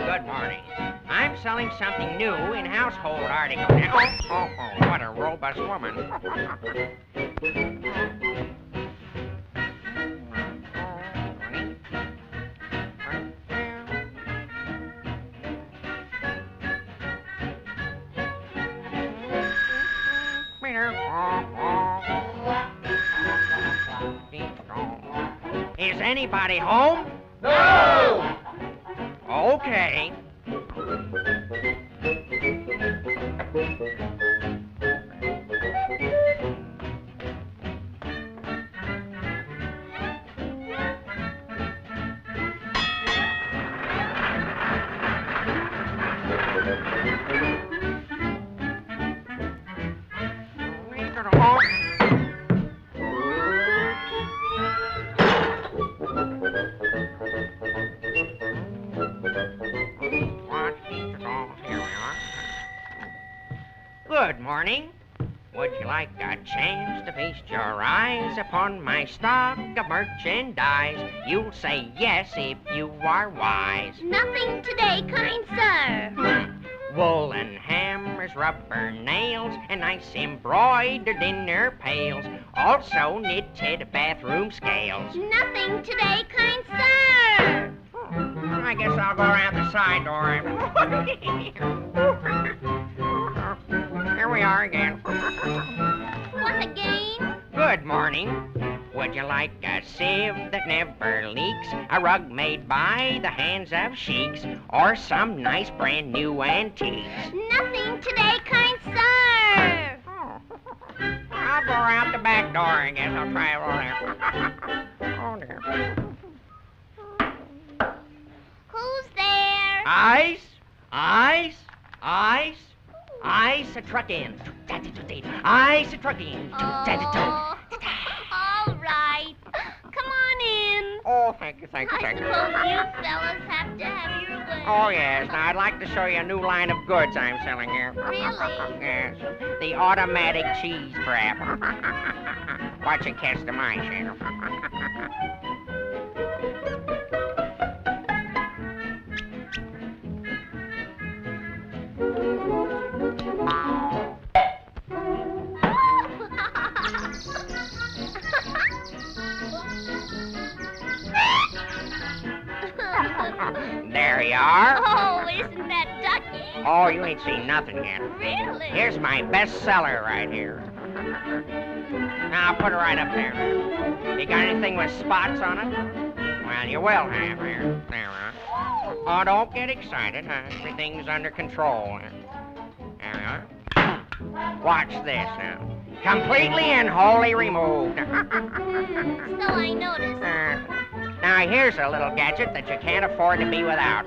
Good morning. I'm selling something new in household articles. Oh, what a robust woman. Is anybody home? No! Okay. Good morning. Would you like a chance to feast your eyes upon my stock of merchandise? You'll say yes if you are wise. Nothing today, kind sir. Woolen hammers, rubber nails, and nice embroidered dinner pails. Also knitted bathroom scales. Nothing today, kind sir. I guess I'll go around the side door. Here we are again. What again? Good morning. Would you like a sieve that never leaks? A rug made by the hands of sheiks? Or some nice brand new antiques? Nothing today, kind sir. I'll go around the back door, I guess. I'll try it over there. Oh, dear. Who's there? Ice, ice, ice. Ice a truckin'. Ice a truckin'. Oh, all right. Come on in. Oh, thank you. I suppose you fellas have to have your way. Oh, yes. Now, I'd like to show you a new line of goods I'm selling here. Really? Yes. The automatic cheese trap. Watch it catch the mice, you know. There you are. Oh, isn't that ducky? Oh, you ain't seen nothing yet. Really? Here's my bestseller right here. Now, I'll put it right up there. You got anything with spots on it? Well, you will have here. There, Oh, don't get excited. Everything's under control. There you are. Watch this now. Completely and wholly removed. So I noticed. Now, here's a little gadget that you can't afford to be without,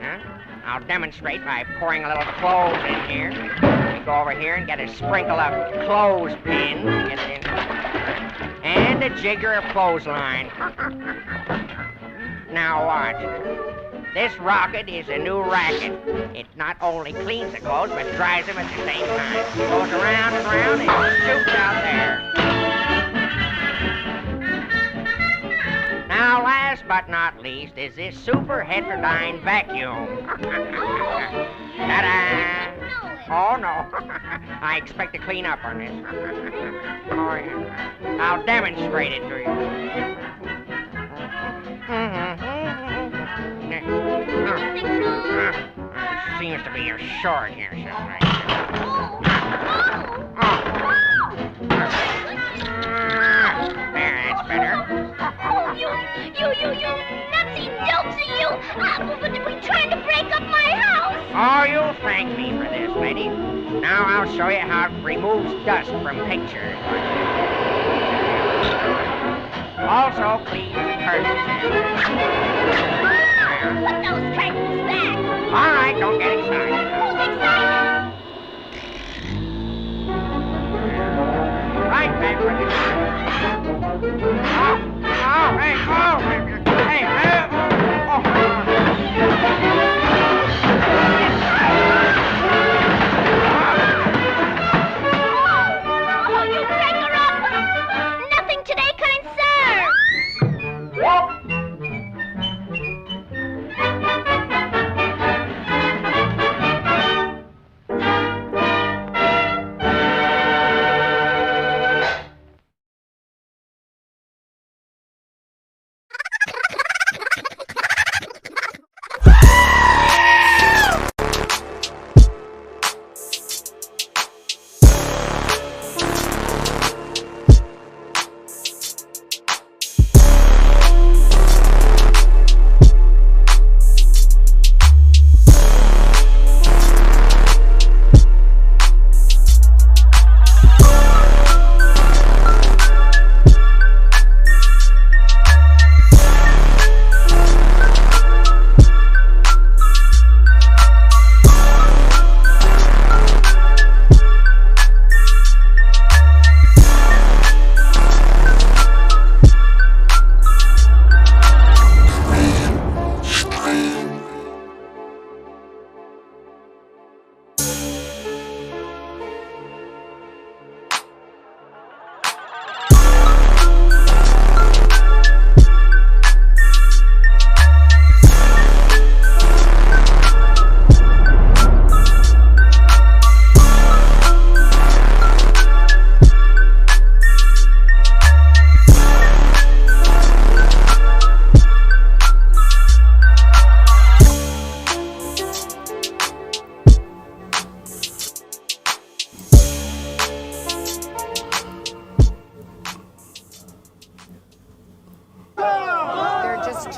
I'll demonstrate by pouring a little clothes in here. You go over here and get a sprinkle of clothespin. Get it in. And a jigger of clothesline. Now watch. This rocket is a new racket. It not only cleans the clothes, but dries them at the same time. It goes around and around and shoots out there. Now, last but not least is this super heterodyne vacuum. Ta-da! Oh, no. I expect to clean up on this. Oh, yeah. I'll demonstrate it to you. Seems to be your short here, something. There, that's better. You nutsy dopesy, you! But we're trying to break up my house! Oh, you'll thank me for this, lady. Now I'll show you how it removes dust from pictures. Also cleans the curtains. Put those curtains back! All right, don't get excited. Who's excited? Right, man. Oh, you break her up! Nothing today, kind sir!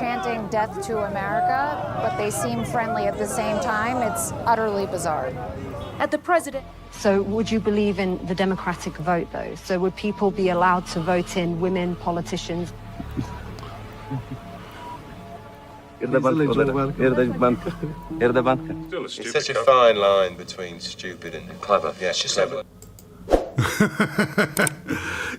chanting death to America, but they seem friendly at the same time. It's utterly bizarre. At the president. So would you believe in the democratic vote, though? So would people be allowed to vote in women politicians? It's such a fine line between stupid and clever. Yeah, it's just clever.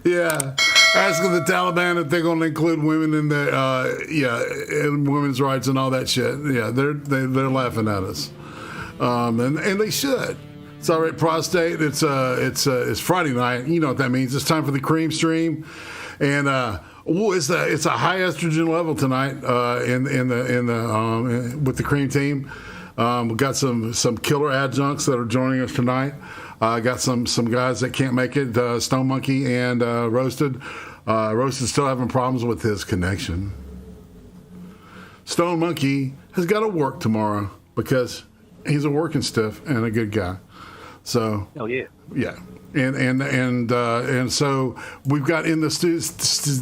Yeah, asking the Taliban if they're going to include women in the in women's rights and all that shit. Yeah, they're laughing at us, and they should. It's all right, prostate. It's Friday night. You know what that means. It's time for the CREEM stream, and it's a high estrogen level tonight with the CREEM team. We've got some killer adjuncts that are joining us tonight. Got some guys that can't make it, Stone Monkey and Roasted. Roasted still having problems with his connection. Stone Monkey has got to work tomorrow because he's a working stiff and a good guy. So, oh yeah, yeah, and so we've got in the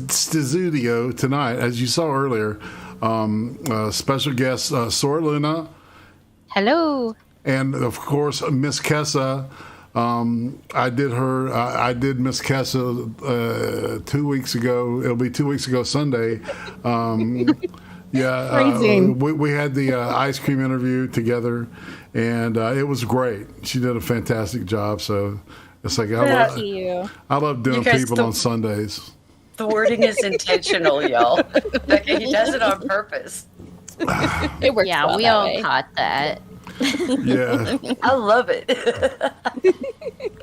studio tonight, as you saw earlier, special guest Sora Luna. Hello. And of course, Miss Kessa. I did Miss Kessa 2 weeks ago. It'll be 2 weeks ago Sunday. We had the ice cream interview together, and it was great. She did a fantastic job. So it's like I love doing people on Sundays. The wording is intentional, y'all. Like, he does it on purpose. It works. Yeah, we all caught that. Yeah, I love it.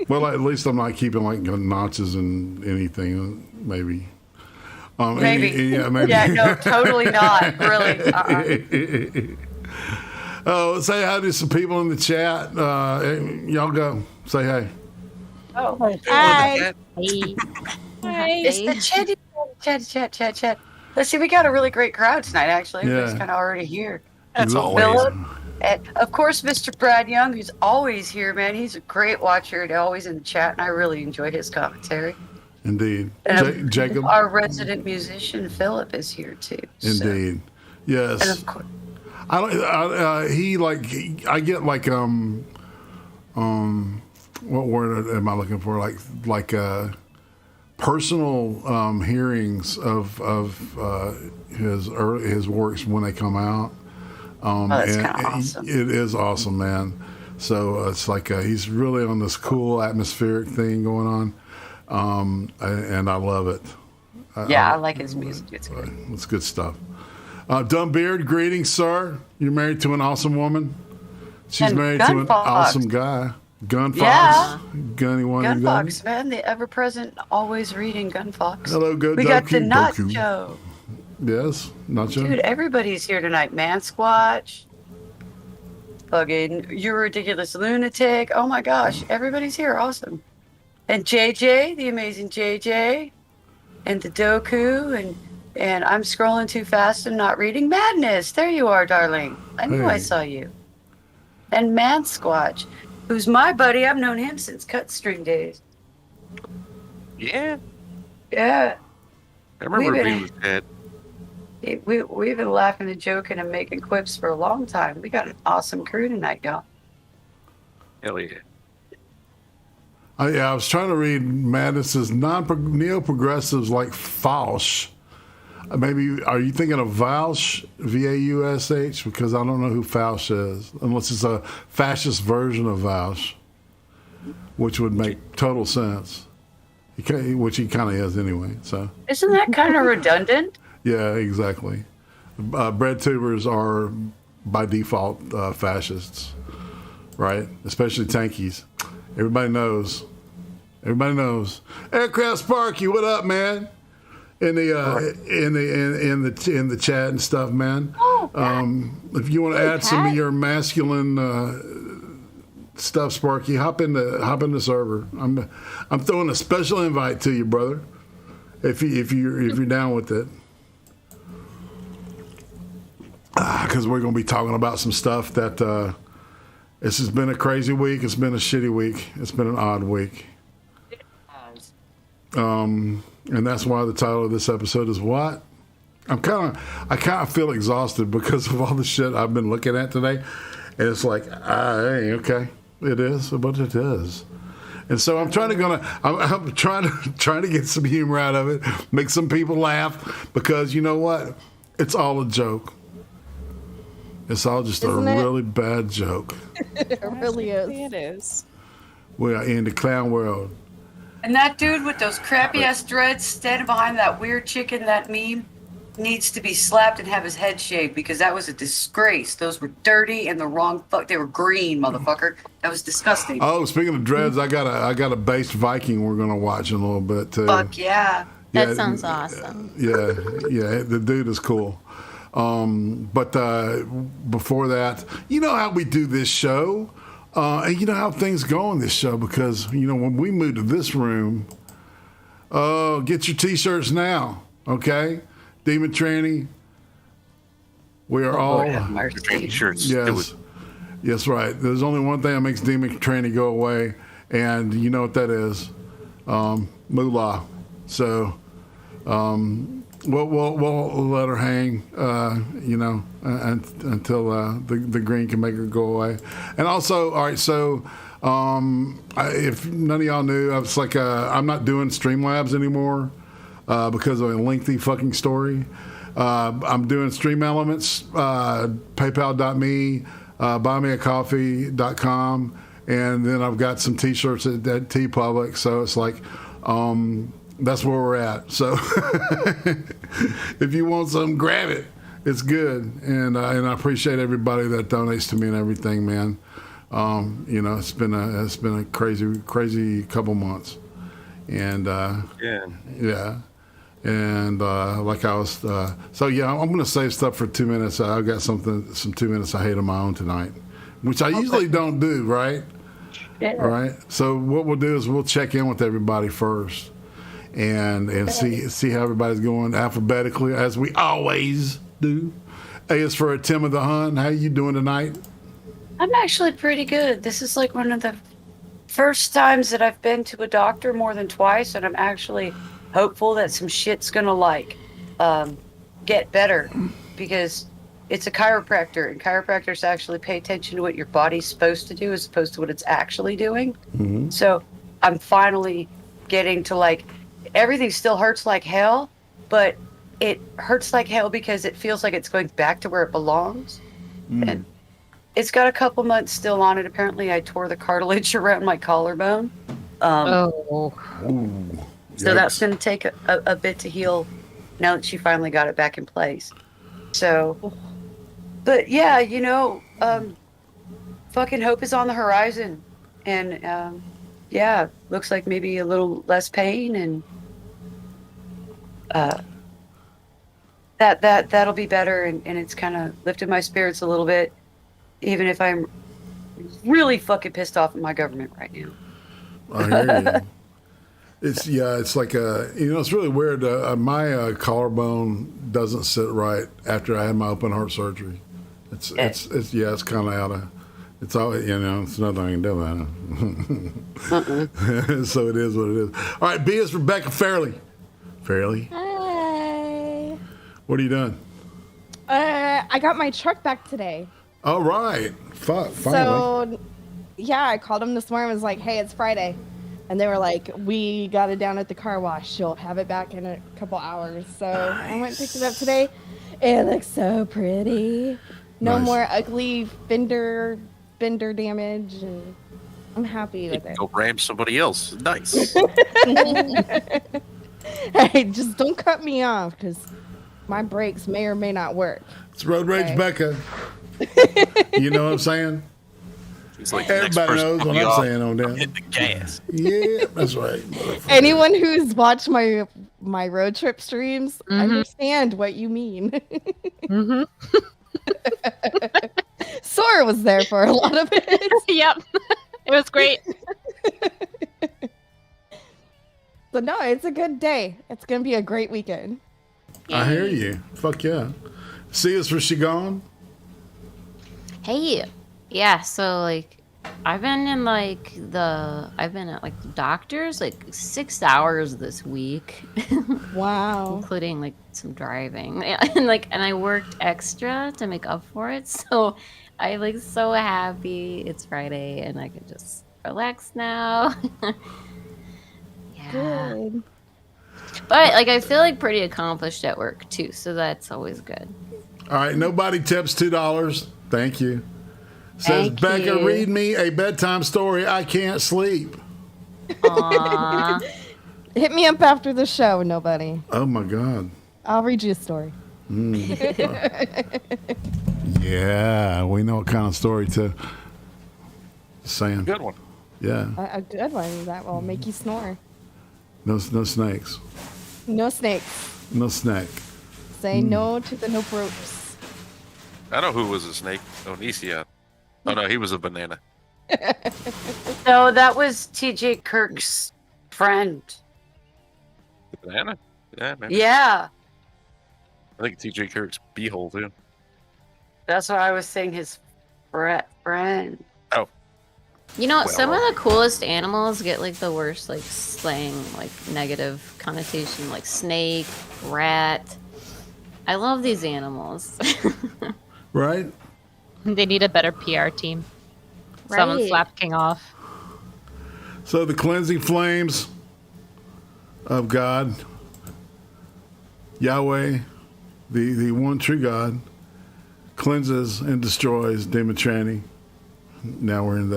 Well, at least I'm not keeping like notches in anything. Maybe. Maybe. Maybe. Yeah, no, totally not. Really. Oh, say hi to some people in the chat. Y'all go. Say hey. Oh, hi. Hi. It's the chat. Let's see, we got a really great crowd tonight, actually. Everybody's kind of already here. That's Philip. And of course, Mr. Brad Young, who's always here, man. He's a great watcher and always in the chat, and I really enjoy his commentary. Indeed. And Jacob? Our resident musician, Philip, is here too. Indeed. So. Yes. And of course. I get like, what word am I looking for? Like personal hearings of his works when they come out. That's kind of awesome. It is awesome, man. So it's like he's really on this cool atmospheric thing going on, and I love it. I like his music. It's good. It's good stuff. Dumbbeard, greetings, sir. You're married to an awesome woman. She's married to an awesome guy. Gunfox. Yeah. Gunny one. Gunfox, man. The ever-present, always reading Gunfox. Hello, good. We got the Nacho. Yes, Nacho. Dude, everybody's here tonight. Man Squatch. Fucking You Ridiculous Lunatic. Oh my gosh. Everybody's here. Awesome. And JJ, the amazing JJ. And the Doku. And I'm scrolling too fast and not reading. Madness. There you are, darling. I knew I saw you. And Man Squatch, who's my buddy. I've known him since Cut String days. Yeah. Yeah. I remember he was dead. We've been laughing and joking and making quips for a long time. We got an awesome crew tonight, y'all. Hell yeah. I was trying to read Madness's neo-progressives like Fausch. Maybe, are you thinking of Vaush, V-A-U-S-H? Because I don't know who Fausch is, unless it's a fascist version of Vaush, which would make total sense, which he kind of is anyway. So isn't that kind of redundant? Yeah, exactly. Bread tubers are, by default, fascists, right? Especially tankies. Everybody knows. Aircraft Sparky, what up, man? In the chat and stuff, man. If you want to add some of your masculine stuff, Sparky, hop in the server. I'm throwing a special invite to you, brother. If you're down with it, because we're going to be talking about some stuff that this has been a crazy week. It's been a shitty week. It's been an odd week. And that's why the title of this episode is what? I kind of feel exhausted because of all the shit I've been looking at today. And it's like, okay, it is what it is. And so I'm trying to get some humor out of it, make some people laugh, because you know what? It's all a joke. It's all just really bad joke. It really is. It is. We are in the clown world. And that dude with those crappy ass dreads standing behind that weird chick in that meme needs to be slapped and have his head shaved, because that was a disgrace. Those were dirty and the wrong fuck. They were green, motherfucker. That was disgusting. Oh, speaking of dreads, I got a based Viking we're gonna watch in a little bit too. Fuck yeah. That sounds awesome. Yeah, the dude is cool. But before that, you know how we do this show, and you know how things go on this show, because when we move to this room, get your t-shirts now, okay? Demon Tranny, we are all t-shirts. Yes, right. There's only one thing that makes Demon Tranny go away, and you know what that is, moolah. So we'll let her hang, until the green can make her go away. And also, all right, so if none of y'all knew, I was like, I'm not doing Streamlabs anymore because of a lengthy fucking story. I'm doing Stream Elements, PayPal.me, BuyMeACoffee.com, and then I've got some T-shirts at TeePublic. So it's like, that's where we're at. So if you want something, grab it. It's good, and I appreciate everybody that donates to me and everything, man. It's been a crazy couple months, and yeah. And like I was, I'm going to save stuff for 2 minutes. I've got some 2 minutes I hate of my own tonight, which I usually don't do, right? Yeah. Right. So what we'll do is we'll check in with everybody first, and see how everybody's going alphabetically, as we always do. A is for Tim of the Hun. How you doing tonight? I'm actually pretty good. This is like one of the first times that I've been to a doctor more than twice, and I'm actually hopeful that some shit's gonna get better, because it's a chiropractor, and chiropractors actually pay attention to what your body's supposed to do as opposed to what it's actually doing. Mm-hmm. So I'm finally getting to everything still hurts like hell, but it hurts like hell because it feels like it's going back to where it belongs. And it's got a couple months still on it. Apparently I tore the cartilage around my collarbone. Oh. So that's going to take a bit to heal now that she finally got it back in place. So, but yeah, fucking hope is on the horizon. And yeah, looks like maybe a little less pain, and that'll be better. And it's kind of lifted my spirits a little bit, even if I'm really fucking pissed off at my government right now. I hear you. It's like it's really weird. My collarbone doesn't sit right after I had my open heart surgery. It's kind of out of. It's all it's nothing I can do about it. So it is what it is. All right, B is for Becca Fairley. Fairley. Hi. What are you doing? I got my truck back today. All right. Finally. So, yeah, I called them this morning and was like, hey, it's Friday. And they were like, we got it down at the car wash. You'll have it back in a couple hours. So I went and picked it up today. It looks so pretty. No more ugly fender damage. And I'm happy with it. Go ram somebody else. Nice. Hey, just don't cut me off, because my brakes may or may not work. It's Road Rage Becca. You know what I'm saying? It's like everybody knows what I'm saying on that. Hit the gas. Yeah, that's right. Anyone who's watched my road trip streams understand what you mean. Sora was there for a lot of it. Yep. It was great. So no, it's a good day. It's going to be a great weekend. I hear you. Fuck yeah. See us for she gone? Hey. Yeah, so I've been at the doctor's 6 hours this week. Wow. Including some driving. And I worked extra to make up for it. So I'm so happy it's Friday and I can just relax now. Yeah. Good. But I feel pretty accomplished at work too, so that's always good. All right, nobody tips $2. Thank you. Says Thank Becca, you. read me a bedtime story. I can't sleep. Aww. Hit me up after the show, nobody. Oh my God. I'll read you a story. Yeah, we know what kind of story to. Just saying. Good one. Yeah. A good one that will make you snore. No snakes. No snakes. No snake. Say no to the nope ropes. I know who was a snake. Onisia. Oh no, he was a banana. No, that was TJ Kirk's friend. The banana? Yeah, man. Yeah, I think TJ Kirk's beehole too. that's why I was saying his friend. Oh. Some of the coolest animals get the worst slang, negative connotation, like snake, rat. I love these animals. Right? They need a better PR team. Someone slap King off. So the cleansing flames of God, Yahweh, the one true God, cleanses and destroys demon tranny. Now we're in the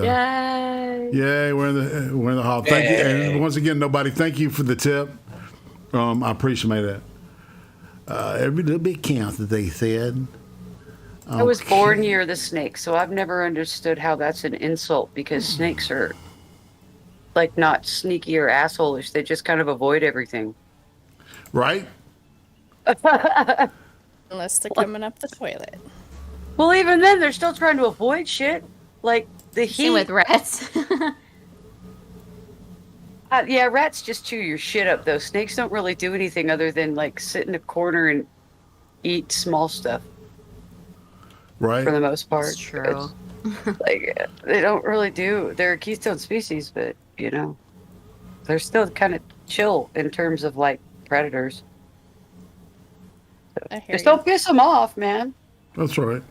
we're in the hall. Thank you, and once again, nobody. Thank you for the tip. I appreciate that. Every little bit counts, as they said. I was born near the snake, so I've never understood how that's an insult, because snakes are not sneaky or asshole-ish. They just kind of avoid everything. Right? Unless they're coming up the toilet. Well, even then, they're still trying to avoid shit. The heat. Same with rats. Yeah, rats just chew your shit up, though. Snakes don't really do anything other than sit in a corner and eat small stuff. Right. For the most part. That's true. Like, they don't really do. They're a keystone species, but, you know, they're still kind of chill in terms of, like, predators. So, just don't piss them off, man. That's right.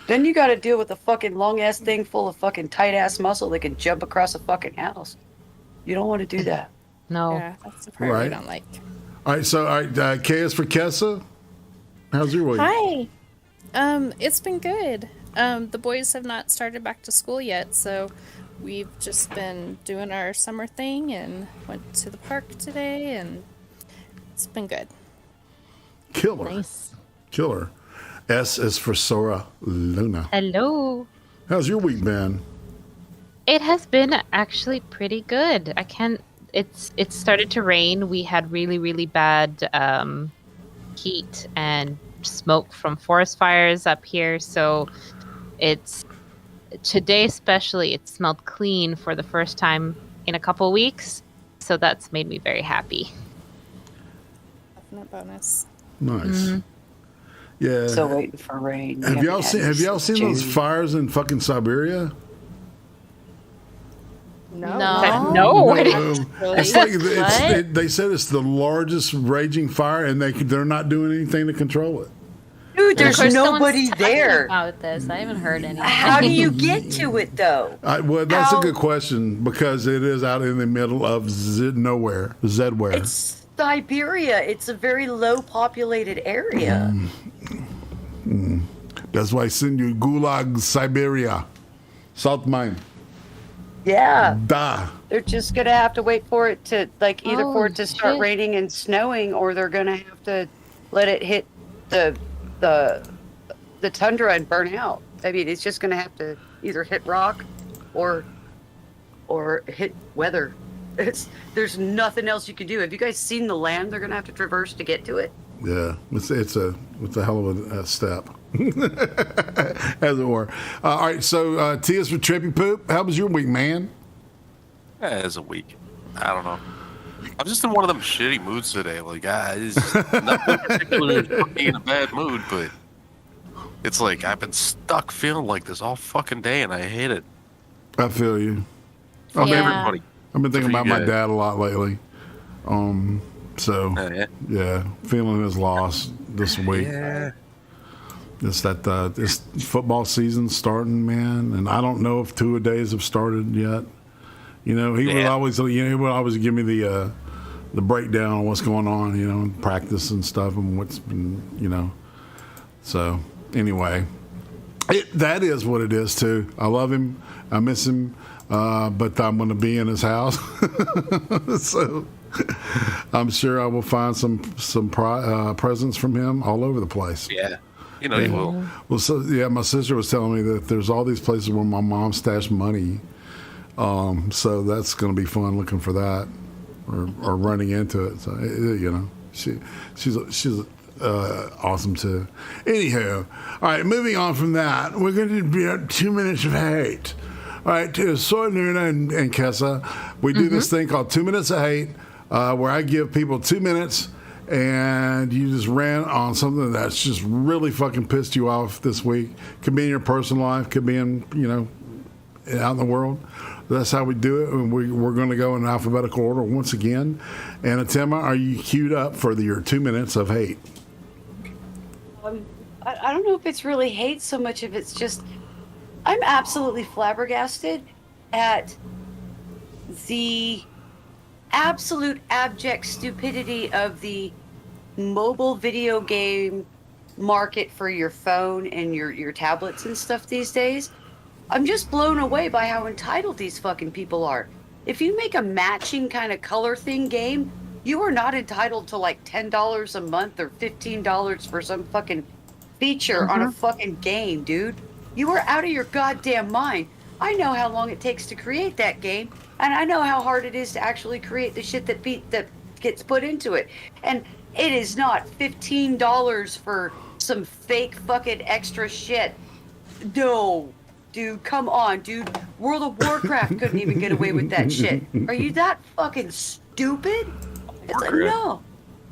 Then you got to deal with a fucking long-ass thing full of fucking tight-ass muscle that can jump across a fucking house. You don't want to do that. No. Yeah, that's the part we don't like. All right, so K is for Kessa. How's your week? Hi. It's been good. The boys have not started back to school yet, so we've just been doing our summer thing and went to the park today, and it's been good. Killer. Nice. Killer. S is for Sora Luna. Hello. How's your week been? It has been actually pretty good. It started to rain. We had really, really bad heat and smoke from forest fires up here. So today especially, it smelled clean for the first time in a couple weeks. So that's made me very happy. Definite bonus. Nice. Mm-hmm. Yeah. Still waiting for rain. Have y'all seen those fires in fucking Siberia? No. It's like they said it's the largest raging fire, and they're not doing anything to control it. Dude, there's nobody there. About this, I haven't heard anything. How do you get to it though? Well, that's a good question because it is out in the middle of nowhere, Zedware. It's Siberia. It's a very low populated area. That's why I send you Gulag, Siberia, South Mine. Yeah. Da. They're just gonna have to wait for it to either for it to start raining and snowing, or they're gonna have to let it hit the tundra and burn out. I mean, it's just gonna have to either hit rock or hit weather. There's nothing else you can do. Have you guys seen the land they're gonna have to traverse to get to it? Yeah, it's a hell of a step, as it were. All right, so T is for Trippypoop. How was your week, man? It's a week. I don't know. I'm just in one of them shitty moods today. Like, it's nothing particular for me in a bad mood, but it's like I've been stuck feeling like this all fucking day, and I hate it. I feel you. Everybody. I've been thinking about my dad a lot lately. So, yeah, feeling his loss this week. Yeah. It's this football season starting, man, and I don't know if two-a-days have started yet. You know, he would always give me the breakdown on what's going on, you know, practice and stuff, and what's been, you know. So anyway, that is what it is too. I love him, I miss him, but I'm going to be in his house, so. I'm sure I will find some presents from him all over the place. Yeah, you know you will. Well, so my sister was telling me that there's all these places where my mom stashed money. So that's going to be fun looking for that, or running into it. So you know, she's awesome too. Anyhow, all right, moving on from that, we're going to do 2 minutes of hate. All right, to Soy Luna and Kessa, we do this thing called 2 minutes of hate. Where I give people 2 minutes and you just rant on something that's just really fucking pissed you off this week. Could be in your personal life, could be in, you know, out in the world. That's how we do it. And we're going to go in alphabetical order once again. And Atema, are you queued up for your 2 minutes of hate? I don't know if it's really hate so much if it's just, I'm absolutely flabbergasted at the absolute abject stupidity of the mobile video game market for your phone and your tablets and stuff these days. I'm just blown away by how entitled these fucking people are. If you make a matching kind of color thing game, you are not entitled to like $10 a month or $15 for some fucking feature on a fucking game, dude. You are out of your goddamn mind. I know how long it takes to create that game, and I know how hard it is to actually create the shit that gets put into it. And it is not $15 for some fake fucking extra shit. No, dude, come on, dude. World of Warcraft couldn't even get away with that shit. Are you that fucking stupid? It's like, no.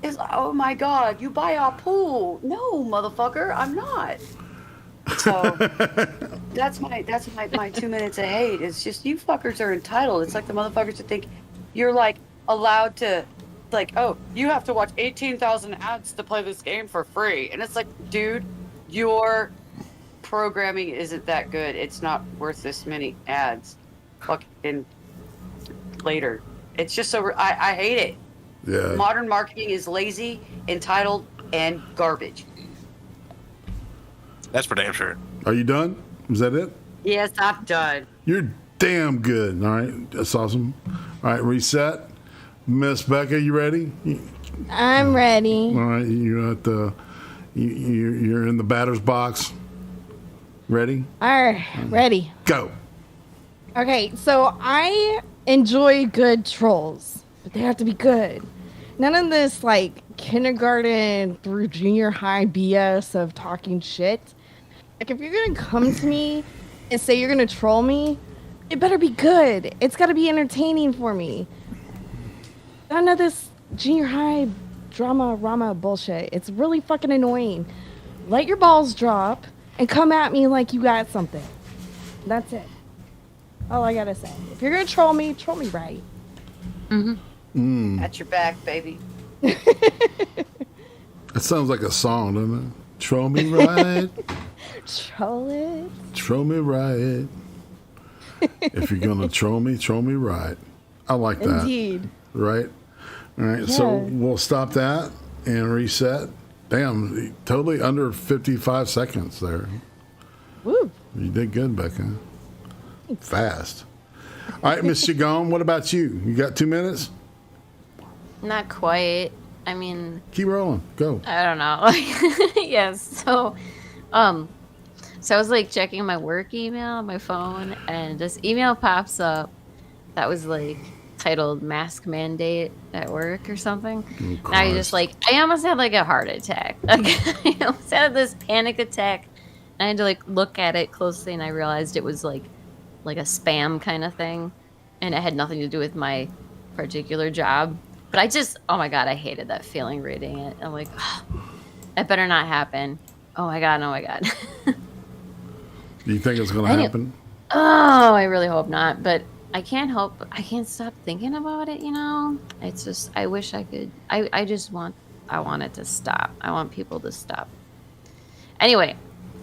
It's like, oh my god, you buy a pool. No, motherfucker, I'm not. It's So that's my 2 minutes of hate. It's just you fuckers are entitled. It's like the motherfuckers that think you're like allowed to, like, oh, you have to watch 18,000 ads to play this game for free. And it's like, dude, your programming isn't that good. It's not worth this many ads. Fucking later. It's just so I hate it. Yeah. Modern marketing is lazy, entitled, and garbage. That's for damn sure. Are you done? Is that it? Yes, I'm done. You're damn good. All right, that's awesome. All right, reset. Miss Becca, you ready? I'm ready. All right, you're at the. You're in the batter's box. Ready? All right, ready. Go. Okay, so I enjoy good trolls, but they have to be good. None of this like kindergarten through junior high BS of talking shit. Like if you're gonna come to me and say you're gonna troll me, it better be good. It's gotta be entertaining for me. None of this junior high rama bullshit. It's really fucking annoying. Let your balls drop and come at me like you got something. That's it. All I gotta say. If you're gonna troll me right. At your back, baby. That sounds like a song, doesn't it? Troll me right. Troll it. Troll me right. If you're gonna troll me right. I like that. Indeed. Right? All right, so Yeah. we'll stop that and reset. Damn, totally under 55 seconds there. Woo. You did good, Becca. Fast. All right, Miss Chagone, what about you? You got 2 minutes? Not quite. I mean, Keep rolling. Go. I don't know. Yes. So I was like checking my work email on my phone, and this email pops up that was like titled "Mask Mandate at Work" or something. Oh, Now you just like, I almost had like a heart attack. Like I almost had this panic attack. And I had to like look at it closely, and I realized it was like a spam kind of thing, and it had nothing to do with my particular job. But I just, oh my god, I hated that feeling reading it. I'm like, oh, that better not happen. Oh my god, oh my god. Do you think it's going to happen? Oh, I really hope not. But I can't stop thinking about it, you know? It's just, I wish I could, I want it to stop. I want people to stop. Anyway,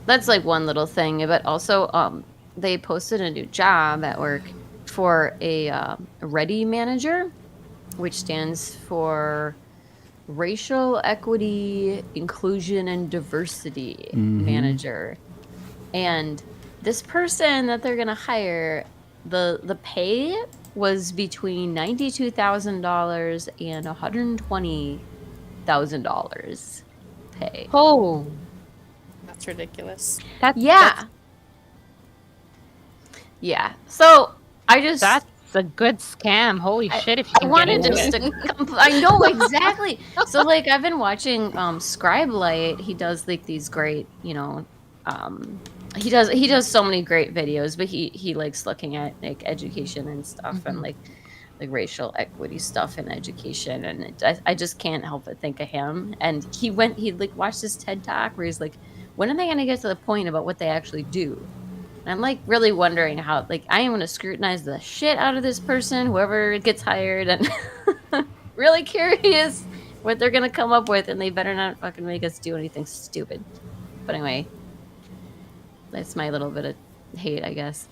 that's like one little thing. But also, they posted a new job at work for a READY manager, which stands for Racial Equity, Inclusion, and Diversity Manager. And this person that they're gonna hire, the pay was between $92,000 and $120,000 pay. Oh, That's ridiculous. Yeah. Yeah. So that's a good scam. Holy shit! If you I can wanted get just into it. to. I know exactly. So like I've been watching Scribelight. He does like these great, you know, he does so many great videos, but he likes looking at like education and stuff and like racial equity stuff in education, and I just can't help but think of him. And he like watched this TED Talk where he's like, when are they gonna get to the point about what they actually do? And I'm like really wondering how, like, I am going to scrutinize the shit out of this person, whoever gets hired, and really curious what they're going to come up with, and they better not fucking make us do anything stupid. But anyway, that's my little bit of hate, I guess.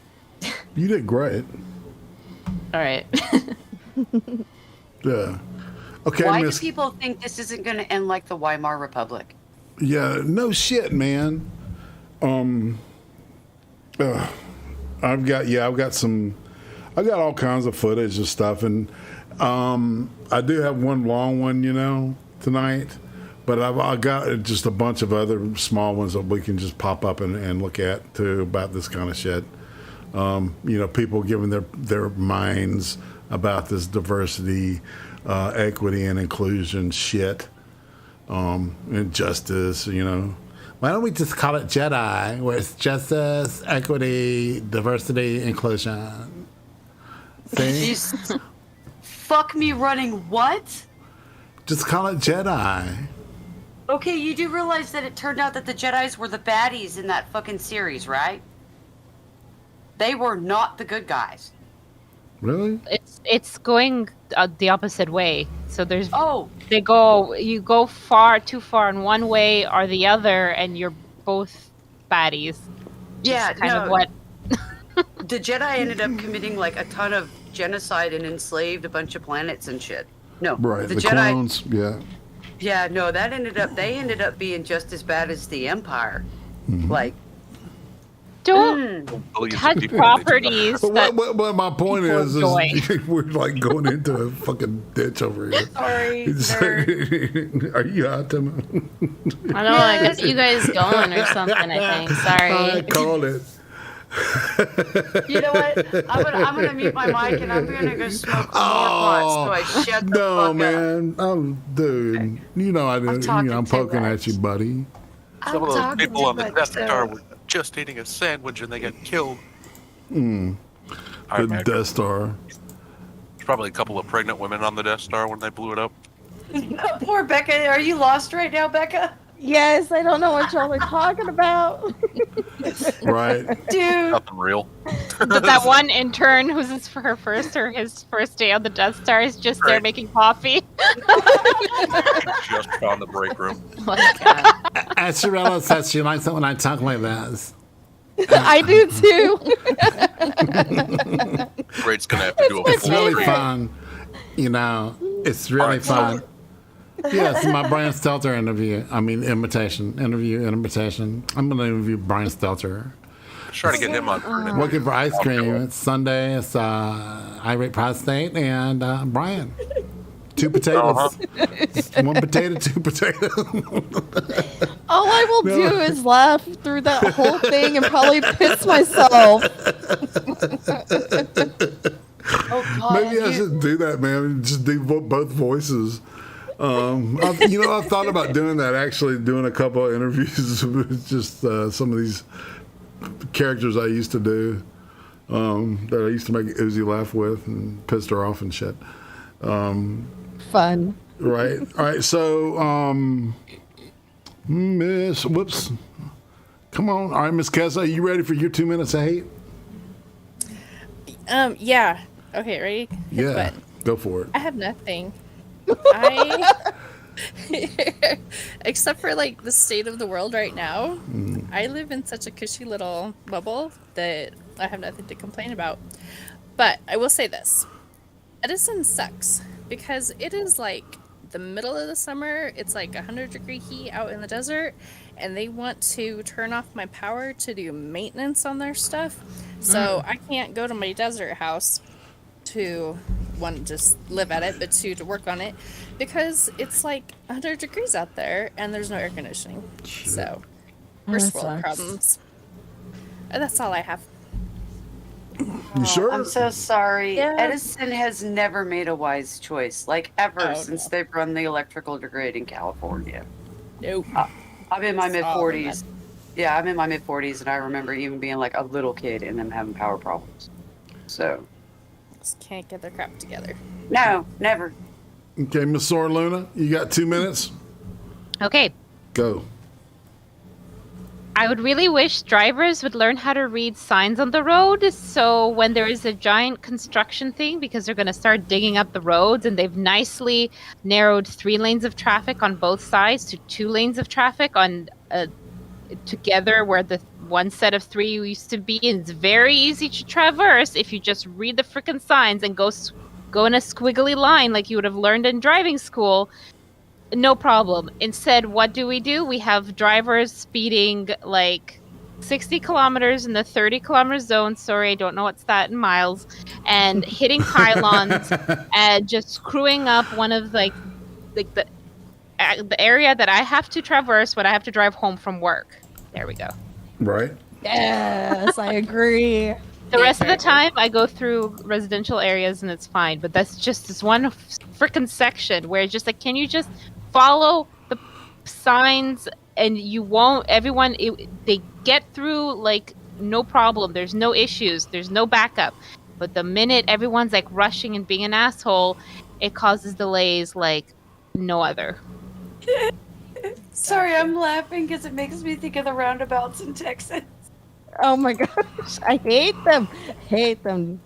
You did great. All right. Yeah. Okay, Why Miss. do people think this isn't going to end like the Weimar Republic? Yeah, no shit, man. I've got all kinds of footage and stuff, and I do have one long one, you know, tonight, but I got just a bunch of other small ones that we can just pop up and look at too about this kind of shit. You know, people giving their minds about this diversity, equity, and inclusion shit, and justice, you know. Why don't we just call it Jedi, where it's justice, equity, diversity, inclusion? See? Fuck me running what? Just call it Jedi. Okay, you do realize that it turned out that the Jedis were the baddies in that fucking series, right? They were not the good guys. Really? It's going the opposite way. So there's you go too far in one way or the other, and you're both baddies. Yeah, kind of what. The Jedi ended up committing like a ton of genocide and enslaved a bunch of planets and shit. No, Right. The Jedi, clones. Yeah. Yeah, no, they ended up being just as bad as the Empire. Mm-hmm. Like, don't touch properties. But my point is enjoy. we're like going into a fucking ditch over here. Sorry, Are you out, Tim? I don't know. I guess you guys going or something. I think. Sorry. I called it. You know what? I'm gonna mute my mic and I'm gonna go smoke some more pot so I shut the fuck up. Man. Dude. You know I'm poking at you, buddy. Some of those people on the Death Star were just eating a sandwich and they got killed. The Death Star. There's probably a couple of pregnant women on the Death Star when they blew it up. Poor Becca. Are you lost right now, Becca? Yes, I don't know what y'all are talking about. Right. Dude. Nothing real. But that one intern who's his first day on the Death Star is just there making coffee. Just on the break room. Oh my God. Asherella says she likes it when I talk like this. I do too. Great's gonna have to do a It's full really read. fun. You know, it's really fun. Yes, my Brian Stelter interview. I mean, invitation. I'm going to interview Brian Stelter. Try to get him on. Looking for ice cream. It's Sunday. It's Irate Prostate and Brian. 2 potatoes. One potato, 2 potatoes. All I will do is laugh through that whole thing and probably piss myself. Oh, God, Maybe I should do that, man. Just do both voices. I've thought about doing that, actually, doing a couple of interviews with just some of these characters I used to do that I used to make Uzi laugh with and pissed her off and shit. Fun. Right. All right. So, Miss, whoops. Come on. All right, Miss Kessa, you ready for your 2 minutes of hate? Yeah. Okay, ready? Hit the Yeah. button. Go for it. I have nothing. Except for like the state of the world right now, I live in such a cushy little bubble that I have nothing to complain about. But I will say this. Edison sucks because it is like the middle of the summer. It's like 100-degree heat out in the desert, and they want to turn off my power to do maintenance on their stuff. So I can't go to my desert house to one, just live at it, but two, to work on it, because it's like 100 degrees out there and there's no air conditioning. So first world problems. And that's all I have. You sure? I'm so sorry. Yeah. Edison has never made a wise choice, like ever since they've run the electrical grid in California. Nope. I'm in my mid all 40s. Yeah, I'm in my mid 40s, and I remember even being like a little kid and them having power problems. So. Just can't get their crap together. No, never. Okay, Miss Sora Luna, you got 2 minutes? Okay. Go. I would really wish drivers would learn how to read signs on the road. So when there is a giant construction thing, because they're going to start digging up the roads, and they've nicely narrowed 3 lanes of traffic on both sides to 2 lanes of traffic on together, where the one set of 3 used to be. And it's very easy to traverse if you just read the freaking signs and go in a squiggly line like you would have learned in driving school. No problem. Instead, what do? We have drivers speeding like 60 kilometers in the 30 kilometer zone. Sorry, I don't know what's that in miles. And hitting pylons and just screwing up one of the area that I have to traverse when I have to drive home from work. There we go. Right. Yes, I agree. The rest of the time, I go through residential areas and it's fine. But that's just this one freaking section where it's just like, can you just follow the signs and you won't, they get through like no problem. There's no issues. There's no backup. But the minute everyone's like rushing and being an asshole, it causes delays like no other. Sorry, I'm laughing because it makes me think of the roundabouts in Texas. Oh my gosh, I hate them. Hate them.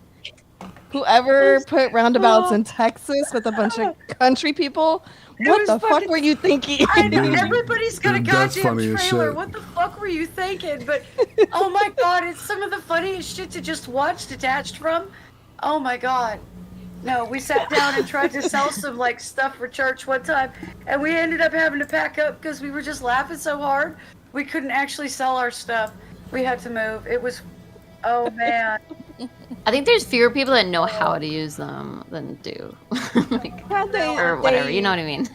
Whoever put roundabouts in Texas with a bunch of country people, what the fuck were you thinking? I know, everybody's got a Dude, that's goddamn funny as trailer. shit. What the fuck were you thinking? But, oh my god, it's some of the funniest shit to just watch detached from. Oh my god. No, we sat down and tried to sell some, like, stuff for church one time, and we ended up having to pack up because we were just laughing so hard. We couldn't actually sell our stuff. We had to move. It was, oh man. I think there's fewer people that know how to use them than do. Like, Yeah, or whatever, you know what I mean?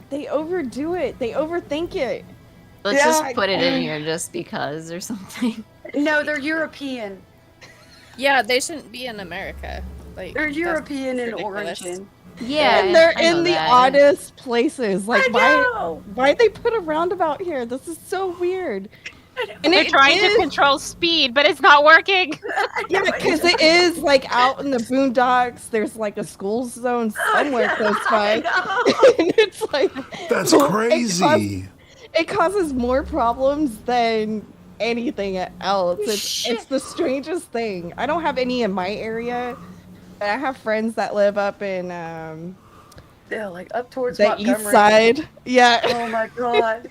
They overdo it. They overthink it. Let's just put it in here just because or something. No, they're European. Yeah, they shouldn't be in America. Like They're that's European and ridiculous. origin. Yeah, And they're I know in the that. oddest places. Like, I know. why'd they put a roundabout here? This is so weird. And They're it trying is- to control speed, but it's not working. Yeah, because it is like out in the boondocks. There's like a school zone somewhere close by, and it's like That's crazy. It causes more problems than anything else. It's the strangest thing. I don't have any in my area, but I have friends that live up in Yeah, like up towards the Montgomery. east side. Yeah. Oh my god.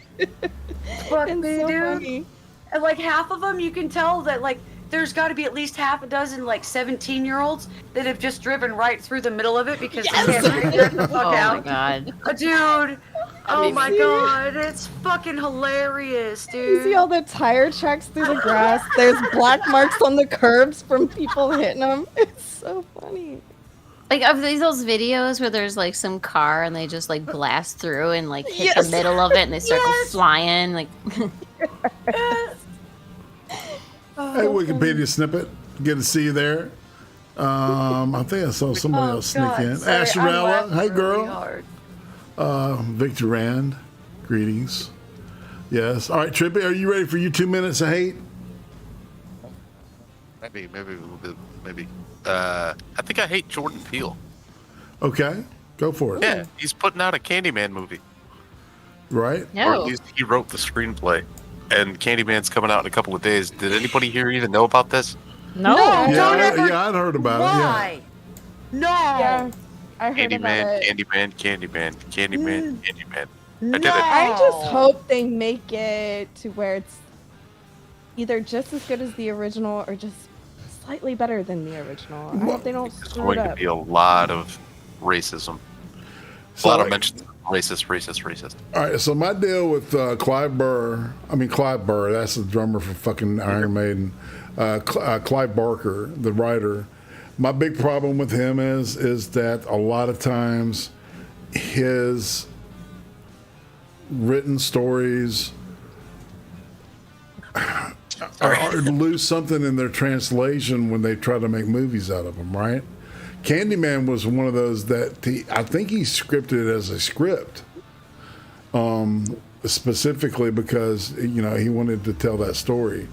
Fuck It's me, so dude. funny. And like half of them, you can tell that like there's got to be at least half a dozen like 17-year-olds that have just driven right through the middle of it because they can't figure the fuck Oh my out. god. Dude. Oh my god, it's fucking hilarious, You dude. see all the tire tracks through the grass. There's black marks on the curbs from people hitting them. It's so funny. Like of those videos where there's like some car and they just like blast through and like hit Yes. the middle of it and they start flying like Hey, Wikipedia snippet. Good to see you there. I think I saw somebody else sneak in. Sorry, I'm Asherella, laughing hey really girl. hard. Victor Rand, greetings. Yes. All right, Trippy, are you ready for your 2 minutes of hate? Maybe a little bit. Maybe. I think I hate Jordan Peele. Okay, go for it. Yeah, he's putting out a Candyman movie. Right? Or at least he wrote the screenplay. And Candyman's coming out in a couple of days. Did anybody here even know about this? No. Yeah, I'd heard about Why? No. Yeah, I heard about Candyman, it. Candyman. I did it. I just hope they make it to where it's either just as good as the original or just slightly better than the original. I hope they don't There's screw going it to up. be a lot of racism. So, a lot of like- mentions of racist. All right, so my deal with Clive Burr, that's the drummer for fucking Iron Maiden. Clive Barker, the writer. My big problem with him is that a lot of times his written stories lose something in their translation when they try to make movies out of them, right? Candyman was one of those that I think he scripted as a script, specifically because he wanted to tell that story.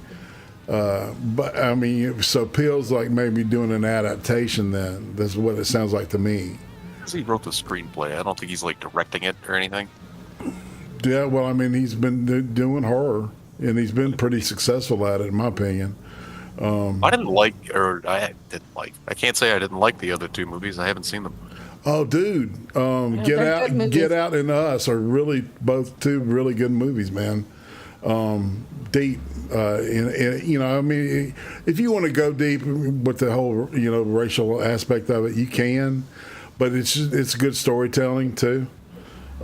But I mean, so Peele's like maybe doing an adaptation. Then that's what it sounds like to me. He wrote the screenplay. I don't think he's like directing it or anything. Yeah, well, I mean, he's been doing horror, and he's been pretty successful at it, in my opinion. I didn't like. I can't say I didn't like the other two movies. I haven't seen them. Oh, dude, Get Out, and Us are really both two really good movies, man. Deep, I mean, if you want to go deep with the whole, racial aspect of it, you can, but it's good storytelling too.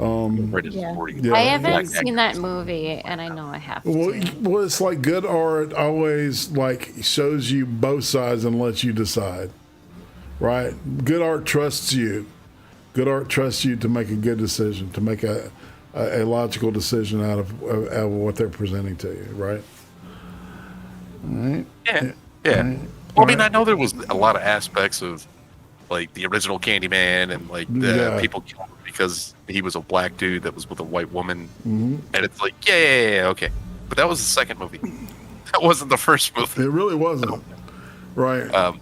I haven't seen that movie, and I know I have to. Well, it's like good art always like shows you both sides and lets you decide, right? Good art trusts you. Good art trusts you to make a good decision, to make a logical decision out of what they're presenting to you, right? All right. Yeah. Right. Well, I mean, I know there was a lot of aspects of like the original Candyman and like the people killed him because he was a black dude that was with a white woman, and it's like, yeah, okay, but that was the second movie. That wasn't the first movie. It really wasn't, right?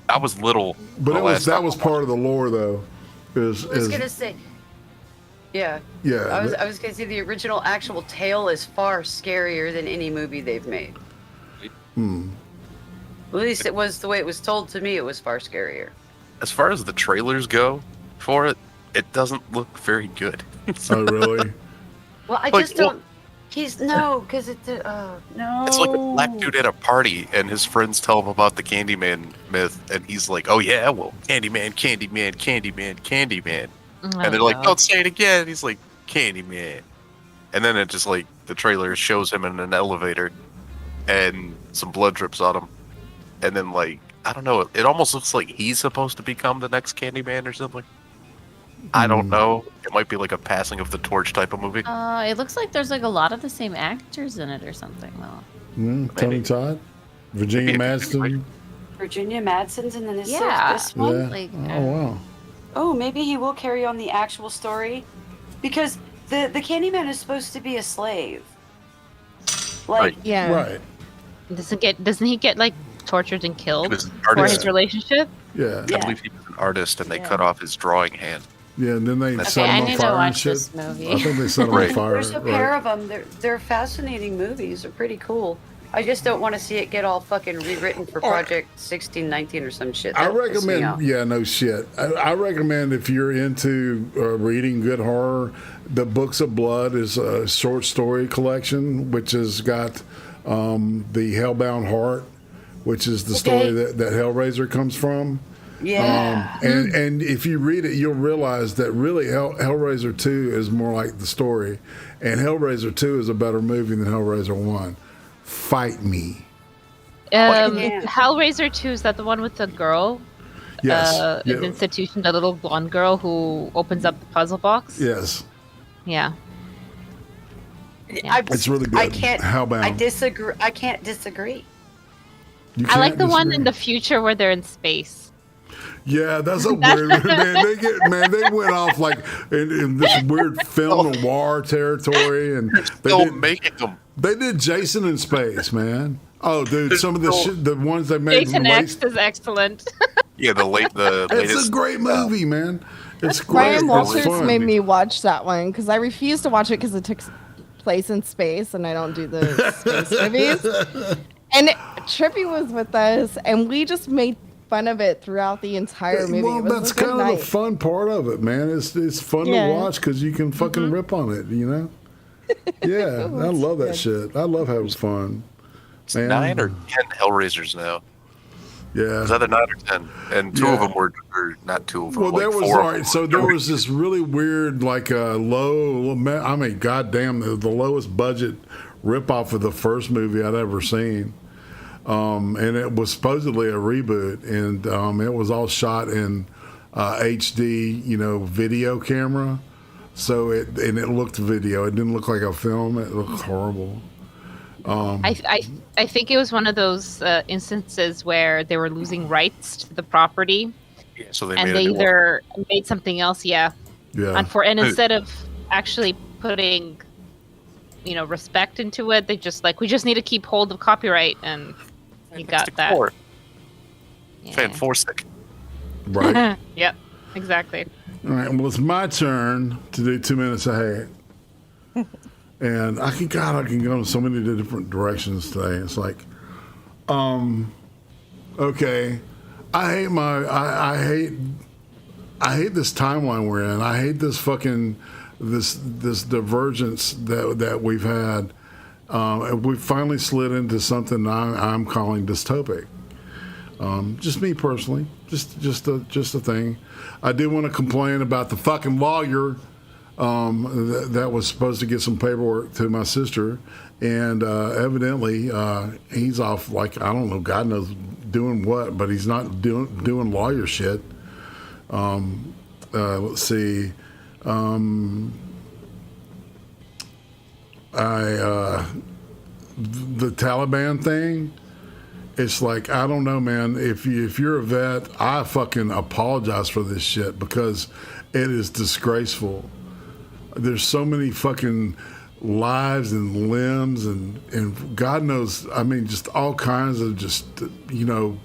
I was little, but that was part of the lore, though. I was gonna say, Yeah. Yeah. I was gonna say the original actual tale is far scarier than any movie they've made. At least it was the way it was told to me. It was far scarier. As far as the trailers go for it, it doesn't look very good. Oh, really? Well, I just don't. Because it's no. It's like a black dude at a party, and his friends tell him about the Candyman myth, and he's like, "Oh yeah, well, Candyman, Candyman, Candyman, Candyman," and they're like, "Don't say it again." And he's like, "Candyman," and then it just like the trailer shows him in an elevator, and some blood drips on him, and then like I don't know, it almost looks like he's supposed to become the next Candyman or something. I don't know. It might be like a passing of the torch type of movie. It looks like there's like a lot of the same actors in it or something though. Tony Todd, Virginia Madsen. Virginia Madsen's in this Yeah. one. Yeah. Like, Oh wow. Oh, maybe he will carry on the actual story, because the Candyman is supposed to be a slave. Like, Yeah. Right. Doesn't he get like tortured and He killed was an for artist. his relationship? Yeah. I believe he was an artist, and they cut off his drawing hand. Yeah, and then they Okay, set I him need on to fire and watch shit. this movie. I think they set him on fire. There's a pair right. of them. They're fascinating movies. They're pretty cool. I just don't want to see it get all fucking rewritten for Project 1619 or some shit. I That'll piss me recommend, off. yeah, no shit. I recommend if you're into reading good horror, the Books of Blood is a short story collection, which has got the Hellbound Heart, which is the story that Hellraiser comes from. Yeah. And if you read it, you'll realize that really Hellraiser 2 is more like the story, and Hellraiser 2 is a better movie than Hellraiser 1. Fight me. Hellraiser 2, is that the one with the girl? Yes. In the institution, the little blonde girl who opens up the puzzle box? Yes. Yeah. It's really good. I can't. Hellbound. I disagree. I can't disagree. You I like can't the one disagree. in the future where they're in space. Yeah, that's a weird man. They went off like in this weird film noir territory, and they did Jason in space, man. Oh, dude, some of the shit, the ones they made. Jason X is excellent. Yeah, the latest. It's a great movie, man. It's great. Ryan It's Walters fun. made me watch that one because I refused to watch it because it took place in space, and I don't do the space movies. And Trippy was with us, and we just made fun of it throughout the entire movie. Well, It was that's a good kind of night. the fun part of it, man. It's fun to Yeah. watch because you can fucking rip on it, you know? Yeah, I love that shit. I love having fun. It's 9 or 10 Hellraisers now. Yeah. It's either 9 or 10. And two of them were, or not two of them. Well, like there was, four all of them right, so there was this really weird, like, I mean, goddamn, the lowest budget ripoff of the first movie I'd ever seen. And it was supposedly a reboot, and it was all shot in HD, video camera. So it looked video. It didn't look like a film. It looked horrible. I think it was one of those instances where they were losing rights to the property, Yeah, so they and made they a new one. either made something else, Yeah. and instead of actually putting, respect into it, they just we just need to keep hold of copyright, and you got that. Fantastic. Right. Yep, exactly. All right, well, it's my turn to do 2 minutes of hate. And I can go in so many different directions today. It's like, okay, I hate this timeline we're in. I hate this fucking this divergence that we've had. We finally slid into something I'm calling dystopic. Just me personally, just a thing. I do want to complain about the fucking lawyer that was supposed to get some paperwork to my sister, and evidently he's off, like, I don't know, God knows doing what, but he's not doing lawyer shit. Let's see. The Taliban thing. It's like, I don't know, man. If you're a vet, I fucking apologize for this shit because it is disgraceful. There's so many fucking lives and limbs and God knows, I mean, just all kinds of just,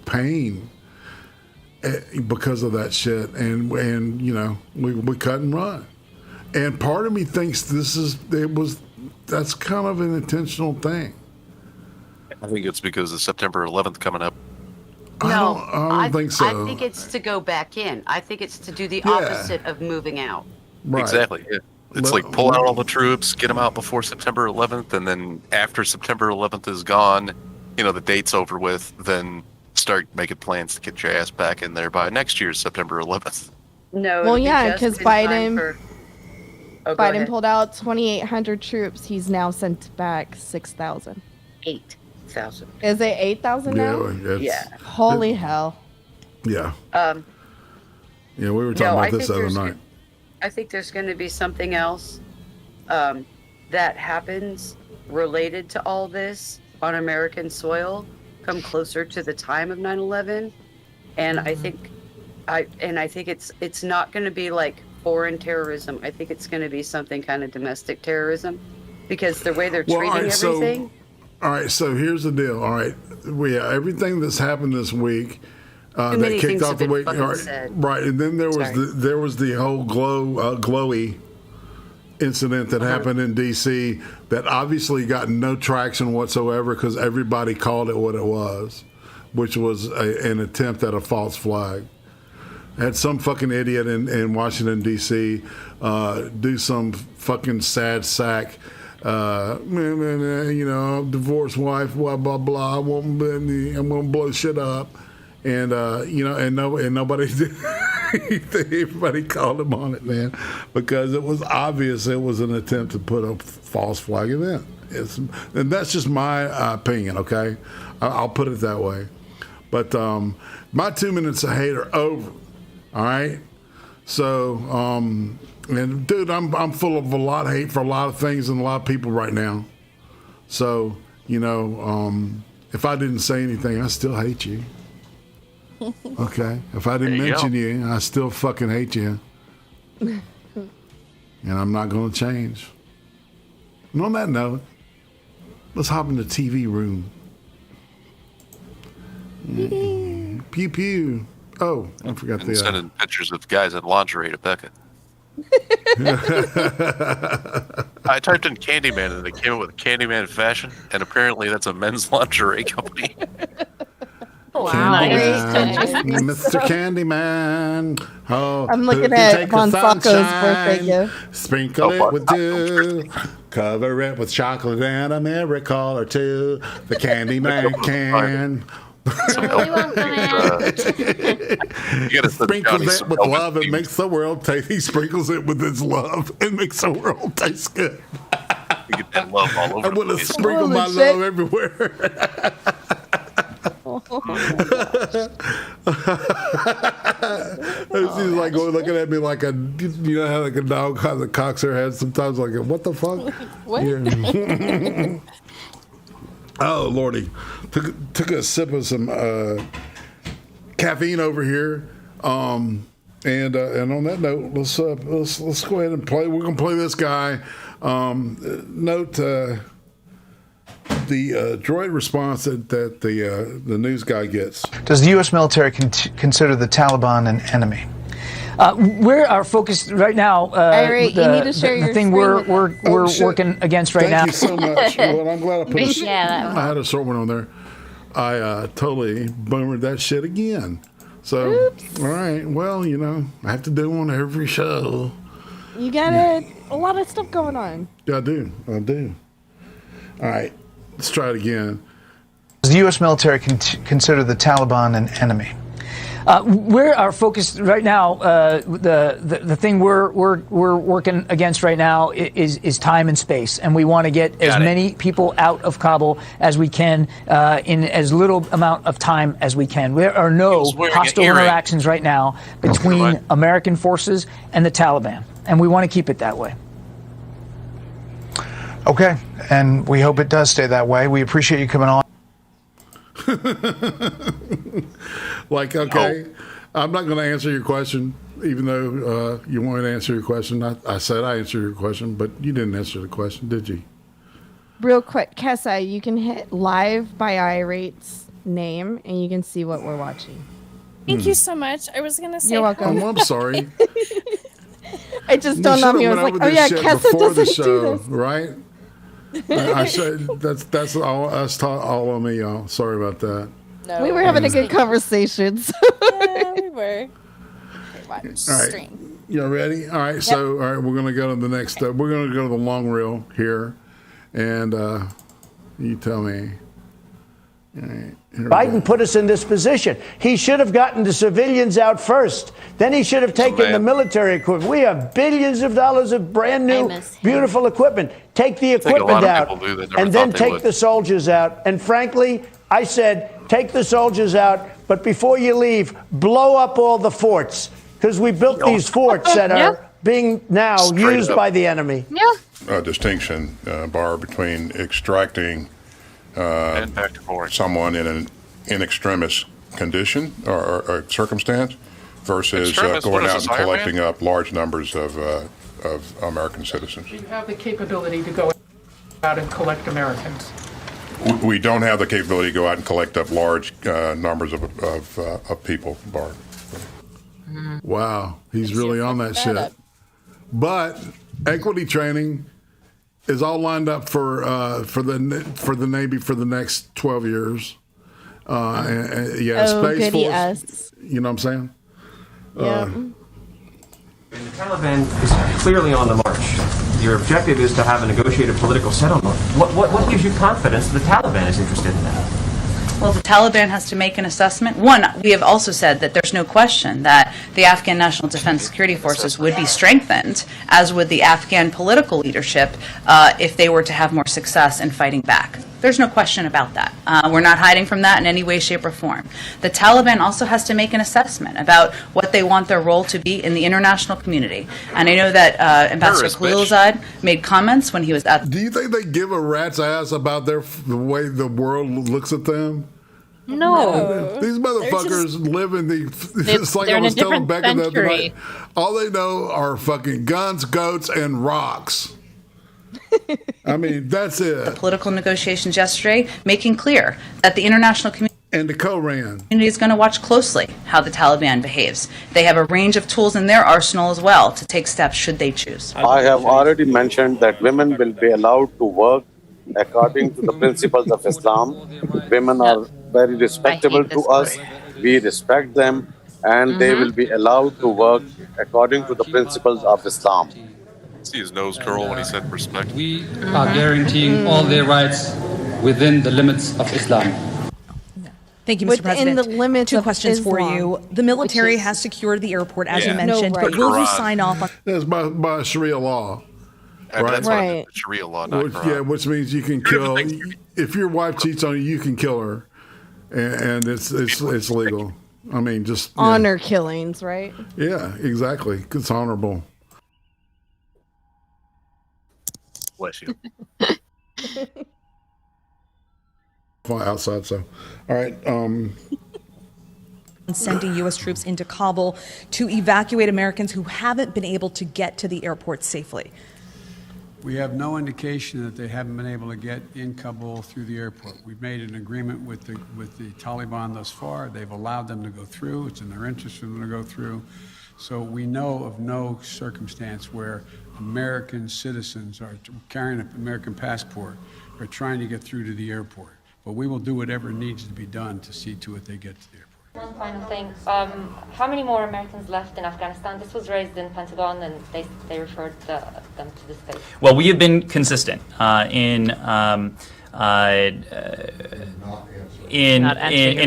pain because of that shit. And we cut and run. And part of me thinks that's kind of an intentional thing. I think it's because of September 11th coming up. No, I don't think so. I think it's to go back in. I think it's to do the opposite of moving out. Right. Exactly. Yeah. It's like pull out all the troops, get them out before September 11th, and then after September 11th is gone, the date's over with, then start making plans to get your ass back in there by next year's September 11th. No. Well, yeah, because Biden ahead. pulled out 2,800 troops. He's now sent back 6,000. 8,000. Is it 8,000 now? Yeah. Holy hell. Yeah. Yeah, we were talking about this the other night. I think there's going to be something else that happens related to all this on American soil come closer to the time of 9/11, and I think it's not going to be like foreign terrorism. I think it's going to be something kind of domestic terrorism, because the way they're treating everything. All right, so here's the deal. All right, everything that's happened this week that kicked off the week. Right, and then there was the whole glowy incident that happened in D.C. that obviously got no traction whatsoever because everybody called it what it was, which was an attempt at a false flag. Had some fucking idiot in Washington, D.C. Do some fucking sad sack. Divorced wife, blah blah blah. I'm gonna blow shit up, and nobody did. Everybody called him on it, man, because it was obvious it was an attempt to put a false flag event. And that's just my opinion. Okay, I'll put it that way. But my 2 minutes of hate are over. All right, so. And dude, I'm full of a lot of hate for a lot of things and a lot of people right now. So, if I didn't say anything, I still hate you. Okay? If I didn't mention you, I still fucking hate you. And I'm not going to change. And on that note, let's hop in the TV room. Pew pew. Oh, I forgot the. Sending pictures of guys in lingerie to BECCA. I typed in Candyman and it came up with Candyman Fashion, and apparently that's a men's lingerie company. Wow. Mr. Candyman. Oh, I'm looking at Monsaco's birthday gift. Sprinkle it with dew. Cover it with chocolate and a miracle or two. The Candyman can. You gotta sprinkles it with love and makes the world taste. He sprinkles it with his love and makes the world taste good. You get that love all over. I'm gonna sprinkle my love everywhere. She's like looking at me like how like a dog has a cocks her head sometimes, like what the fuck? What? Yeah. Oh lordy, took a sip of some caffeine over here, and on that note, let's go ahead and play. We're gonna play this guy. Note the droid response that the news guy gets. Does the U.S. military consider the Taliban an enemy? We're our focus right now. You need to share your the thing we're working against right now. Thank you so much. Well, I'm glad I put Yeah, I had a short one on there. I totally boomered that shit again. So, all right. Well, I have to do one every show. You got a lot of stuff going on. Yeah, I do. All right. Let's try it again. Does the U.S. military consider the Taliban an enemy? We're our focus right now. The thing we're working against right now is time and space, and we want to get as many people out of Kabul as we can in as little amount of time as we can. There are no hostile interactions right now between American forces and the Taliban, and we want to keep it that way. Okay, and we hope it does stay that way. We appreciate you coming on. I'm not going to answer your question, even though you want me to answer your question. I said I answered your question, but you didn't answer the question, did you? Real quick, Kessa, you can hit live by iRate's name, and you can see what we're watching. Thank you so much. I was going to say... You're welcome. I'm sorry. I just dawned on me. I was like, oh yeah, Kessa doesn't do this. Right? I said that's all on me, y'all. Sorry about that. No, we were having a good conversation. So. Yeah, we were. Okay, watch. All right. Stream. Y'all ready? All right. Yep. So, all right, we're gonna go to the next. We're gonna go to the long reel here, and you tell me. All right. Biden put us in this position. He should have gotten the civilians out first. Then he should have taken the military equipment. We have billions of dollars of brand new, beautiful equipment. Take the equipment out, and then take the soldiers out. And frankly, I said, take the soldiers out, but before you leave, blow up all the forts, because we built these forts that are being now used by the enemy. A distinction, Barb, between extracting someone in an in extremis condition or circumstance versus going out and collecting up large numbers of American citizens. Do you have the capability to go out and collect Americans? We don't have the capability to go out and collect up large numbers of people, Barb. Wow, he's really on that shit. But equity training is all lined up for the Navy for the next 12 years. Space Force. You know what I'm saying? Yeah. The Taliban is clearly on the march. Your objective is to have a negotiated political settlement. What gives you confidence that the Taliban is interested in that? Well, the Taliban has to make an assessment. One, we have also said that there's no question that the Afghan National Defense Security Forces would be strengthened, as would the Afghan political leadership, if they were to have more success in fighting back. There's no question about that. We're not hiding from that in any way, shape, or form. The Taliban also has to make an assessment about what they want their role to be in the international community. And I know that Ambassador Khalilzad made comments when he was at... Do you think they give a rat's ass about the way the world looks at them? No. These motherfuckers live in the... It's like I was telling Becca the other night. All they know are fucking guns, goats, and rocks. I mean, that's it. The political negotiations yesterday, making clear that the international community and the Koran is going to watch closely how the Taliban behaves. They have a range of tools in their arsenal as well to take steps should they choose. I have already mentioned that women will be allowed to work according to the principles of Islam. Women are very respectable to us. We respect them, and they will be allowed to work according to the principles of Islam. See his nose curl when he said respect. We are guaranteeing all their rights within the limits of Islam. Thank you, Mr. President. Within the limits Two of questions for Islam, you. The military has secured the airport, as you Yeah. mentioned, No, but right. will you sign off on... That's by Sharia law. Right. That's what I meant, Sharia law, not Which, Quran. yeah, which means you can kill. If your wife cheats on you, you can kill her, and it's legal. I mean, just honor killings, right? Yeah, exactly. It's honorable. Bless you. Fly outside, so all right. Sending U.S. troops into Kabul to evacuate Americans who haven't been able to get to the airport safely. We have no indication that they haven't been able to get in Kabul through the airport. We've made an agreement with the Taliban thus far. They've allowed them to go through. It's in their interest for them to go through. So we know of no circumstance where American citizens are carrying an American passport are trying to get through to the airport. But we will do whatever needs to be done to see to it they get to the airport. One final thing. How many more Americans left in Afghanistan? This was raised in Pentagon, and they referred them to the States. Well, we have been consistent in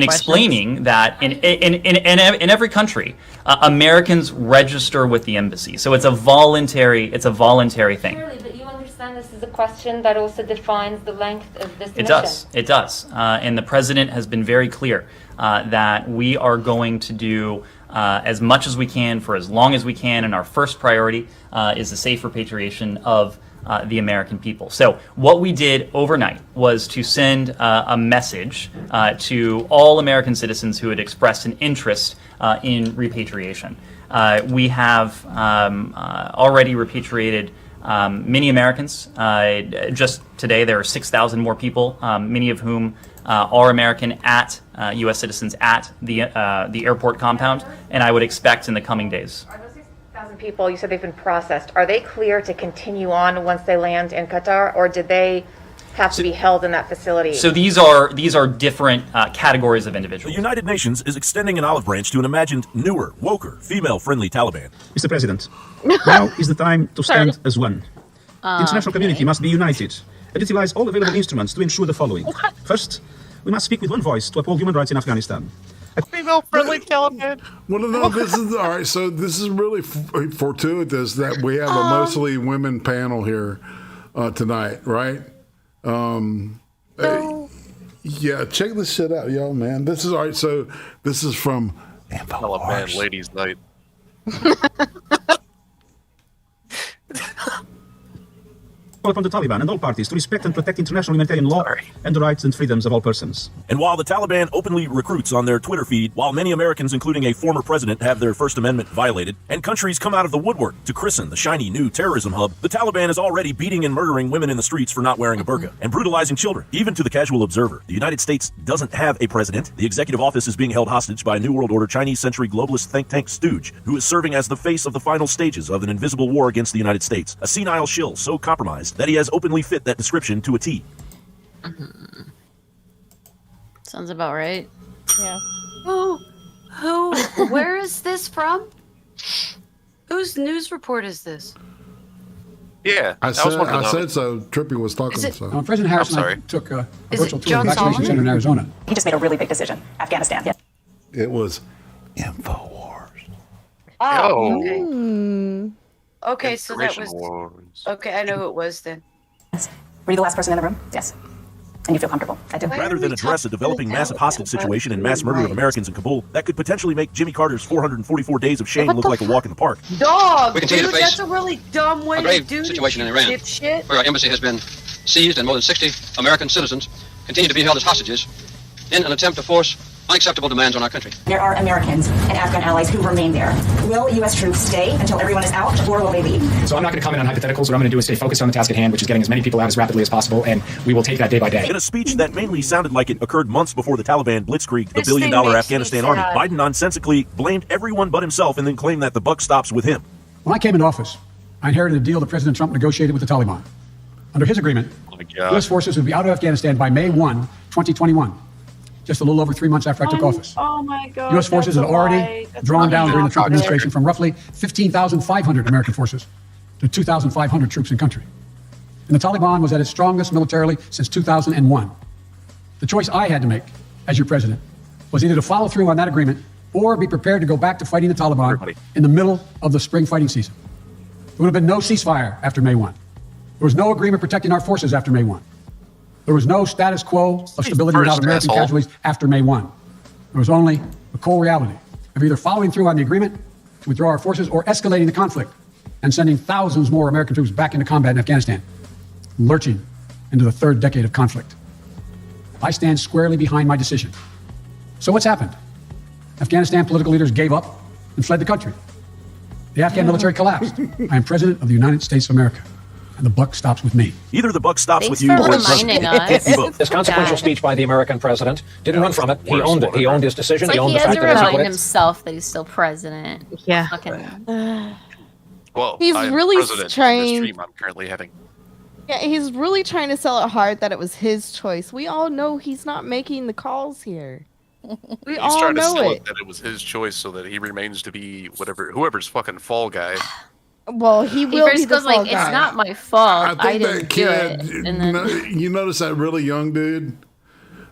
explaining that in every country, Americans register with the embassy. So it's a voluntary thing. Surely, but you understand this is a question that also defines the length of this It mission. does. It does. And the president has been very clear that we are going to do as much as we can for as long as we can, and our first priority is the safe repatriation of the American people. So what we did overnight was to send a message to all American citizens who had expressed an interest in repatriation. We have already repatriated many Americans. Just today there are 6,000 more people, many of whom are American at U.S. citizens at the airport compound, and I would expect in the coming days. Are those 6,000 1,000 people, you said they've been processed. Are they clear to continue on once they land in Qatar, or did they have to be held in that facility? So these are different categories of individuals. The United Nations is extending an olive branch to an imagined newer, woker, female-friendly Taliban. Mr. President, now is the time to stand as one. The international community must be united and utilize all available instruments to ensure the following. First, we must speak with one voice to uphold human rights in Afghanistan. Female-friendly Taliban. Well, no, this is all right. So this is really fortuitous that we have a mostly women panel here tonight, right? Yeah, check this shit out, y'all, man. This is all right. So this is from Taliban Ladies Night. Call upon the Taliban and all parties to respect and protect international humanitarian law and the rights and freedoms of all persons. And while the Taliban openly recruits on their Twitter feed, while many Americans, including a former president, have their First Amendment violated, and countries come out of the woodwork to christen the shiny new terrorism hub, the Taliban is already beating and murdering women in the streets for not wearing a burqa, and brutalizing children. Even to the casual observer, the United States doesn't have a president. The executive office is being held hostage by a New World Order Chinese century globalist think tank stooge, who is serving as the face of the final stages of an invisible war against the United States. A senile shill so compromised that he has openly fit that description to a T. Sounds about right. Yeah. Where is this from? Whose news report is this? Yeah, I said so. Trippy was talking. So. President Harris and I took a virtual tour of the vaccination center in Arizona. He just made a really big decision. Afghanistan. It was Oh, okay. Okay, so that was... Okay, I know who it was then. Were you the last person in the room? Yes. And you feel comfortable? I do. Rather than address a developing massive hostage situation and mass murder of Americans in Kabul, that could potentially make Jimmy Carter's 444 days of shame look like a walk in the park. Dog, We continue dude, to face that's a really dumb way a to grave do situation this, in Iran, dipshit. where our embassy has been seized and more than 60 American citizens continue to be held as hostages in an attempt to force unacceptable demands on our country. There are Americans and Afghan allies who remain there. Will U.S. troops stay until everyone is out, or will they leave? So I'm not going to comment on hypotheticals. What I'm going to do is stay focused on the task at hand, which is getting as many people out as rapidly as possible, and we will take that day by day. In a speech that mainly sounded like it occurred months before the Taliban blitzkrieged the billion-dollar Afghanistan army, Biden nonsensically blamed everyone but himself and then claimed that the buck stops with him. When I came into office, I inherited a deal that President Trump negotiated with the Taliban. Under his agreement, U.S. forces would be out of Afghanistan by May 1, 2021. Just a little over 3 months after I took office. Oh my God. U.S. forces had already drawn down during the Trump administration from roughly 15,500 American forces to 2,500 troops in country. And the Taliban was at its strongest militarily since 2001. The choice I had to make as your president was either to follow through on that agreement or be prepared to go back to fighting the Taliban in the middle of the spring fighting season. There would have been no ceasefire after May 1. There was no agreement protecting our forces after May 1. There was no status quo of stability without American casualties after May 1. There was only the cold reality of either following through on the agreement to withdraw our forces or escalating the conflict and sending thousands more American troops back into combat in Afghanistan, lurching into the third decade of conflict. I stand squarely behind my decision. So what's happened? Afghanistan political leaders gave up and fled the country. The Afghan military collapsed. I am president of the United States of America. And the buck stops with me. Either the buck stops with you or it doesn't. This consequential speech by the American president didn't run from it. He owned it. He owned his decision. It's He like owned he the has fact to that remind he himself that he's still president. Yeah. Well, He's I am really president trying- of the stream I'm currently having. Yeah, he's really trying to sell it hard that it was his choice. We all know he's not making the calls here. We He's all trying to know sell it. it that it was his choice so that he remains to be whoever's fucking fall guy. Well, he will first be the goes like, fall guy. "It's not my fault. I think didn't that do kid, it." And then you notice that really young dude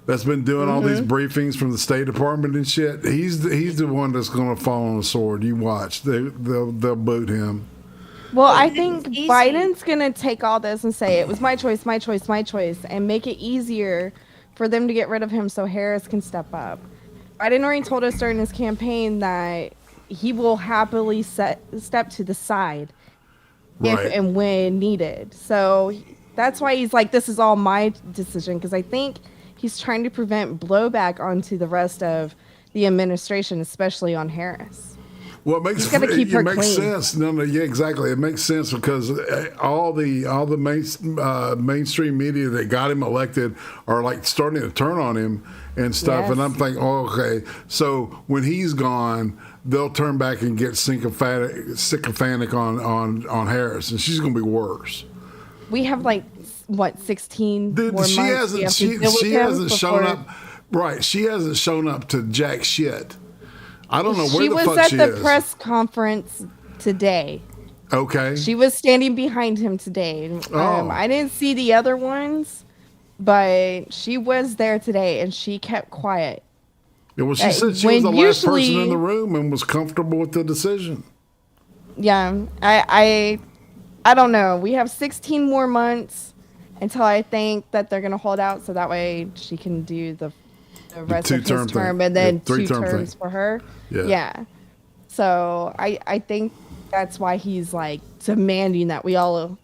that's been doing all these briefings from the State Department and shit. He's the one that's going to fall on the sword. You watch. They'll boot him. Well, I think Biden's going to take all this and say it was my choice, my choice, my choice, and make it easier for them to get rid of him so Harris can step up. Biden already told us during his campaign that he will happily step to the side if and when needed. So that's why he's like, this is all my decision, because I think he's trying to prevent blowback onto the rest of the administration, especially on Harris. Well, it makes sense. No, yeah, exactly. It makes sense because all the mainstream media that got him elected are like starting to turn on him and stuff. Yes. And I'm thinking, oh, okay, so when he's gone, they'll turn back and get sycophantic on Harris, and she's going to be worse. We have 16 more months. She hasn't shown up. Right, she hasn't shown up to jack shit. I don't know where the fuck she is. She was at the press conference today. Okay. She was standing behind him today. I didn't see the other ones, but she was there today, and she kept quiet. Yeah, well, she said she was the last person in the room and was comfortable with the decision. Yeah, I don't know. We have 16 more months until I think that they're going to hold out, so that way she can do the rest of his term and then 2 terms for her. Yeah. So I think that's why he's demanding that we all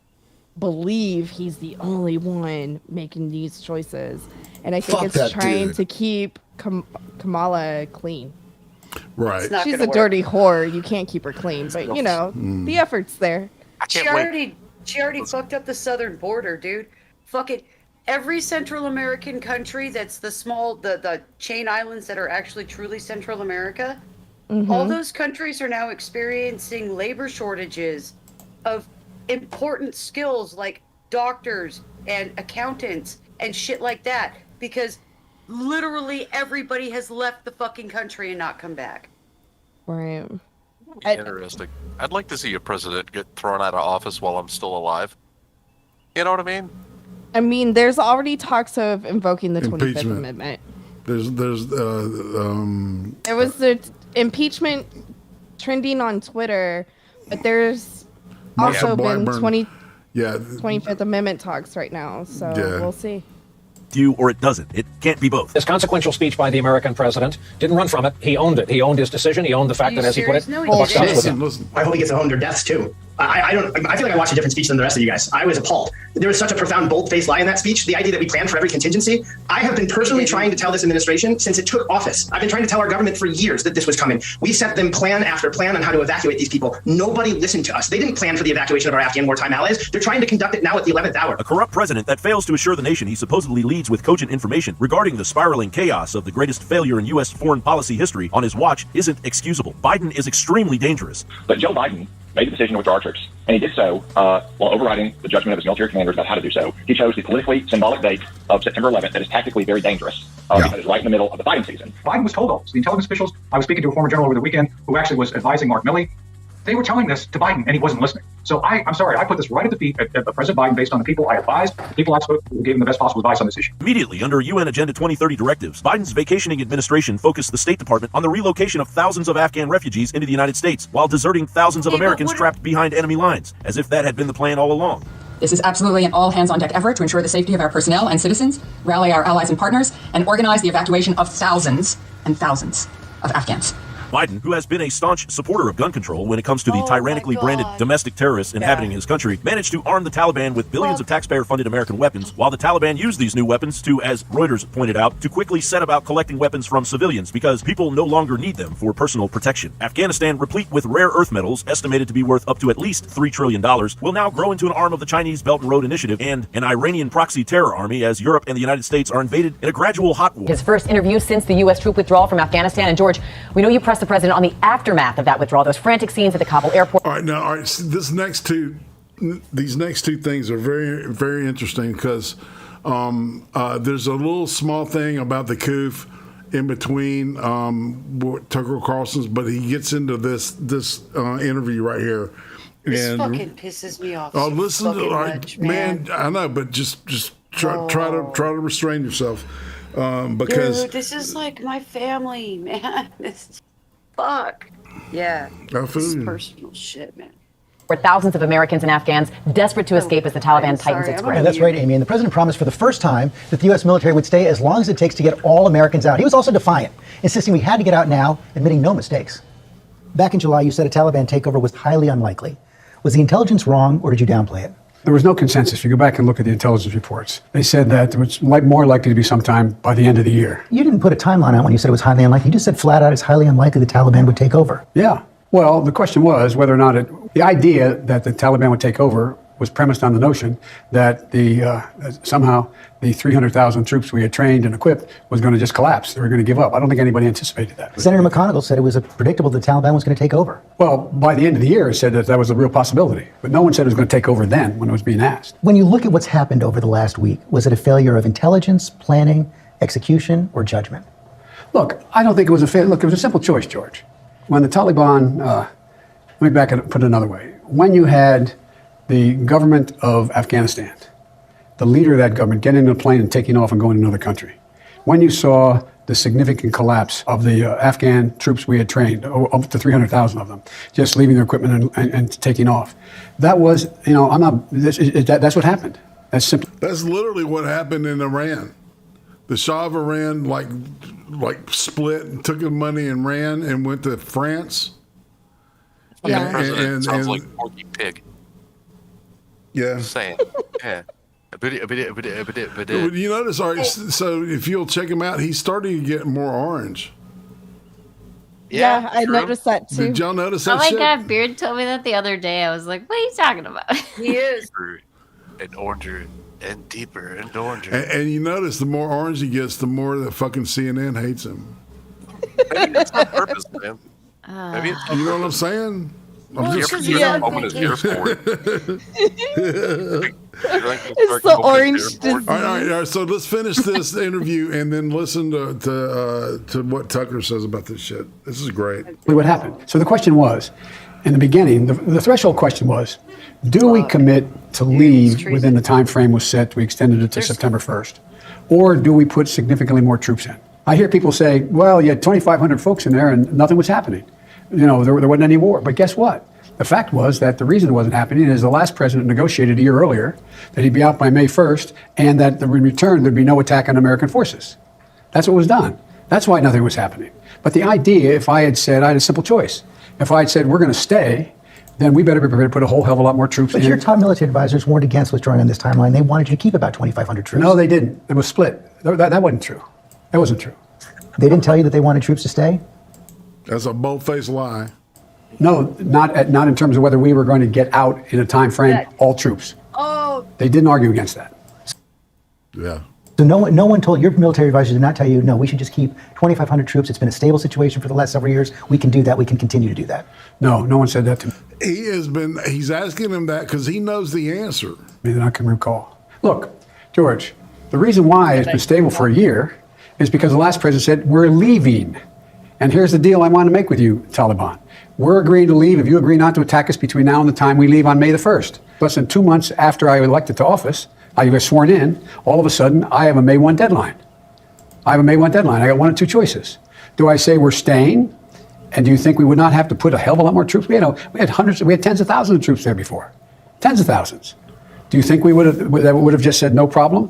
believe he's the only one making these choices. And I think it's trying to keep Kamala clean. Right. She's a dirty whore. You can't keep her clean, but the effort's there. She already fucked up the southern border, dude. Fuck it. Every Central American country that's the chain islands that are actually truly Central America, all those countries are now experiencing labor shortages of important skills like doctors and accountants and shit like that because literally everybody has left the fucking country and not come back. Right. Interesting. I'd like to see a president get thrown out of office while I'm still alive. You know what I mean? I mean, there's already talks of invoking the 25th Amendment. There was the impeachment trending on Twitter, but there's also been 25th Amendment talks right now, so we'll see. You or it doesn't. It can't be both. This consequential speech by the American president didn't run from it. He owned it. He owned his decision. He owned the fact that, as he put it, No, the buck stops with him. I hope he gets 100 deaths too. I feel like I watched a different speech than the rest of you guys. I was appalled. There was such a profound, bold-faced lie in that speech. The idea that we plan for every contingency. I have been personally trying to tell this administration since it took office. I've been trying to tell our government for years that this was coming. We sent them plan after plan on how to evacuate these people. Nobody listened to us. They didn't plan for the evacuation of our Afghan wartime allies. They're trying to conduct it now at the 11th hour. A corrupt president that fails to assure the nation he supposedly leads with cogent information regarding the spiraling chaos of the greatest failure in U.S. foreign policy history on his watch isn't excusable. Biden is extremely dangerous. But Joe Biden made the decision to withdraw our troops, and he did so while overriding the judgment of his military commanders about how to do so. He chose the politically symbolic date of September 11th that is tactically very dangerous because it's right in the middle of the fighting season. Biden was told all this. The intelligence officials, I was speaking to a former general over the weekend who actually was advising Mark Milley. They were telling this to Biden, and he wasn't listening. So I'm sorry, I put this right at the feet of President Biden based on the people I advised, the people I spoke to who gave him the best possible advice on this issue. Immediately under UN Agenda 2030 directives, Biden's vacationing administration focused the State Department on the relocation of thousands of Afghan refugees into the United States, while deserting thousands of Americans trapped behind enemy lines, as if that had been the plan all along. This is absolutely an all-hands-on-deck effort to ensure the safety of our personnel and citizens, rally our allies and partners, and organize the evacuation of thousands and thousands of Afghans. Biden, who has been a staunch supporter of gun control when it comes to the tyrannically branded domestic terrorists inhabiting his country, managed to arm the Taliban with billions of taxpayer-funded American weapons, while the Taliban used these new weapons to, as Reuters pointed out, to quickly set about collecting weapons from civilians because people no longer need them for personal protection. Afghanistan, replete with rare earth metals estimated to be worth up to at least $3 trillion, will now grow into an arm of the Chinese Belt and Road Initiative and an Iranian proxy terror army as Europe and the United States are invaded in a gradual hot war. His first interview since the U.S. troop withdrawal from Afghanistan. And George, we know you pressed the president on the aftermath of that withdrawal, those frantic scenes at the Kabul airport. All right, so these next two things are very, very interesting because there's a little small thing about the coup in between Tucker Carlson's, but he gets into this interview right here. This fucking pisses me off. Oh, listen to much, man. I know, but just try to restrain yourself because dude, this is like my family, man. This fuck. Yeah. This is personal shit, man. Where thousands of Americans and Afghans desperate to escape as the Taliban tightens its grip. Yeah, that's right, Amy. And the president promised for the first time that the U.S. military would stay as long as it takes to get all Americans out. He was also defiant, insisting we had to get out now, admitting no mistakes. Back in July, you said a Taliban takeover was highly unlikely. Was the intelligence wrong, or did you downplay it? There was no consensus. If you go back and look at the intelligence reports, they said that it was more likely to be sometime by the end of the year. You didn't put a timeline on when you said it was highly unlikely. You just said flat out it's highly unlikely the Taliban would take over. Yeah. Well, the question was whether or not the idea that the Taliban would take over was premised on the notion that somehow the 300,000 troops we had trained and equipped was going to just collapse. They were going to give up. I don't think anybody anticipated that. Senator McConnell said it was predictable the Taliban was going to take over. Well, by the end of the year, it said that was a real possibility. But no one said it was going to take over then when it was being asked. When you look at what's happened over the last week, was it a failure of intelligence, planning, execution, or judgment? Look, I don't think it was a failure. Look, it was a simple choice, George. When the Taliban, let me put it another way. When you had the government of Afghanistan, the leader of that government getting in a plane and taking off and going to another country, when you saw the significant collapse of the Afghan troops we had trained, up to 300,000 of them, just leaving their equipment and taking off, that was, that's what happened. That's simple. That's literally what happened in Iran. The Shah of Iran like split and took the money and ran and went to France. Yeah, and sounds like Porky Pig. Yeah, just saying. Yeah. You notice, all right, so if you'll check him out, he's starting to get more orange. Yeah, I noticed that too. Did y'all notice that? Oh my shit? God, Beard told me that the other day. I was like, what are you talking about? He is. And oranger and deeper and oranger. And you notice the more orange he gets, the more that fucking CNN hates him. Maybe that's on purpose, man. Maybe it's you know what I'm saying? It's the orange disease. All right, so let's finish this interview and then listen to what Tucker says about this shit. This is great. What happened? So the question was, in the beginning, the threshold question was, do we commit to leave within the time frame was set? We extended it to September 1st. Or do we put significantly more troops in? I hear people say, well, you had 2,500 folks in there and nothing was happening. You know, there wasn't any war. But guess what? The fact was that the reason it wasn't happening is the last president negotiated a year earlier that he'd be out by May 1st and that in return there'd be no attack on American forces. That's what was done. That's why nothing was happening. But the idea, if I had said, I had a simple choice. If I had said, we're going to stay, then we better be prepared to put a whole hell of a lot more troops in. But your top military advisors warned against withdrawing on this timeline. They wanted you to keep about 2,500 troops. No, they didn't. It was split. That wasn't true. That wasn't true. They didn't tell you that they wanted troops to stay? That's a bold-faced lie. No, not in terms of whether we were going to get out in a time frame, all troops. Oh. They didn't argue against that. Yeah. So no one told, your military advisors did not tell you, no, we should just keep 2,500 troops. It's been a stable situation for the last several years. We can do that. We can continue to do that. No one said that to me. He's asking him that because he knows the answer. Maybe I can recall. Look, George, the reason why it's been stable for a year is because the last president said, we're leaving. And here's the deal I want to make with you, Taliban. We're agreeing to leave if you agree not to attack us between now and the time we leave on May the 1st. Less than 2 months after I was elected to office, I was sworn in, all of a sudden, I have a May 1 deadline. I got one of two choices. Do I say we're staying? And do you think we would not have to put a hell of a lot more troops? We had tens of thousands of troops there before. Tens of thousands. Do you think we would have just said no problem?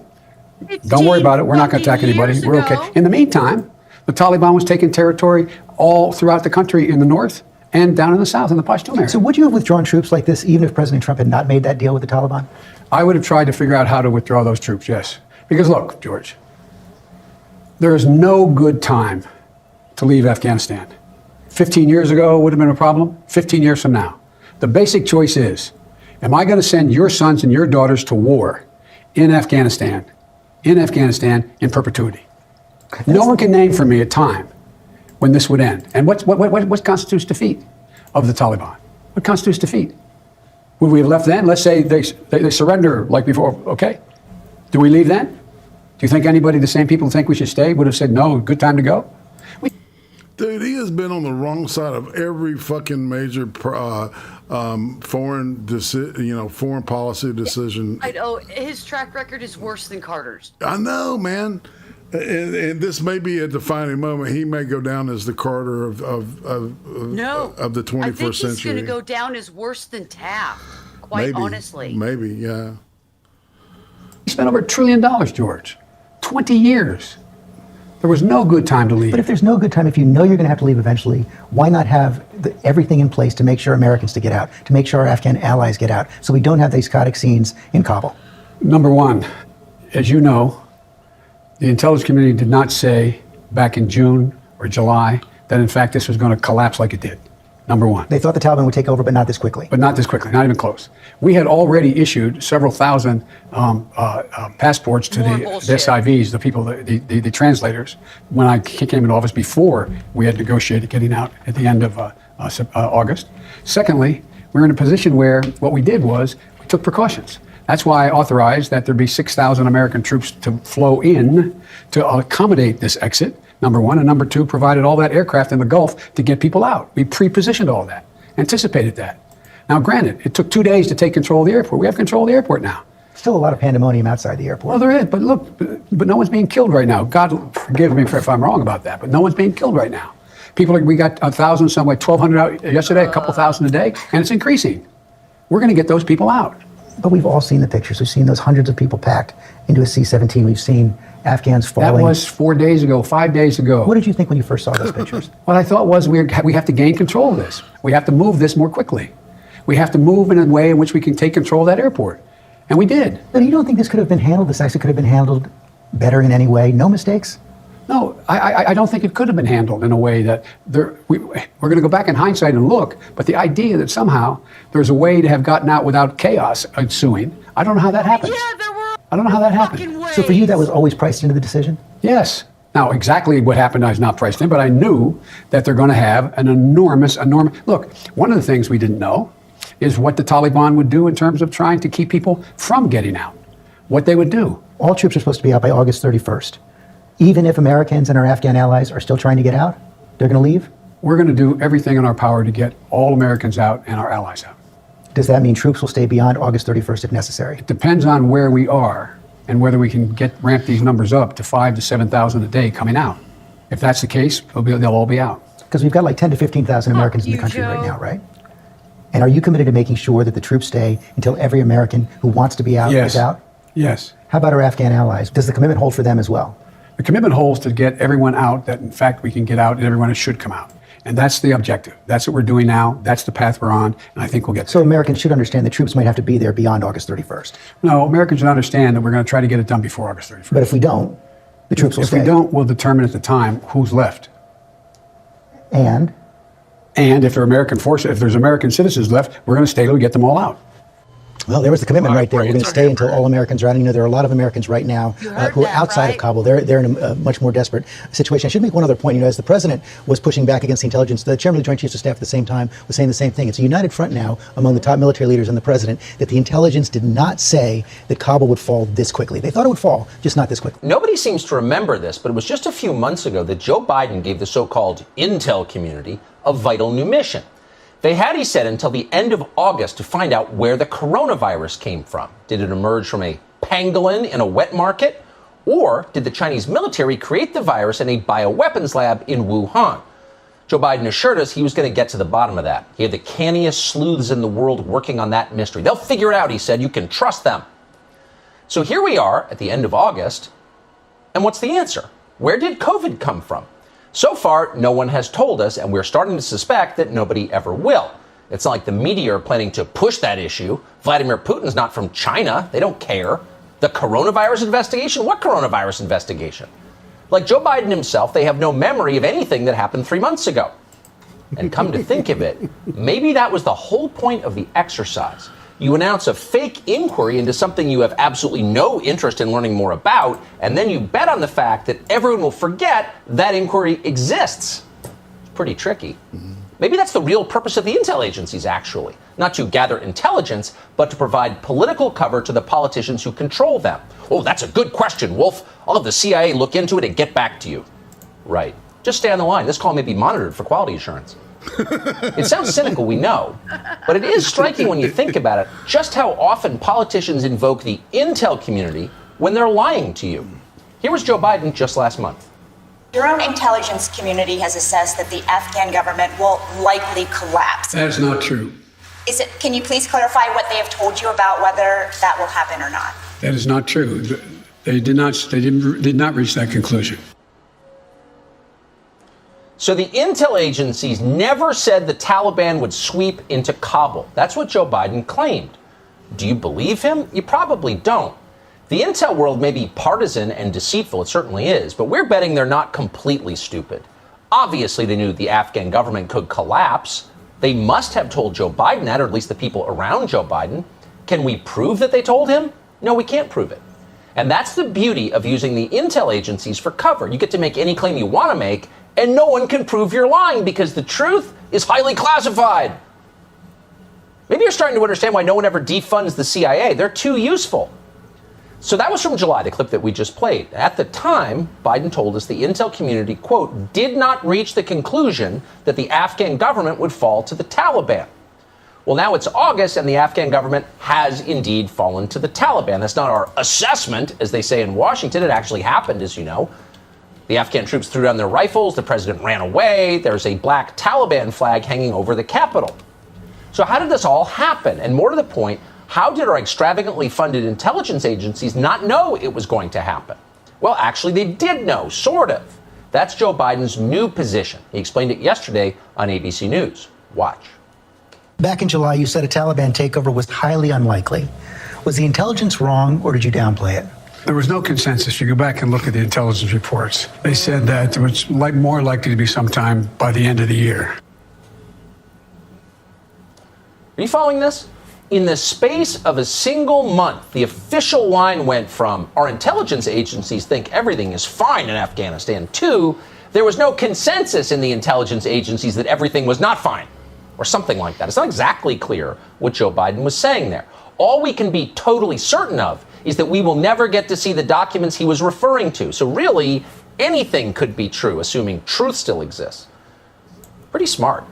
Don't worry about it. We're not going to attack anybody. We're okay. In the meantime, the Taliban was taking territory all throughout the country in the north and down in the south in the Pashtun area. So would you have withdrawn troops like this even if President Trump had not made that deal with the Taliban? I would have tried to figure out how to withdraw those troops, yes. Because look, George, there is no good time to leave Afghanistan. 15 years ago would have been a problem. 15 years from now. The basic choice is, am I going to send your sons and your daughters to war in Afghanistan in perpetuity? No one can name for me a time when this would end. And what constitutes defeat of the Taliban? What constitutes defeat? Would we have left then? Let's say they surrender like before. Okay. Do we leave then? Do you think anybody, the same people who think we should stay, would have said, no, good time to go? Dude, he has been on the wrong side of every fucking major foreign policy decision. I know his track record is worse than Carter's. I know, man. And this may be a defining moment. He may go down as the Carter of the 21st I think century. he's going to go down as worse than Taft, quite honestly. Maybe, yeah. He spent over $1 trillion, George. 20 years. There was no good time to leave. But if there's no good time, if you know you're going to have to leave eventually, why not have everything in place to make sure Americans to get out, to make sure our Afghan allies get out, so we don't have these psychotic scenes in Kabul? Number one, as you know, the intelligence community did not say back in June or July that, in fact, this was going to collapse like it did. number one. They thought the Taliban would take over, but not this quickly. But not this quickly, not even close. We had already issued several thousand passports to the SIVs, the people, the translators, when I came into office before we had negotiated getting out at the end of August. Secondly, we're in a position where what we did was we took precautions. That's why I authorized that there be 6,000 American troops to flow in to accommodate this exit, number one. And number two, provided all that aircraft in the Gulf to get people out. We pre-positioned all that, anticipated that. Now, granted, it took 2 days to take control of the airport. We have control of the airport now. Still a lot of pandemonium outside the airport. Well, there is, but look, but no one's being killed right now. God forgive me if I'm wrong about that, but no one's being killed right now. We got 1,000, some like 1,200 out yesterday, a couple thousand a day, and it's increasing. We're going to get those people out. But we've all seen the pictures. We've seen those hundreds of people packed into a C-17. We've seen Afghans falling. That was 4 days ago, 5 days ago. What did you think when you first saw those pictures? What I thought was we have to gain control of this. We have to move this more quickly. We have to move in a way in which we can take control of that airport. And we did. But you don't think this could have been handled, this actually could have been handled better in any way? No mistakes? No, I don't think it could have been handled in a way that we're going to go back in hindsight and look, but the idea that somehow there's a way to have gotten out without chaos ensuing, I don't know how that happens. I don't know how that happened. So for you, that was always priced into the decision? Yes. Now, exactly what happened is not priced in, but I knew that they're going to have an enormous... Look, one of the things we didn't know is what the Taliban would do in terms of trying to keep people from getting out, what they would do. All troops are supposed to be out by August 31st. Even if Americans and our Afghan allies are still trying to get out, they're going to leave? We're going to do everything in our power to get all Americans out and our allies out. Does that mean troops will stay beyond August 31st if necessary? It depends on where we are and whether we can ramp these numbers up to 5,000 to 7,000 a day coming out. If that's the case, they'll all be out. Because we've got like 10,000 to 15,000 Americans in the country right now, right? And are you committed to making sure that the troops stay until every American who wants to be out is out? Yes. How about our Afghan allies? Does the commitment hold for them as well? The commitment holds to get everyone out that, in fact, we can get out and everyone should come out. And that's the objective. That's what we're doing now. That's the path we're on. And I think we'll get there. So Americans should understand the troops might have to be there beyond August 31st. No, Americans should understand that we're going to try to get it done before August 31st. But if we don't, the troops will stay. If we don't, we'll determine at the time who's left. And if there are American forces, if there's American citizens left, we're going to stay till we get them all out. Well, there was the commitment right there. We're going to stay until all Americans are out. You know, there are a lot of Americans right now who are outside of Kabul. They're in a much more desperate situation. I should make one other point. You know, as the president was pushing back against the intelligence, the chairman of the Joint Chiefs of Staff at the same time was saying the same thing. It's a united front now among the top military leaders and the president that the intelligence did not say that Kabul would fall this quickly. They thought it would fall, just not this quickly. Nobody seems to remember this, but it was just a few months ago that Joe Biden gave the so-called intel community a vital new mission. They had, he said, until the end of August to find out where the coronavirus came from. Did it emerge from a pangolin in a wet market? Or did the Chinese military create the virus in a bioweapons lab in Wuhan? Joe Biden assured us he was going to get to the bottom of that. He had the canniest sleuths in the world working on that mystery. They'll figure it out, he said. You can trust them. So here we are at the end of August. And what's the answer? Where did COVID come from? So far, no one has told us, and we're starting to suspect that nobody ever will. It's not like the media are planning to push that issue. Vladimir Putin's not from China. They don't care. The coronavirus investigation? What coronavirus investigation? Like Joe Biden himself, they have no memory of anything that happened 3 months ago. And come to think of it, maybe that was the whole point of the exercise. You announce a fake inquiry into something you have absolutely no interest in learning more about, and then you bet on the fact that everyone will forget that inquiry exists. It's pretty tricky. Maybe that's the real purpose of the intel agencies, actually. Not to gather intelligence, but to provide political cover to the politicians who control them. Oh, that's a good question, Wolf. I'll have the CIA look into it and get back to you. Right. Just stay on the line. This call may be monitored for quality assurance. It sounds cynical, we know, but it is striking when you think about it, just how often politicians invoke the intel community when they're lying to you. Here was Joe Biden just last month. Your own intelligence community has assessed that the Afghan government will likely collapse. That is not true. Can you please clarify what they have told you about whether that will happen or not? That is not true. They did not reach that conclusion. So the intel agencies never said the Taliban would sweep into Kabul. That's what Joe Biden claimed. Do you believe him? You probably don't. The intel world may be partisan and deceitful, it certainly is, but we're betting they're not completely stupid. Obviously, they knew the Afghan government could collapse. They must have told Joe Biden that, or at least the people around Joe Biden. Can we prove that they told him? No, we can't prove it. And that's the beauty of using the intel agencies for cover. You get to make any claim you want to make, and no one can prove you're lying because the truth is highly classified. Maybe you're starting to understand why no one ever defunds the CIA. They're too useful. So that was from July, the clip that we just played. At the time, Biden told us the intel community, quote, did not reach the conclusion that the Afghan government would fall to the Taliban. Well, now it's August, and the Afghan government has indeed fallen to the Taliban. That's not our assessment, as they say in Washington. It actually happened, as you know. The Afghan troops threw down their rifles. The president ran away. There's a black Taliban flag hanging over the Capitol. So how did this all happen? And more to the point, how did our extravagantly funded intelligence agencies not know it was going to happen? Well, actually, they did know, sort of. That's Joe Biden's new position. He explained it yesterday on ABC News. Watch. Back in July, you said a Taliban takeover was highly unlikely. Was the intelligence wrong, or did you downplay it? There was no consensus. You go back and look at the intelligence reports. They said that it was more likely to be sometime by the end of the year. Are you following this? In the space of a single month, the official line went from our intelligence agencies think everything is fine in Afghanistan to there was no consensus in the intelligence agencies that everything was not fine, or something like that. It's not exactly clear what Joe Biden was saying there. All we can be totally certain of is that we will never get to see the documents he was referring to. So really, anything could be true, assuming truth still exists. Pretty smart.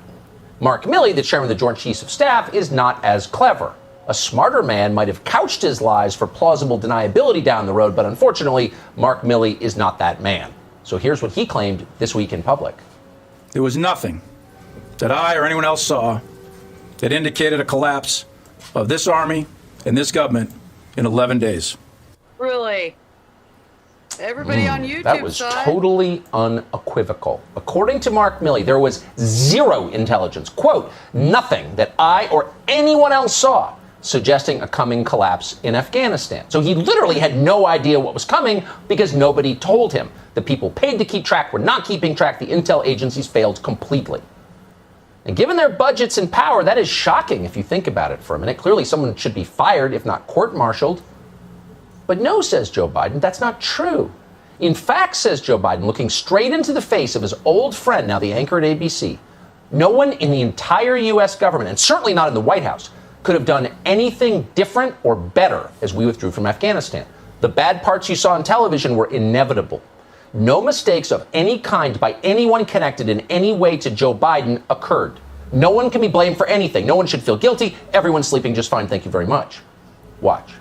Mark Milley, the chairman of the Joint Chiefs of Staff, is not as clever. A smarter man might have couched his lies for plausible deniability down the road, but unfortunately, Mark Milley is not that man. So here's what he claimed this week in public. There was nothing that I or anyone else saw that indicated a collapse of this army and this government in 11 days. Really? Everybody on YouTube That was side? totally unequivocal. According to Mark Milley, there was zero intelligence, quote, nothing that I or anyone else saw suggesting a coming collapse in Afghanistan. So he literally had no idea what was coming because nobody told him. The people paid to keep track were not keeping track. The intel agencies failed completely. And given their budgets and power, that is shocking if you think about it for a minute. Clearly someone should be fired, if not court-martialed. But no, says Joe Biden, that's not true. In fact, says Joe Biden, looking straight into the face of his old friend, now the anchor at ABC, no one in the entire U.S. government, and certainly not in the White House, could have done anything different or better as we withdrew from Afghanistan. The bad parts you saw on television were inevitable. No mistakes of any kind by anyone connected in any way to Joe Biden occurred. No one can be blamed for anything. No one should feel guilty. Everyone's sleeping just fine. Thank you very much. Watch.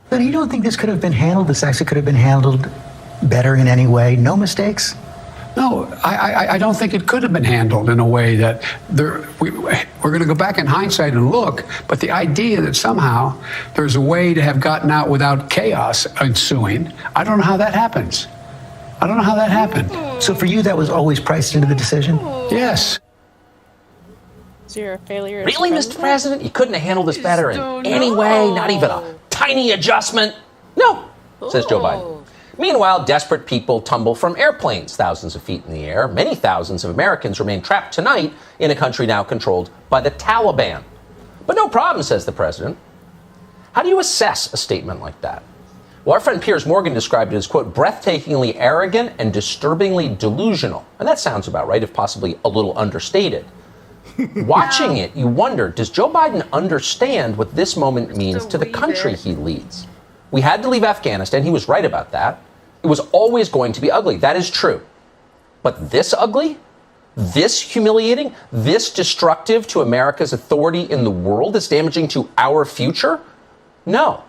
But you don't think this could have been handled, this actually could have been handled better in any way? No mistakes? No, I don't think it could have been handled in a way that we're going to go back in hindsight and look, but the idea that somehow there's a way to have gotten out without chaos ensuing, I don't know how that happens. I don't know how that happened. So for you, that was always priced into the decision? Yes. So you're a failure. Really, Mr. President? You couldn't have handled this better in any way? Not even a tiny adjustment? No, says Joe Biden. Meanwhile, desperate people tumble from airplanes thousands of feet in the air. Many thousands of Americans remain trapped tonight in a country now controlled by the Taliban. But no problem, says the president. How do you assess a statement like that? Well, our friend Piers Morgan described it as, quote, breathtakingly arrogant and disturbingly delusional. And that sounds about right, if possibly a little understated. Watching it, you wonder, does Joe Biden understand what this moment means to the country he leads? We had to leave Afghanistan. He was right about that. It was always going to be ugly. That is true. But this ugly? This humiliating? This destructive to America's authority in the world? This damaging to our future? No.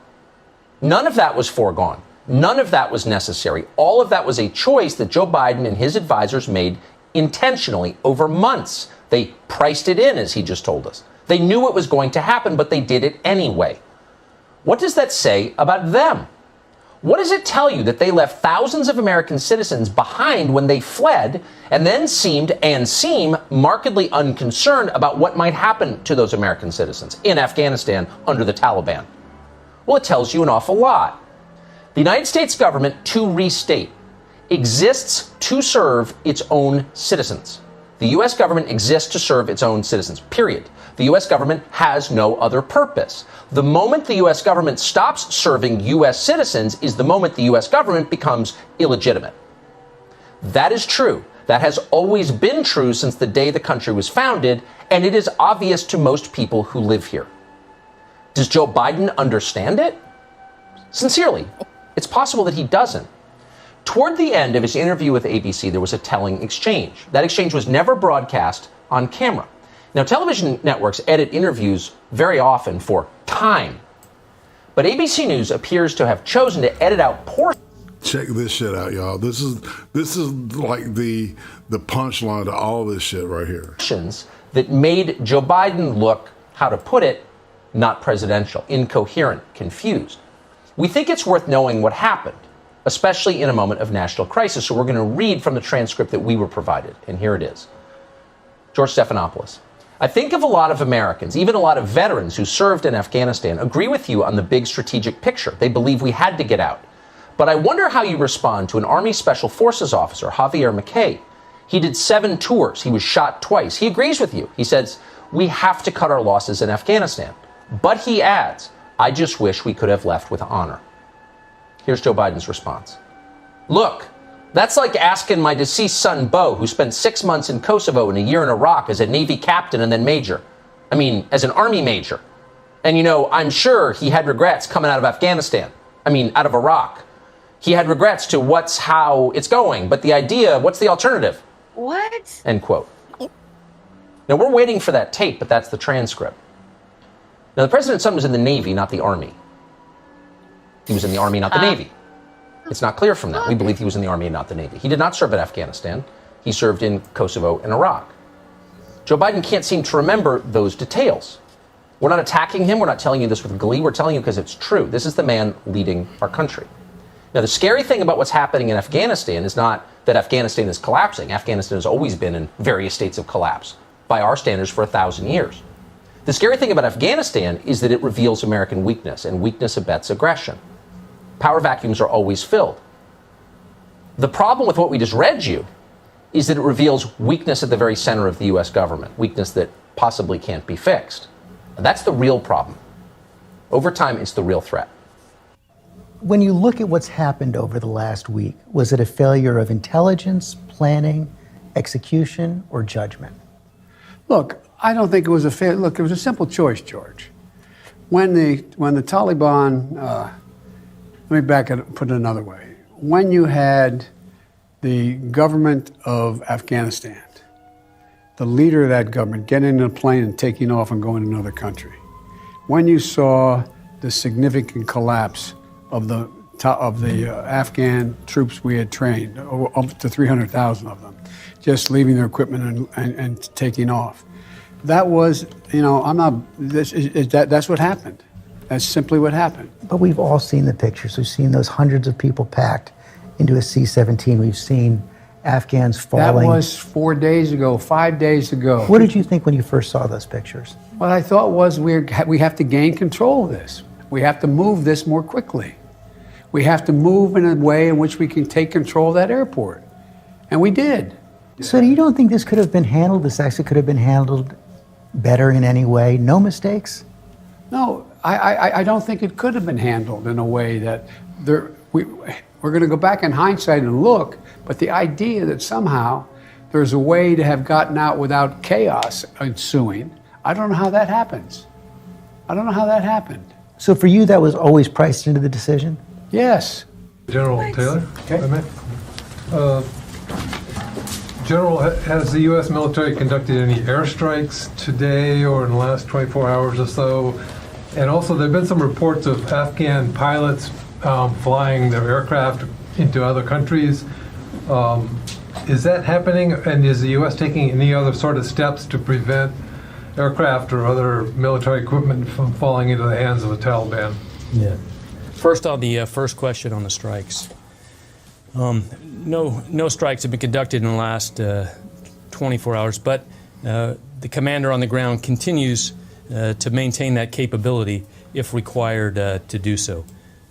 None of that was foregone. None of that was necessary. All of that was a choice that Joe Biden and his advisors made intentionally over months. They priced it in, as he just told us. They knew it was going to happen, but they did it anyway. What does that say about them? What does it tell you that they left thousands of American citizens behind when they fled and then seem markedly unconcerned about what might happen to those American citizens in Afghanistan under the Taliban? Well, it tells you an awful lot. The United States government, to restate, exists to serve its own citizens. The U.S. government exists to serve its own citizens, period. The U.S. government has no other purpose. The moment the U.S. government stops serving U.S. citizens is the moment the U.S. government becomes illegitimate. That is true. That has always been true since the day the country was founded, and it is obvious to most people who live here. Does Joe Biden understand it? Sincerely, it's possible that he doesn't. Toward the end of his interview with ABC, there was a telling exchange. That exchange was never broadcast on camera. Now, television networks edit interviews very often for time, but ABC News appears to have chosen to edit out portions. Check this shit out, y'all. This is like the punchline to all this shit right here. That made Joe Biden look, how to put it, not presidential, incoherent, confused. We think it's worth knowing what happened, especially in a moment of national crisis. So we're going to read from the transcript that we were provided, and here it is. George Stephanopoulos. I think of a lot of Americans, even a lot of veterans who served in Afghanistan, agree with you on the big strategic picture. They believe we had to get out. But I wonder how you respond to an Army Special Forces officer, Javier McKay. He did 7 tours. He was shot twice. He agrees with you. He says, we have to cut our losses in Afghanistan. But he adds, I just wish we could have left with honor. Here's Joe Biden's response. Look, that's like asking my deceased son, Bo, who spent 6 months in Kosovo and a year in Iraq as a Navy captain and then major. I mean, as an Army major. And, you know, I'm sure he had regrets coming out of Afghanistan. Out of Iraq. He had regrets to how it's going. But the idea, what's the alternative? What? End quote. Now, we're waiting for that tape, but that's the transcript. Now, the president's son was in the Navy, not the Army. He was in the Army, not the Navy. It's not clear from that. We believe he was in the Army and not the Navy. He did not serve in Afghanistan. He served in Kosovo and Iraq. Joe Biden can't seem to remember those details. We're not attacking him. We're not telling you this with glee. We're telling you because it's true. This is the man leading our country. Now, the scary thing about what's happening in Afghanistan is not that Afghanistan is collapsing. Afghanistan has always been in various states of collapse, by our standards, for 1,000 years. The scary thing about Afghanistan is that it reveals American weakness, and weakness abets aggression. Power vacuums are always filled. The problem with what we just read you is that it reveals weakness at the very center of the U.S. government, weakness that possibly can't be fixed. And that's the real problem. Over time, it's the real threat. When you look at what's happened over the last week, was it a failure of intelligence, planning, execution, or judgment? Look, I don't think it was a failure. Look, it was a simple choice, George. When the Taliban, let me put it another way. When you had the government of Afghanistan, the leader of that government getting in a plane and taking off and going to another country, when you saw the significant collapse of the Afghan troops we had trained, up to 300,000 of them, just leaving their equipment and taking off. That was, that's what happened. That's simply what happened. But we've all seen the pictures. We've seen those hundreds of people packed into a C-17. We've seen Afghans falling. That was 4 days ago, 5 days ago. What did you think when you first saw those pictures? What I thought was we have to gain control of this. We have to move this more quickly. We have to move in a way in which we can take control of that airport. And we did. So you don't think this could have been handled, this actually could have been handled better in any way? No mistakes? No, I don't think it could have been handled in a way that we're going to go back in hindsight and look, but the idea that somehow there's a way to have gotten out without chaos ensuing, I don't know how that happens. I don't know how that happened. So for you, that was always priced into the decision? Yes. General Taylor, General, has the U.S. military conducted any airstrikes today or in the last 24 hours or so? And also, there have been some reports of Afghan pilots flying their aircraft into other countries. Is that happening? And is the U.S. taking any other sort of steps to prevent aircraft or other military equipment from falling into the hands of the Taliban? Yeah. First, on the first question on the strikes. No strikes have been conducted in the last 24 hours, but the commander on the ground continues to maintain that capability if required to do so.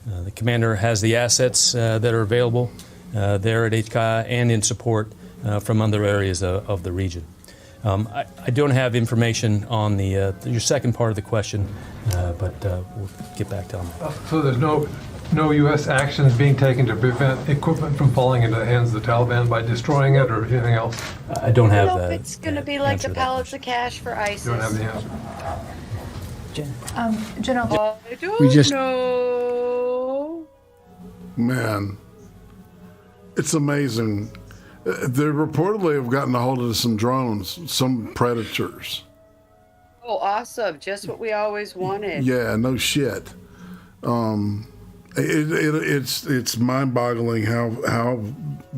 The commander has the assets that are available there at ADJUNCT and in support from other areas of the region. I don't have information on the your second part of the question, but we'll get back to that. So there's no U.S. actions being taken to prevent equipment from falling into the hands of the Taliban by destroying it or anything else? I don't have Nope, it's going to be like the pallets of cash for ISIS. You don't have the answer. General, I don't We just- know. Man, it's amazing. They reportedly have gotten a hold of some drones, some predators. Oh, awesome. Just what we always wanted. Yeah, no shit. It's mind-boggling how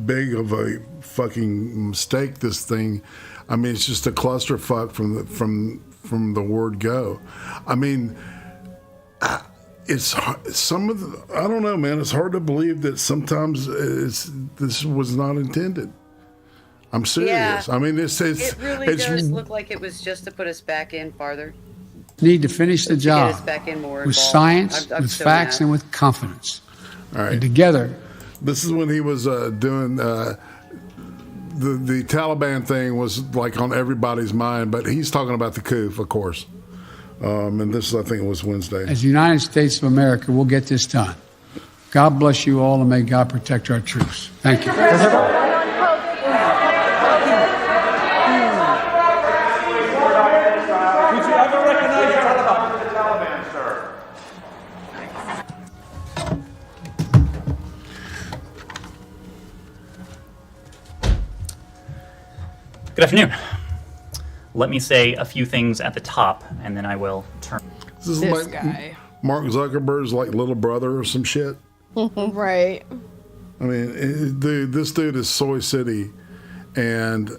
big of a fucking mistake this thing. I mean, it's just a clusterfuck from the word go. I mean, it's some of the, I don't know, man. It's hard to believe that sometimes this was not intended. I'm serious. Yeah, I mean, it really does look like it was just to put us back in farther. Need to finish the To get us job back in more with involved. science, I'm with so facts, mad. and with confidence. All right. And together. This is when he was doing the Taliban thing was like on everybody's mind, but he's talking about the coup, of course. And this, I think, it was Wednesday. As the United States of America, we'll get this done. God bless you all, and may God protect our troops. Thank you. Good afternoon. Let me say a few things at the top, and then I will turn. This is like guy. Mark Zuckerberg's like little brother or some shit. Right. I mean, this dude is Soy City, and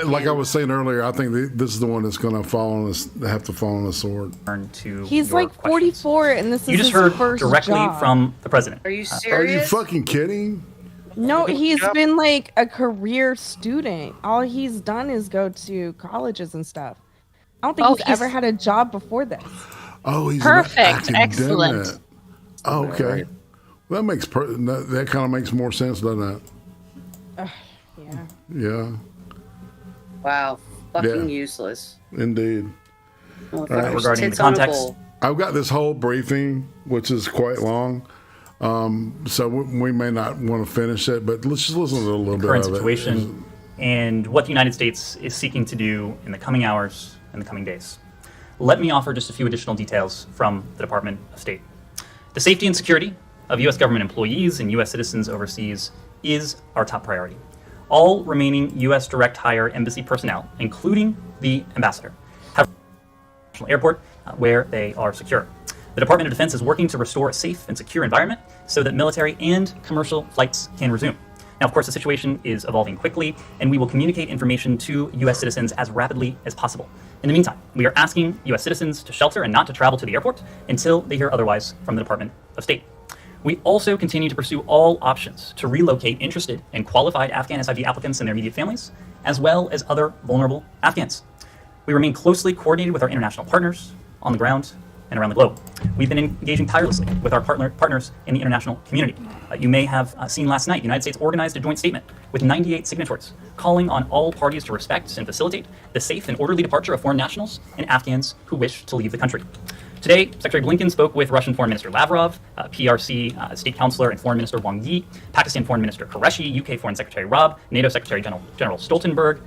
like I was saying earlier, I think this is the one that's going to have to fall on the sword. He's like 44, and this You is just his heard first directly job. from the president. Are you Are you fucking kidding? No, he's been like a career student. All he's done is go to colleges and stuff. I don't think Oh, he's he's- ever had a job before this. Oh, he's Perfect. An academic. Excellent. Oh, okay. Well, that kind of makes more sense, doesn't it? Yeah. Yeah, Wow. Fucking Yeah. useless. indeed. Oh, All right. Regarding the tits on a context, bowl. I've got this whole briefing, which is quite long, so we may not want to finish it, but let's just listen to a little bit current of situation, and what the United States is seeking to do in the coming hours and the coming days. Let me offer just a few additional details from the Department of State. The safety and security of U.S. government employees and U.S. citizens overseas is our top priority. All remaining U.S. direct hire embassy personnel, including the ambassador, have national airport where they are secure. The Department of Defense is working to restore a safe and secure environment so that military and commercial flights can resume. Now, of course, the situation is evolving quickly, and we will communicate information to U.S. citizens as rapidly as possible. In the meantime, we are asking U.S. citizens to shelter and not to travel to the airport until they hear otherwise from the Department of State. We also continue to pursue all options to relocate interested and qualified Afghan SIV applicants and their immediate families, as well as other vulnerable Afghans. We remain closely coordinated with our international partners on the ground and around the globe. We've been engaging tirelessly with our partners in the international community. You may have seen last night, the United States organized a joint statement with 98 signatories, calling on all parties to respect and facilitate the safe and orderly departure of foreign nationals and Afghans who wish to leave the country. Today, Secretary Blinken spoke with Russian Foreign Minister Lavrov, PRC State Councilor and Foreign Minister Wang Yi, Pakistan Foreign Minister Qureshi, UK Foreign Secretary Raab, NATO Secretary General Stoltenberg,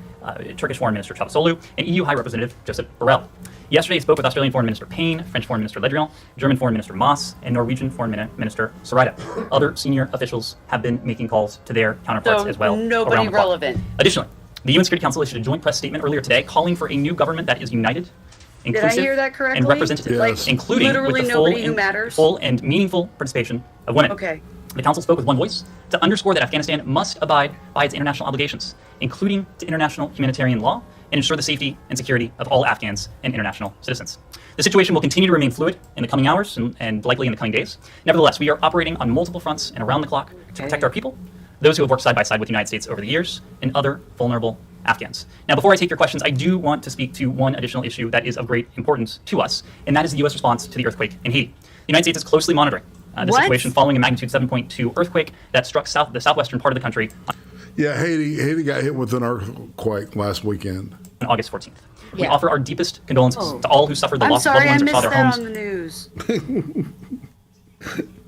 Turkish Foreign Minister Çavuşoğlu, and EU High Representative Josep Borrell. Yesterday, he spoke with Australian Foreign Minister Payne, French Foreign Minister Le Drian, German Foreign Minister Maas, and Norwegian Foreign Minister Sarita. Other senior officials have been making calls to their counterparts So as well. nobody around the clock. relevant. Additionally, the UN Security Council issued a joint press statement earlier today calling for a new government that is united, Did I inclusive, hear that correctly? and representative, Like, including with literally the full nobody who matters? full and meaningful participation of women. Okay. The Council spoke with one voice to underscore that Afghanistan must abide by its international obligations, including to international humanitarian law, and ensure the safety and security of all Afghans and international citizens. The situation will continue to remain fluid in the coming hours and likely in the coming days. Nevertheless, we are operating on multiple fronts and around the clock to protect our people, those who have worked side by side with the United States over the years, and other vulnerable Afghans. Now, before I take your questions, I do want to speak to one additional issue that is of great importance to us, and that is the U.S. response to the earthquake in Haiti. The United States is closely monitoring the What? situation following a magnitude 7.2 earthquake that struck the southwestern part of the country Yeah, Haiti got hit with an earthquake last weekend. on on August 14th. We Yeah. offer our deepest condolences to all who suffered the I'm loss of sorry, loved I ones or saw missed their that homes on the news.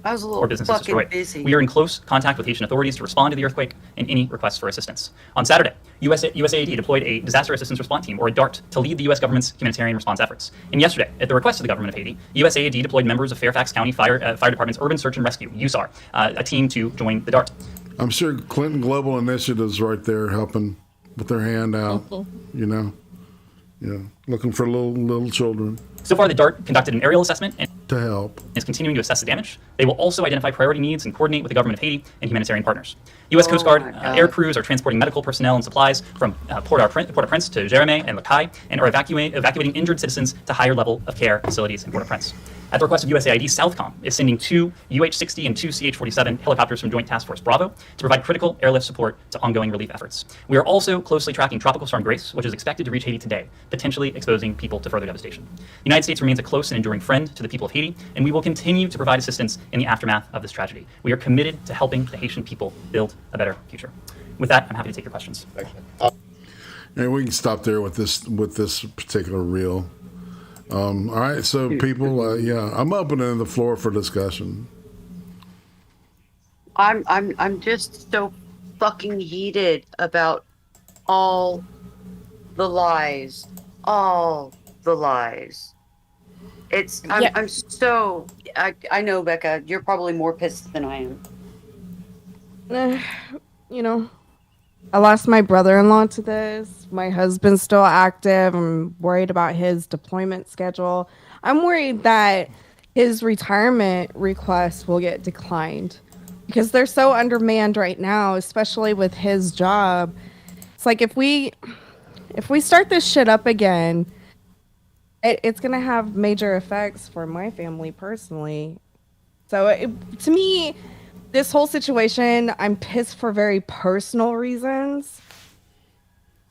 I was a or little businesses fucking destroyed. busy. We are in close contact with Haitian authorities to respond to the earthquake and any requests for assistance. On Saturday, USAID deployed a disaster assistance response team, or a DART, to lead the U.S. government's humanitarian response efforts. And yesterday, at the request of the government of Haiti, USAID deployed members of Fairfax County Fire Department's Urban Search and Rescue, USAR, a team to join the DART. I'm sure Clinton Global Initiative's right there helping with their hand out, you know. Yeah, looking for little children. So far, the DART conducted an aerial assessment and to help. Is continuing to assess the damage. They will also identify priority needs and coordinate with the government of Haiti and humanitarian partners. U.S. Coast Guard air crews are transporting medical personnel and supplies from Port-au-Prince to Jérémie and Le Cay, and are evacuating injured citizens to higher level of care facilities in Port-au-Prince. At the request of USAID, Southcom is sending 2 UH-60 and 2 CH-47 helicopters from Joint Task Force Bravo to provide critical airlift support to ongoing relief efforts. We are also closely tracking Tropical Storm Grace, which is expected to reach Haiti today, potentially exposing people to further devastation. The United States remains a close and enduring friend to the people of Haiti, and we will continue to provide assistance in the aftermath of this tragedy. We are committed to helping the Haitian people build a better future. With that, I'm happy to take your questions. And we can stop there with this particular reel. All right, so people, yeah, I'm opening the floor for discussion. I'm just so fucking heated about all the lies. I'm so, I know, Becca, you're probably more pissed than I am. You know, I lost my brother-in-law to this. My husband's still active. I'm worried about his deployment schedule. I'm worried that his retirement request will get declined because they're so undermanned right now, especially with his job. It's like if we start this shit up again, it's going to have major effects for my family personally. So to me, this whole situation, I'm pissed for very personal reasons,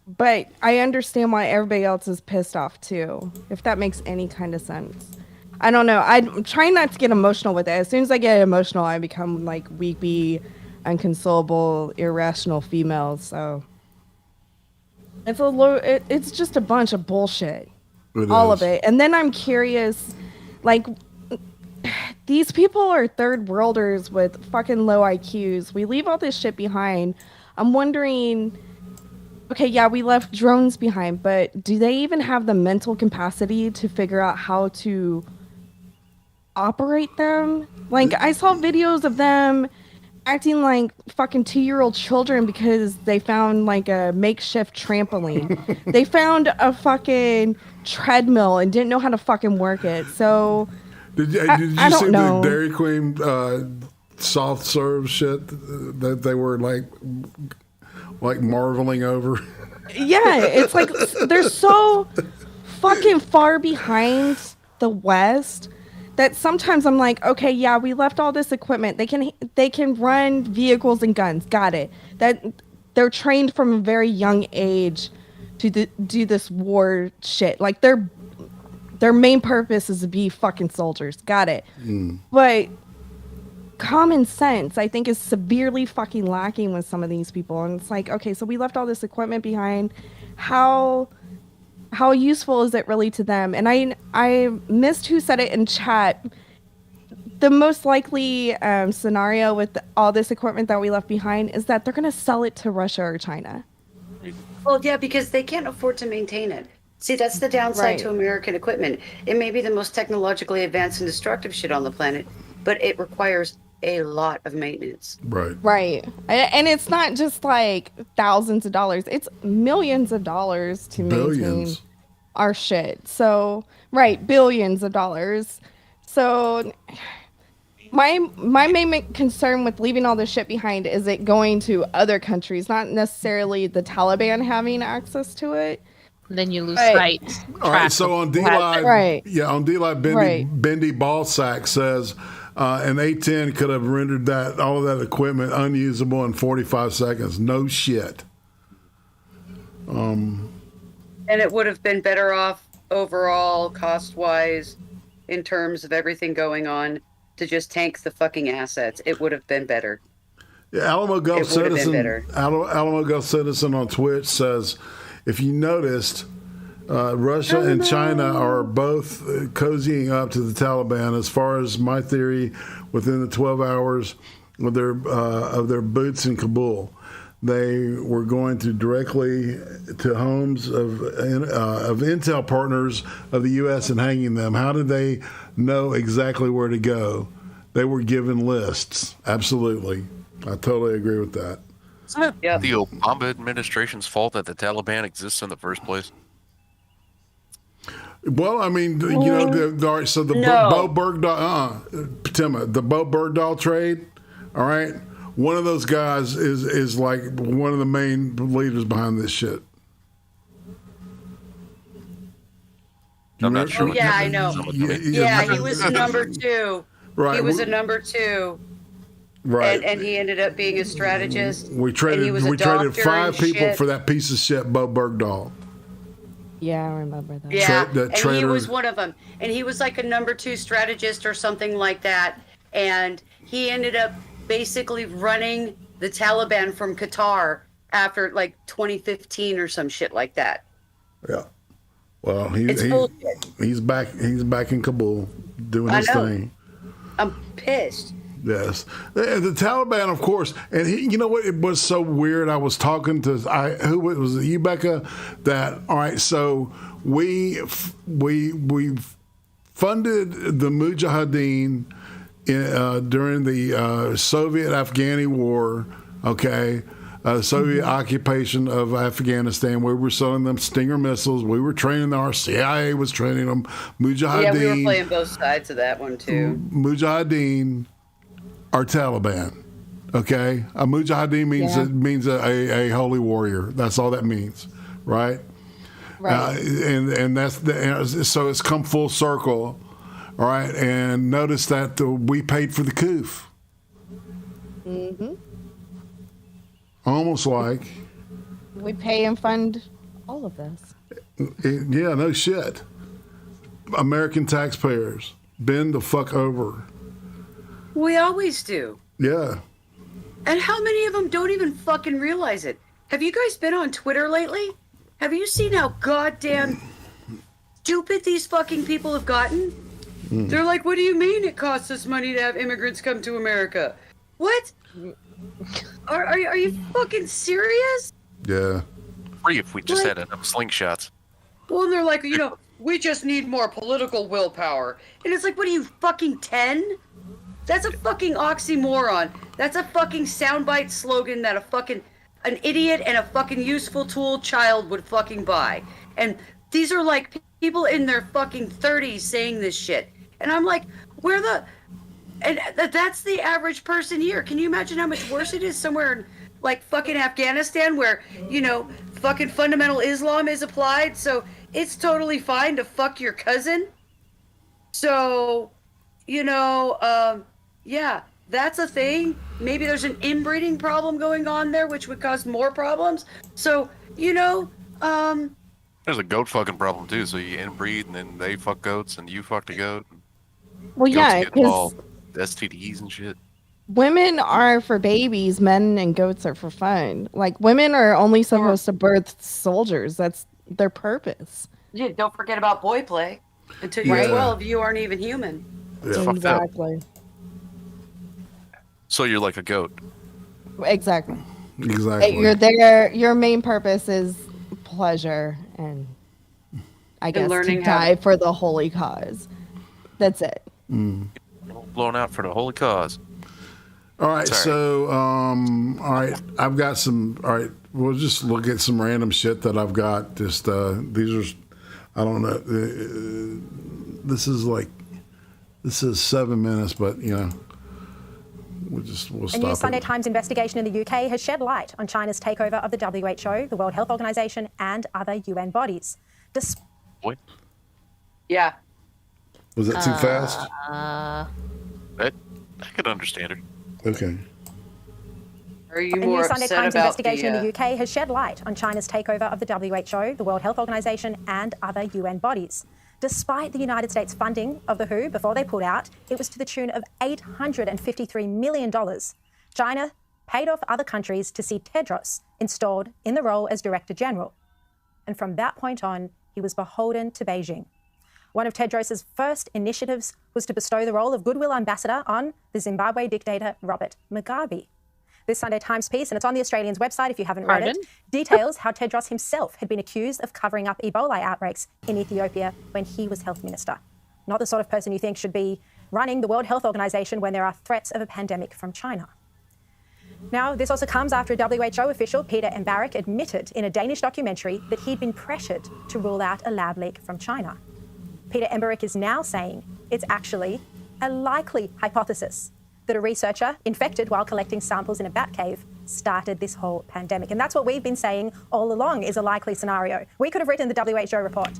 but I understand why everybody else is pissed off too, if that makes any kind of sense. I don't know. I'm trying not to get emotional with it. As soon as I get emotional, I become like weepy, inconsolable, irrational female. So it's just a bunch of bullshit. All of it. And then I'm curious, like, these people are third worlders with fucking low IQs. We leave all this shit behind. I'm wondering, okay, yeah, we left drones behind, but do they even have the mental capacity to figure out how to operate them? Like, I saw videos of them acting like fucking 2-year-old children because they found like a makeshift trampoline. They found a fucking treadmill and didn't know how to fucking work it. So Did you I see don't know. the Dairy Queen soft serve shit that they were like marveling over? Yeah, it's like they're so fucking far behind the West that sometimes I'm like, okay, yeah, we left all this equipment. They can run vehicles and guns. Got it. That they're trained from a very young age to do this war shit. Like their main purpose is to be fucking soldiers. Got it. But common sense, I think, is severely fucking lacking with some of these people. And it's like, okay, so we left all this equipment behind. How useful is it really to them? And I missed who said it in chat. The most likely scenario with all this equipment that we left behind is that they're going to sell it to Russia or China. Well, yeah, because they can't afford to maintain it. See, that's the downside to American equipment. It may be the most technologically advanced and destructive shit on the planet, but it requires a lot of maintenance. Right. And it's not just like thousands of dollars. It's millions of dollars to maintain our shit. So, billions of dollars. So my main concern with leaving all this shit behind is it going to other countries, not necessarily the Taliban having access to it. Then you lose sight. All right, so on D-Live, on D-Live, Bendy Ballsack says an A-10 could have rendered all of that equipment unusable in 45 seconds. No shit. And it would have been better off overall, cost-wise, in terms of everything going on, to just tank the fucking assets. It would have been better. Yeah, Alamo Gulf Citizen on Twitch says, if you noticed, Russia and China are both cozying up to the Taliban. As far as my theory, within the 12 hours of their boots in Kabul, they were going to directly to homes of intel partners of the U.S. and hanging them. How did they know exactly where to go? They were given lists. Absolutely. I totally agree with that. Isn't it the Obama administration's fault that the Taliban exists in the first place? Well, I mean, you know, all right, so the Bo Bergdahl, Timma, the Bo Bergdahl trade, all right, one of those guys is like one of the main leaders behind this shit. I'm not sure. Oh, yeah, I know. Yeah, he was a number 2. Right. He was a number 2. Right. And he ended up being a strategist. We traded 5 people for that piece of shit, Bo Bergdahl. Yeah, I remember that. Yeah, and he was one of them. And he was like a number 2 strategist or something like that. And he ended up basically running the Taliban from Qatar after like 2015 or some shit like that. Yeah. Well, he's back. He's back in Kabul doing his thing. I'm pissed. Yes, the Taliban, of course, and you know what? It was so weird. I was talking to who was it? You, BECCA? That all right? So we funded the Mujahideen during the Soviet Afghani War. Okay. Soviet occupation of Afghanistan. We were selling them Stinger missiles. We were training them. Our CIA was training them. Mujahideen. Yeah, we were playing both sides of that one too. Mujahideen are Taliban. Okay, a Mujahideen means a holy warrior. That's all that means, right? Right. And that's so it's come full circle, all right. And notice that we paid for the coup. Mm-hmm. Almost like we pay and fund all of this. Yeah, no shit. American taxpayers bend the fuck over. We always do. Yeah. And how many of them don't even fucking realize it? Have you guys been on Twitter lately? Have you seen how goddamn stupid these fucking people have gotten? They're like, what do you mean it costs us money to have immigrants come to America? What? Are you fucking serious? Yeah. Free if we just had enough slingshots. Well, and they're like, we just need more political willpower. And it's like, what are you, fucking 10? That's a fucking oxymoron. That's a fucking soundbite slogan that an idiot and a fucking useful tool child would fucking buy. And these are like people in their fucking 30s saying this shit. And I'm like, and that's the average person here. Can you imagine how much worse it is somewhere in like fucking Afghanistan where, fucking fundamental Islam is applied? So it's totally fine to fuck your cousin. So, yeah, that's a thing. Maybe there's an inbreeding problem going on there, which would cause more problems. So, there's a goat fucking problem too. So you inbreed and then they fuck goats and you fuck the goat. Well, yeah, because STDs and shit. Women are for babies, men and goats are for fun. Like, women are only supposed to birth soldiers. That's their purpose. Yeah, don't forget about boy play. Until you're 12, you aren't even human. Yeah. Exactly. So you're like a goat. Exactly. Exactly. You're there. Your main purpose is pleasure and, I guess, learning to die for the holy cause. That's it. Blown out for the holy cause. All right, so all right, I've got some. All right, we'll just look at some random shit that I've got. Just these are, I don't know. This is 7 minutes, but we'll A new stop Sunday it. Times investigation in the UK has shed light on China's takeover of the WHO, the World Health Organization, and other UN bodies. Yeah. Was that too fast? I could understand her. Okay. Are you A more new Sunday upset Times about investigation in the UK has shed light on China's takeover of the WHO, the World Health Organization, and other UN bodies. Despite the United States funding of the WHO before they pulled out, it was to the tune of $853 million. China paid off other countries to see Tedros installed in the role as Director General. And from that point on, he was beholden to Beijing. One of Tedros's first initiatives was to bestow the role of goodwill ambassador on the Zimbabwe dictator Robert Mugabe. This Sunday Times piece, and it's on the Australian's website if you haven't read it, details how Tedros himself had been accused of covering up Ebola outbreaks in Ethiopia when he was health minister. Not the sort of person you think should be running the World Health Organization when there are threats of a pandemic from China. Now, this also comes after a WHO official, Peter Embarek, admitted in a Danish documentary that he'd been pressured to rule out a lab leak from China. Peter Embarek is now saying it's actually a likely hypothesis that a researcher infected while collecting samples in a bat cave started this whole pandemic. And that's what we've been saying all along is a likely scenario. We could have written the WHO report.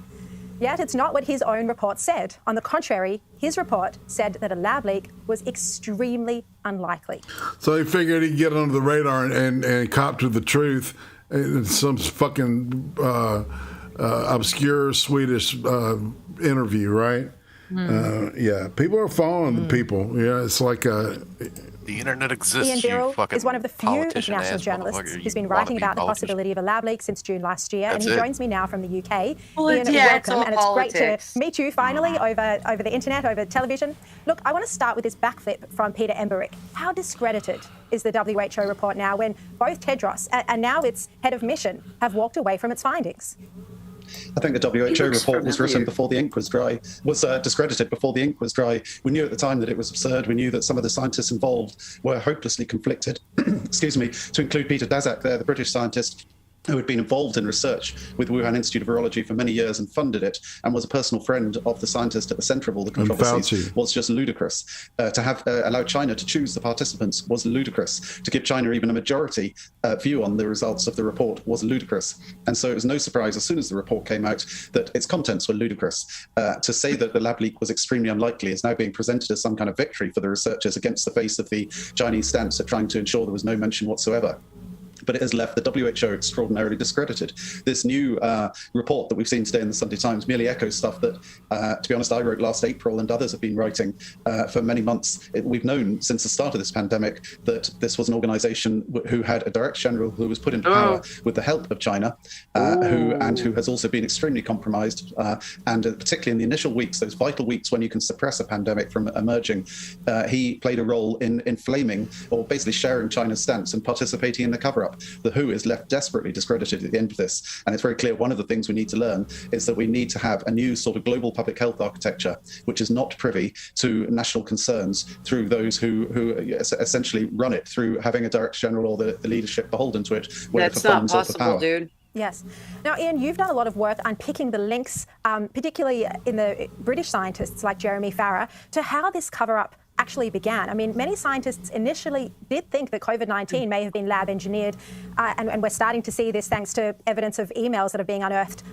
Yet it's not what his own report said. On the contrary, his report said that a lab leak was extremely unlikely. So he figured he'd get under the radar and cop to the truth in some fucking obscure Swedish interview, right? Yeah, people are following the people. Yeah, it's like the internet exists. Ian Birrell fucking is one of the few international journalists who's been writing about the possibility of a lab leak since June last year, and he joins me now from the UK. Well, Ian, yeah, welcome, and it's great to meet you finally over the internet, over television. Look, I want to start with this backflip from Peter Embarek. How discredited is the WHO report now when both Tedros and now its head of mission have walked away from its findings? I think the WHO report was written before the ink was dry, was discredited before the ink was dry. We knew at the time that it was absurd. We knew that some of the scientists involved were hopelessly conflicted. Excuse me, to include Peter Daszak there, the British scientist who had been involved in research with Wuhan Institute of Virology for many years and funded it, and was a personal friend of the scientist at the centre of all the controversies, was just ludicrous. To have allowed China to choose the participants was ludicrous. To give China even a majority view on the results of the report was ludicrous. And so it was no surprise as soon as the report came out that its contents were ludicrous. To say that the lab leak was extremely unlikely is now being presented as some kind of victory for the researchers against the face of the Chinese stance at trying to ensure there was no mention whatsoever. But it has left the WHO extraordinarily discredited. This new report that we've seen today in the Sunday Times merely echoes stuff that, to be honest, I wrote last April and others have been writing for many months. We've known since the start of this pandemic that this was an organization who had a director general who was put into power with the help of China, who has also been extremely compromised. And particularly in the initial weeks, those vital weeks when you can suppress a pandemic from emerging, he played a role in inflaming or basically sharing China's stance and participating in the cover-up. The WHO is left desperately discredited at the end of this. And it's very clear one of the things we need to learn is that we need to have a new sort of global public health architecture, which is not privy to national concerns through those who essentially run it, through having a director general or the leadership beholden to it. That's not possible, dude. Yes. Now, Ian, you've done a lot of work unpicking the links, particularly in the British scientists like Jeremy Farrar, to how this cover-up actually began. I mean, many scientists initially did think that COVID-19 may have been lab engineered, and we're starting to see this thanks to evidence of emails that are being unearthed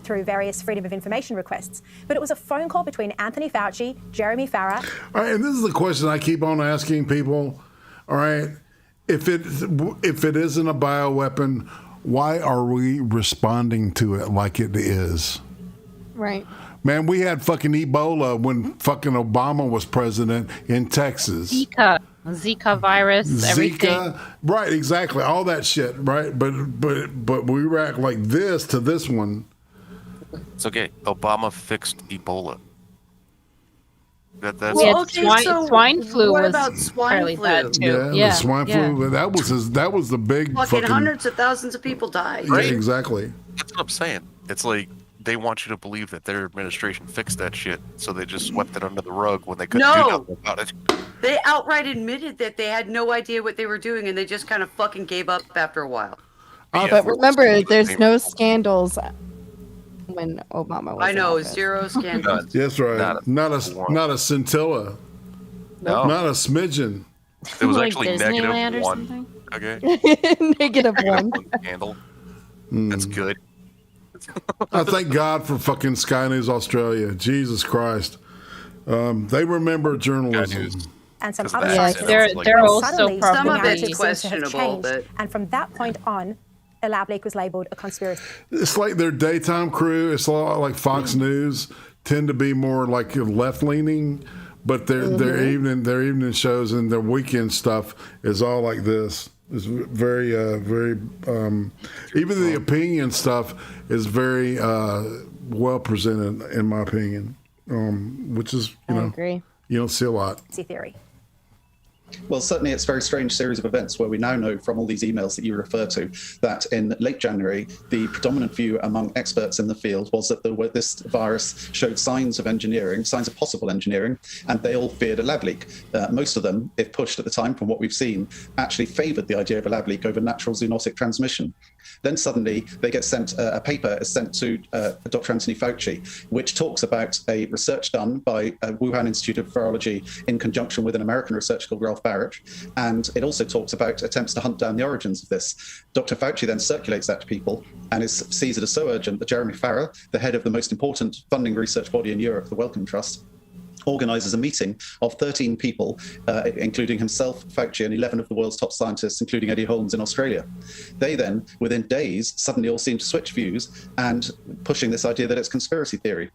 through various Freedom of Information requests. But it was a phone call between Anthony Fauci, Jeremy Farrar. All right, and this is the question I keep on asking people. All right, if it isn't a bioweapon, why are we responding to it like it is? Right. Man, we had fucking Ebola when fucking Obama was president in Texas. Zika virus, everything. Zika, right, exactly, all that shit, right? But we react like this to this one. It's okay. Obama fixed Ebola. That's well, swine flu what was about swine fairly flu? bad too. Yeah, the swine flu. That was the big fucking hundreds of thousands of people died. Yeah, exactly. That's what I'm saying. It's like they want you to believe that their administration fixed that shit, so they just swept it under the rug when they couldn't do nothing about it. They outright admitted that they had no idea what they were doing, and they just kind of fucking gave up after a while. But remember, there's no scandals when Obama was I know, in office. zero scandals. That's right. Not a scintilla. No. Not a smidgen. It was Like actually Disneyland or -1. something? Okay. -1. Handle. That's good. I thank God for fucking Sky News Australia. Jesus Christ. They remember journalism. And some other Yes, scientists. they're also Suddenly, probably- Some of the it's narrative seems to have questionable, changed. And from that point on, a lab leak was labelled a conspiracy. It's like their daytime crew. It's a lot like Fox News tend to be more like left leaning, but their evening shows and their weekend stuff is all like this. It's very, even the opinion stuff is very well presented, in my opinion, which is, I agree. You don't see a lot. Theory. Well, certainly it's a very strange series of events where we now know from all these emails that you refer to that in late January, the predominant view among experts in the field was that this virus showed signs of engineering, signs of possible engineering, and they all feared a lab leak. Most of them, if pushed at the time from what we've seen, actually favored the idea of a lab leak over natural zoonotic transmission. Then suddenly they get sent, a paper is sent to Dr. Anthony Fauci, which talks about a research done by Wuhan Institute of Virology in conjunction with an American researcher called Ralph Baric. And it also talks about attempts to hunt down the origins of this. Dr. Fauci then circulates that to people and sees it as so urgent that Jeremy Farrar, the head of the most important funding research body in Europe, the Wellcome Trust, organizes a meeting of 13 people, including himself, Fauci, and 11 of the world's top scientists, including Eddie Holmes in Australia. They then, within days, suddenly all seem to switch views and pushing this idea that it's conspiracy theory.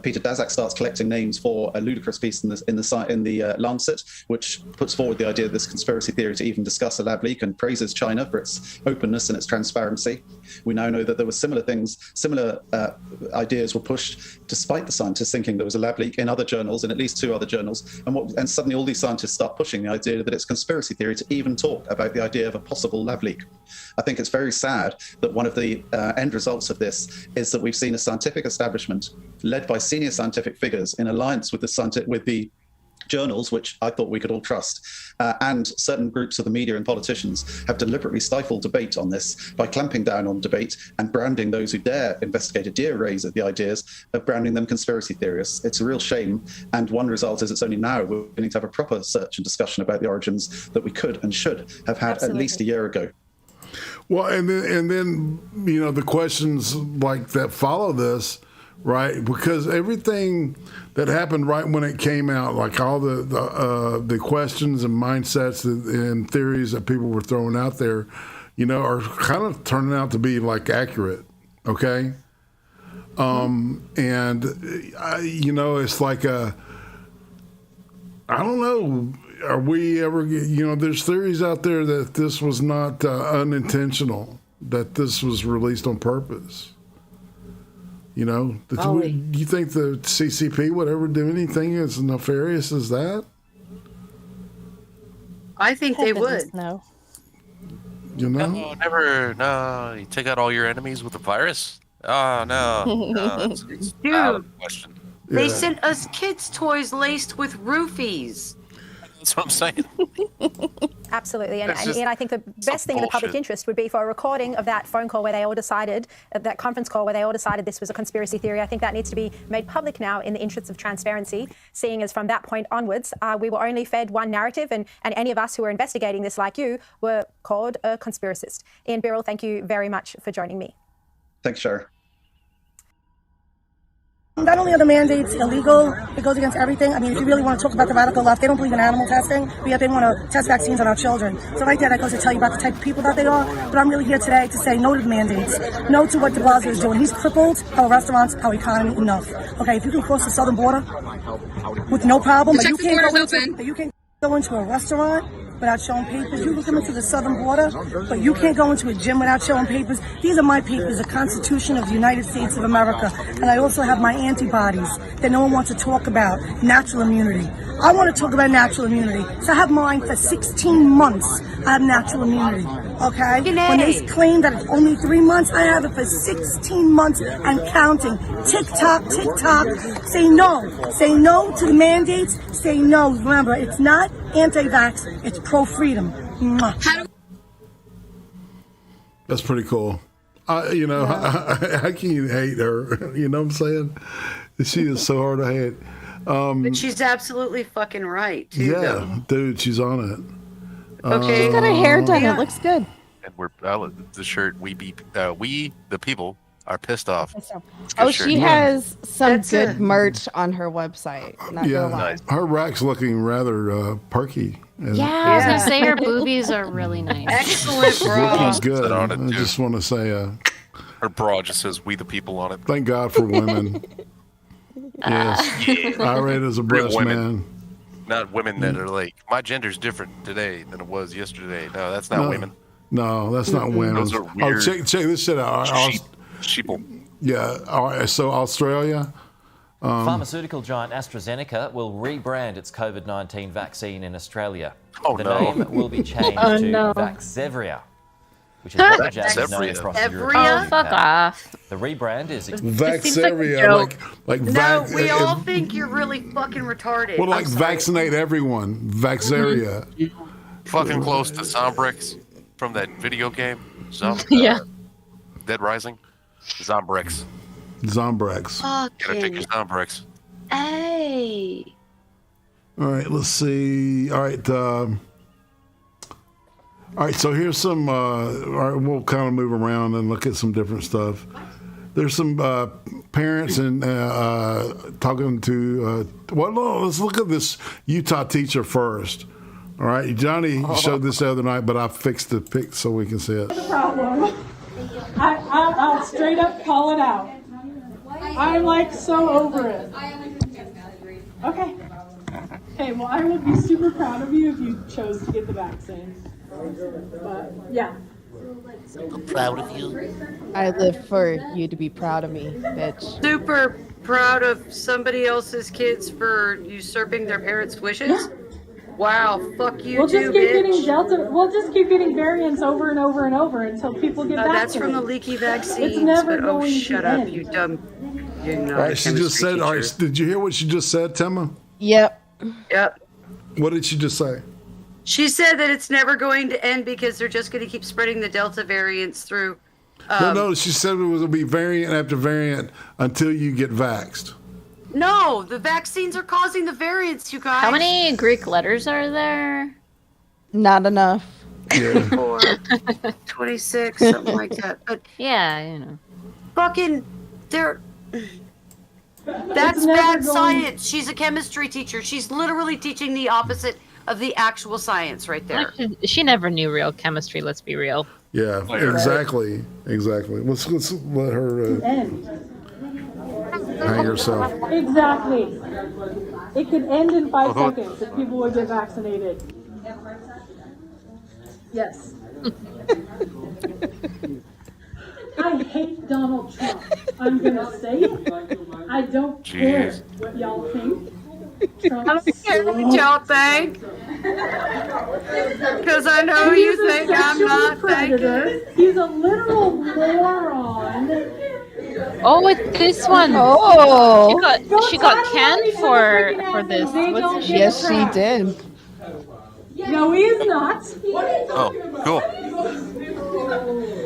Peter Daszak starts collecting names for a ludicrous piece in the Lancet, which puts forward the idea of this conspiracy theory to even discuss a lab leak and praises China for its openness and its transparency. We now know that there were similar ideas were pushed despite the scientists thinking there was a lab leak in other journals, in at least 2 other journals, and suddenly all these scientists start pushing the idea that it's conspiracy theory to even talk about the idea of a possible lab leak. I think it's very sad that one of the end results of this is that we've seen a scientific establishment led by senior scientific figures in alliance with the journals, which I thought we could all trust, and certain groups of the media and politicians have deliberately stifled debate on this by clamping down on debate and branding those who dare investigate or dare raise the ideas of branding them conspiracy theorists. It's a real shame, and one result is it's only now we're beginning to have a proper search and discussion about the origins that we could and should have had at least a year ago. Well, and then the questions like that follow this, right? Because everything that happened right when it came out, like all the questions and mindsets and theories that people were throwing out there, are kind of turning out to be like accurate. Okay. And it's like I don't know. Are we ever, there's theories out there that this was not unintentional, that this was released on purpose. Do you think the CCP would ever do anything as nefarious as that? I think they would. No. No, never. No, you take out all your enemies with a virus? Oh, no. It's out of the question. They sent us kids' toys laced with roofies. That's what I'm saying. Absolutely. And I think the best thing in the public interest would be for a recording of that phone call where they all decided, that conference call where they all decided this was a conspiracy theory. I think that needs to be made public now in the interests of transparency, seeing as from that point onwards, we were only fed one narrative, and any of us who were investigating this, like you, were called a conspiracist. Ian Birrell, thank you very much for joining me. Thanks, Shara. Not only are the mandates illegal, it goes against everything. I mean, if you really want to talk about the radical left, they don't believe in animal testing, but yet they want to test vaccines on our children. So right there, that goes to tell you about the type of people that they are. But I'm really here today to say no to the mandates, no to what de Blasio is doing. He's crippled our restaurants, our economy, enough. Okay, if you can cross the southern border with no problem, but you can't go into a restaurant without showing papers. You can come into the southern border, but you can't go into a gym without showing papers. These are my papers, the Constitution of the United States of America. And I also have my antibodies that no one wants to talk about, natural immunity. I want to talk about natural immunity. So I have mine for 16 months. I have natural immunity, okay? When they claim that it's only 3 months, I have it for 16 months and counting. Tick tock, tick tock. Say no. Say no to the mandates. Say no. Remember, it's not anti-vax, it's pro-freedom. That's pretty cool. How can you hate her? You know what I'm saying? She is so hard to hate. But she's absolutely fucking right, too. Yeah, though. dude, she's on it. Okay. She's got her hair done. It looks good. And we're the shirt. We the people are pissed off. She has some good merch on her website. Not gonna lie. Her rack's looking rather perky. Yeah, I was gonna say her boobies are really nice. Excellent bra. Looking good. I just want to say, her bra just says "We the People" on it. Thank God for women. Yes, I rate as a breast man. Not women that are like, my gender's different today than it was yesterday. No, that's not No. women. No, that's not women. Those are Oh, weird. check this shit out. Sheeple. Yeah. All right. So Australia. Pharmaceutical giant AstraZeneca will rebrand its COVID-19 vaccine in Australia. Oh, the no. name will be changed Oh, to no. Vaxzevria, which is what the jab is known Vaxzevria. across Europe. Oh, fuck off. The rebrand is Vaxzevria, No, we all think you're really fucking retarded. well, like I'm sorry. vaccinate everyone. Vaxzevria. Fucking close to Zombrex from that video game. Yeah. Dead Rising. Zombrex. Zombrex. Gotta take your Zombrex. Hey. All right, let's see. All right, so here's some. All right, we'll kind of move around and look at some different stuff. There's some parents and talking to. Well, no, let's look at this Utah teacher first. All right, Johnny showed this the other night, but I fixed the pic so we can see it. The problem. I'll straight up call it out. I'm like so over it. Okay. Okay, well, I would be super proud of you if you chose to get the vaccine. But, yeah. Proud of you. I live for you to be proud of me, bitch. Super proud of somebody else's kids for usurping their parents' wishes. Wow, fuck you We'll too, just keep bitch. getting Delta. We'll just keep getting variants over and over and over until people get vaccinated. That's from the leaky vaccines. It's never but, going shut to up, end. you dumb. You're not All right, she just said. All right, did you hear what she just said, Temma? Yep. Yep. What did she just say? She said that it's never going to end because they're just going to keep spreading the Delta variants through. No, she said it will be variant after variant until you get vaxxed. No, the vaccines are causing the variants, you guys. How many Greek letters are there? Not enough. Yeah. 4, 26, something like that. But yeah, you know. Fucking, they're. That's It's never bad going- science. She's a chemistry teacher. She's literally teaching the opposite of the actual science right there. She never knew real chemistry, let's be real. Yeah, exactly. Let's let her End. hang herself. Exactly. It could end in 5 seconds if people would get vaccinated. Yes. I hate Donald Trump. I'm gonna say it. I don't care what y'all think. I don't care what y'all think. Because I know He's you a think I'm sexual not predator. thinking. He's a literal moron. Oh, it's this one. Oh. She got canned for this. What's she? Yes, she did. No, he is not. Oh, cool.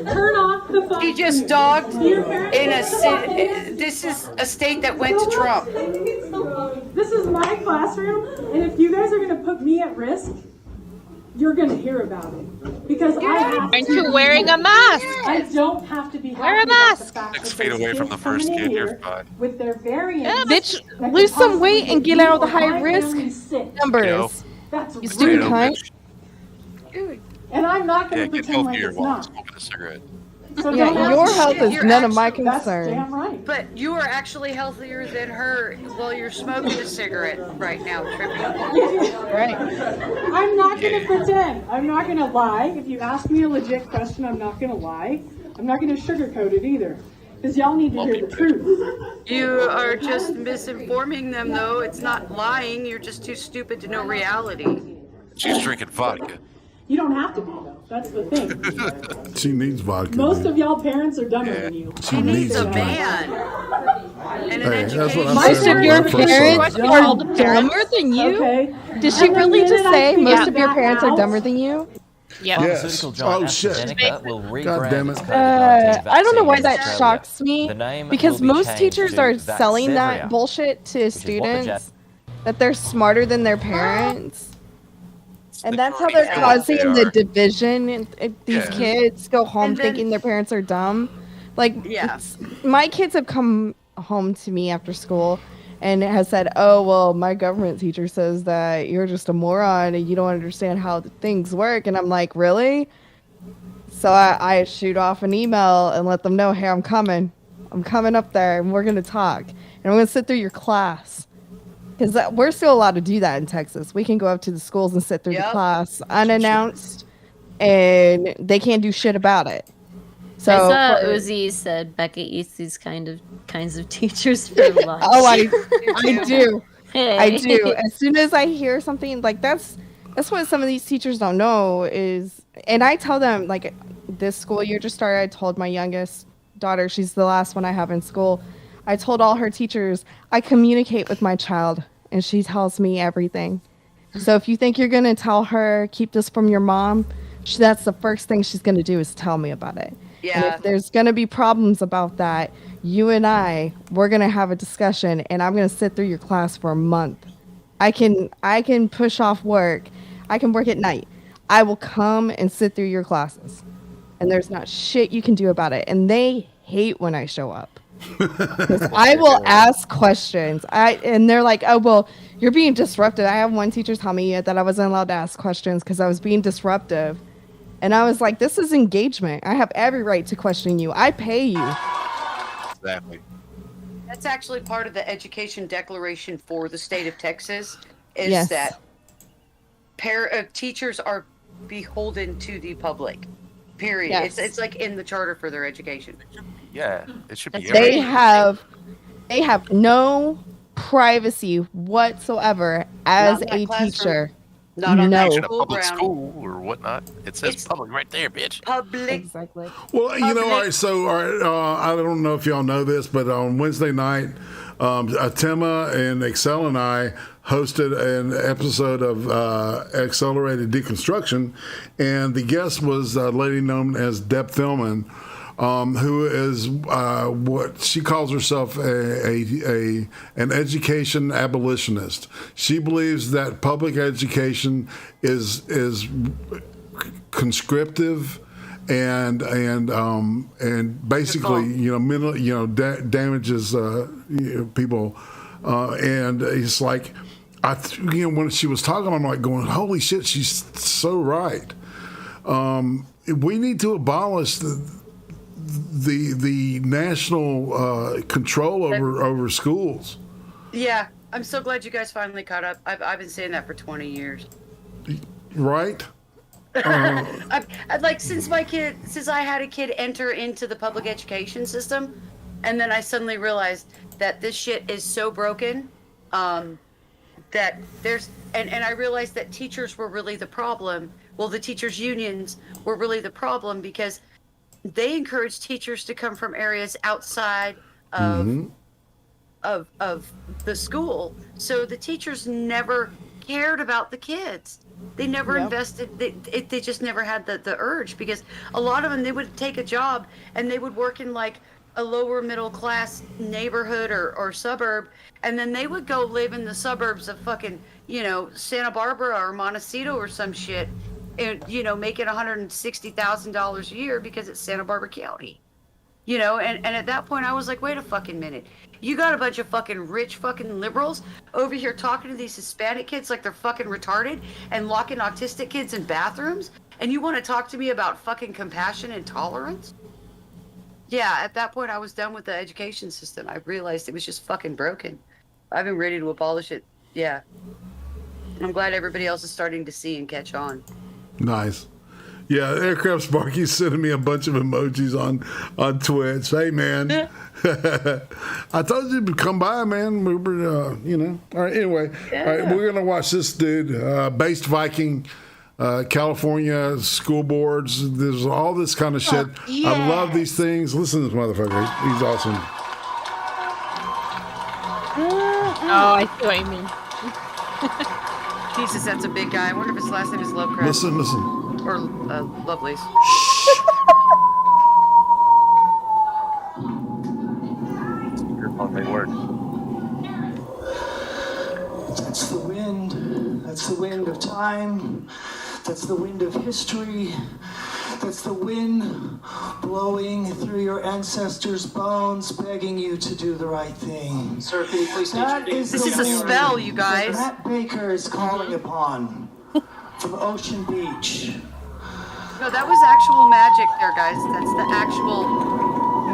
Turn off the phone. He just dogged in a city. This is a state that went to Trump. This is my classroom, and if you guys are going to put me at risk, you're going to hear about it. Because I have Aren't you wearing a mask? I don't have to be Wear a happy about the mask. fact 6 that feet there's away from the kids first coming in kid, you're here fine. with their variants. Bitch, lose some weight and get out of the high risk numbers. That's You stupid rude. cunt. And I'm not Yeah, going to get pretend like healthier it's while not. smoking a cigarette. So Yeah, don't your ask health me. is You're none of my actually- concern. Damn right. But you are actually healthier than her while you're smoking a cigarette right now, Trippy. Right. I'm not going to pretend. I'm not going to lie. If you ask me a legit question, I'm not going to lie. I'm not going to sugarcoat it either. Because y'all need to hear the truth. You are just misinforming them, though. It's not lying. You're just too stupid to know reality. She's drinking vodka. You don't have to be, though. That's the thing. She needs vodka. Most dude. of y'all parents are dumber than you. She needs a vodka. man. And an Hey, that's education. what I Most said of your when I first parents saw it. are dumber than you? Okay. Did she And the really just minute I say figured most of your that parents are out- dumber than you? Yeah. Yes. Pharmaceutical giant Oh shit. AstraZeneca will God rebrand damn its it. COVID-19 I don't know why vaccine in that Australia. shocks me The name because will be most changed teachers to are selling that Vaxzevria, bullshit to which is what the students that they're smarter than their parents. And that's how they're feel like they causing the are. division. And these Yeah. kids go home And then- thinking their parents are dumb. Like, Yeah. my kids have come home to me after school and has said, "Oh, well, my government teacher says that you're just a moron and you don't understand how things work." And I'm like, "Really?" So I shoot off an email and let them know, "Hey, I'm coming. I'm coming up there and we're going to talk. And I'm going to sit through your class." Because we're still allowed to do that in Texas. We can go up to the schools and sit through the class unannounced, and they can't do shit about it. So I saw Uzi said Becca eats these kinds of teachers for lunch. Oh, I do. Hey. I do. As soon as I hear something like that's what some of these teachers don't know is, and I tell them, like, this school year just started, I told my youngest daughter, she's the last one I have in school, I told all her teachers, I communicate with my child and she tells me everything. So if you think you're going to tell her, keep this from your mom, that's the first thing she's going to do is tell me about it. Yeah. And if there's going to be problems about that, you and we're going to have a discussion, and I'm going to sit through your class for a month. I can push off work. I can work at night. I will come and sit through your classes, and there's not shit you can do about it. And they hate when I show up. I will ask questions. And they're like, oh, well, you're being disruptive. I have one teacher tell me that I wasn't allowed to ask questions because I was being disruptive. And I was like, this is engagement. I have every right to question you. I pay you. Exactly. That's actually part of the education declaration for the state of Texas, is that teachers are beholden to the public. Period. Yes. It's like in the charter for their education. Yeah, it should be. They have no privacy whatsoever as a teacher. Not on a public school or whatnot. It says public right there, bitch. Public. Exactly. Well, you know, all right, I don't know if y'all know this, but on Wednesday night, Atema and Excel and I hosted an episode of Accelerated Deconstruction, and the guest was a lady known as Deb Thillman, who is what she calls herself an education abolitionist. She believes that public education is conscriptive and basically damages people, and it's like when she was talking, I'm like going, holy shit, she's so right. We need to abolish the national control over schools. Yeah, I'm so glad you guys finally caught up. I've been saying that for 20 years. Right? I've like since I had a kid enter into the public education system, and then I suddenly realized that this shit is so broken, that there's and I realized that teachers were really the problem. Well, the teachers' unions were really the problem because they encourage teachers to come from areas outside of the school. So the teachers never cared about the kids. They never invested. They just never had the urge, because a lot of them, they would take a job and they would work in like a lower middle class neighborhood or suburb, and then they would go live in the suburbs of fucking, Santa Barbara or Montecito or some shit, and making $160,000 a year because it's Santa Barbara County, and at that point I was like, wait a fucking minute, you got a bunch of fucking rich fucking liberals over here talking to these Hispanic kids like they're fucking retarded and locking autistic kids in bathrooms, and you want to talk to me about fucking compassion and tolerance? Yeah, at that point I was done with the education system. I realized it was just fucking broken. I've been ready to abolish it. Yeah, I'm glad everybody else is starting to see and catch on. Nice. Yeah, Aircraft Sparky's sending me a bunch of emojis on Twitch. Hey, man. I told you to come by, man. We were, All right, anyway. Yeah. All right, we're going to watch this dude, Based Viking, California school boards. There's all this kind of shit. Yeah. I love these things. Listen to this motherfucker. He's awesome. Oh, I see what you mean. Jesus, that's a big guy. I wonder if his last name is Lovecraft. Listen. Or Lovelace. They work. That's the wind. That's the wind of time. That's the wind of history. That's the wind blowing through your ancestors' bones, begging you to do the right thing. Sir, can you please state your name? This is a spell, you guys. Matt Baker is calling upon from Ocean Beach. No, that was actual magic there, guys. That's the actual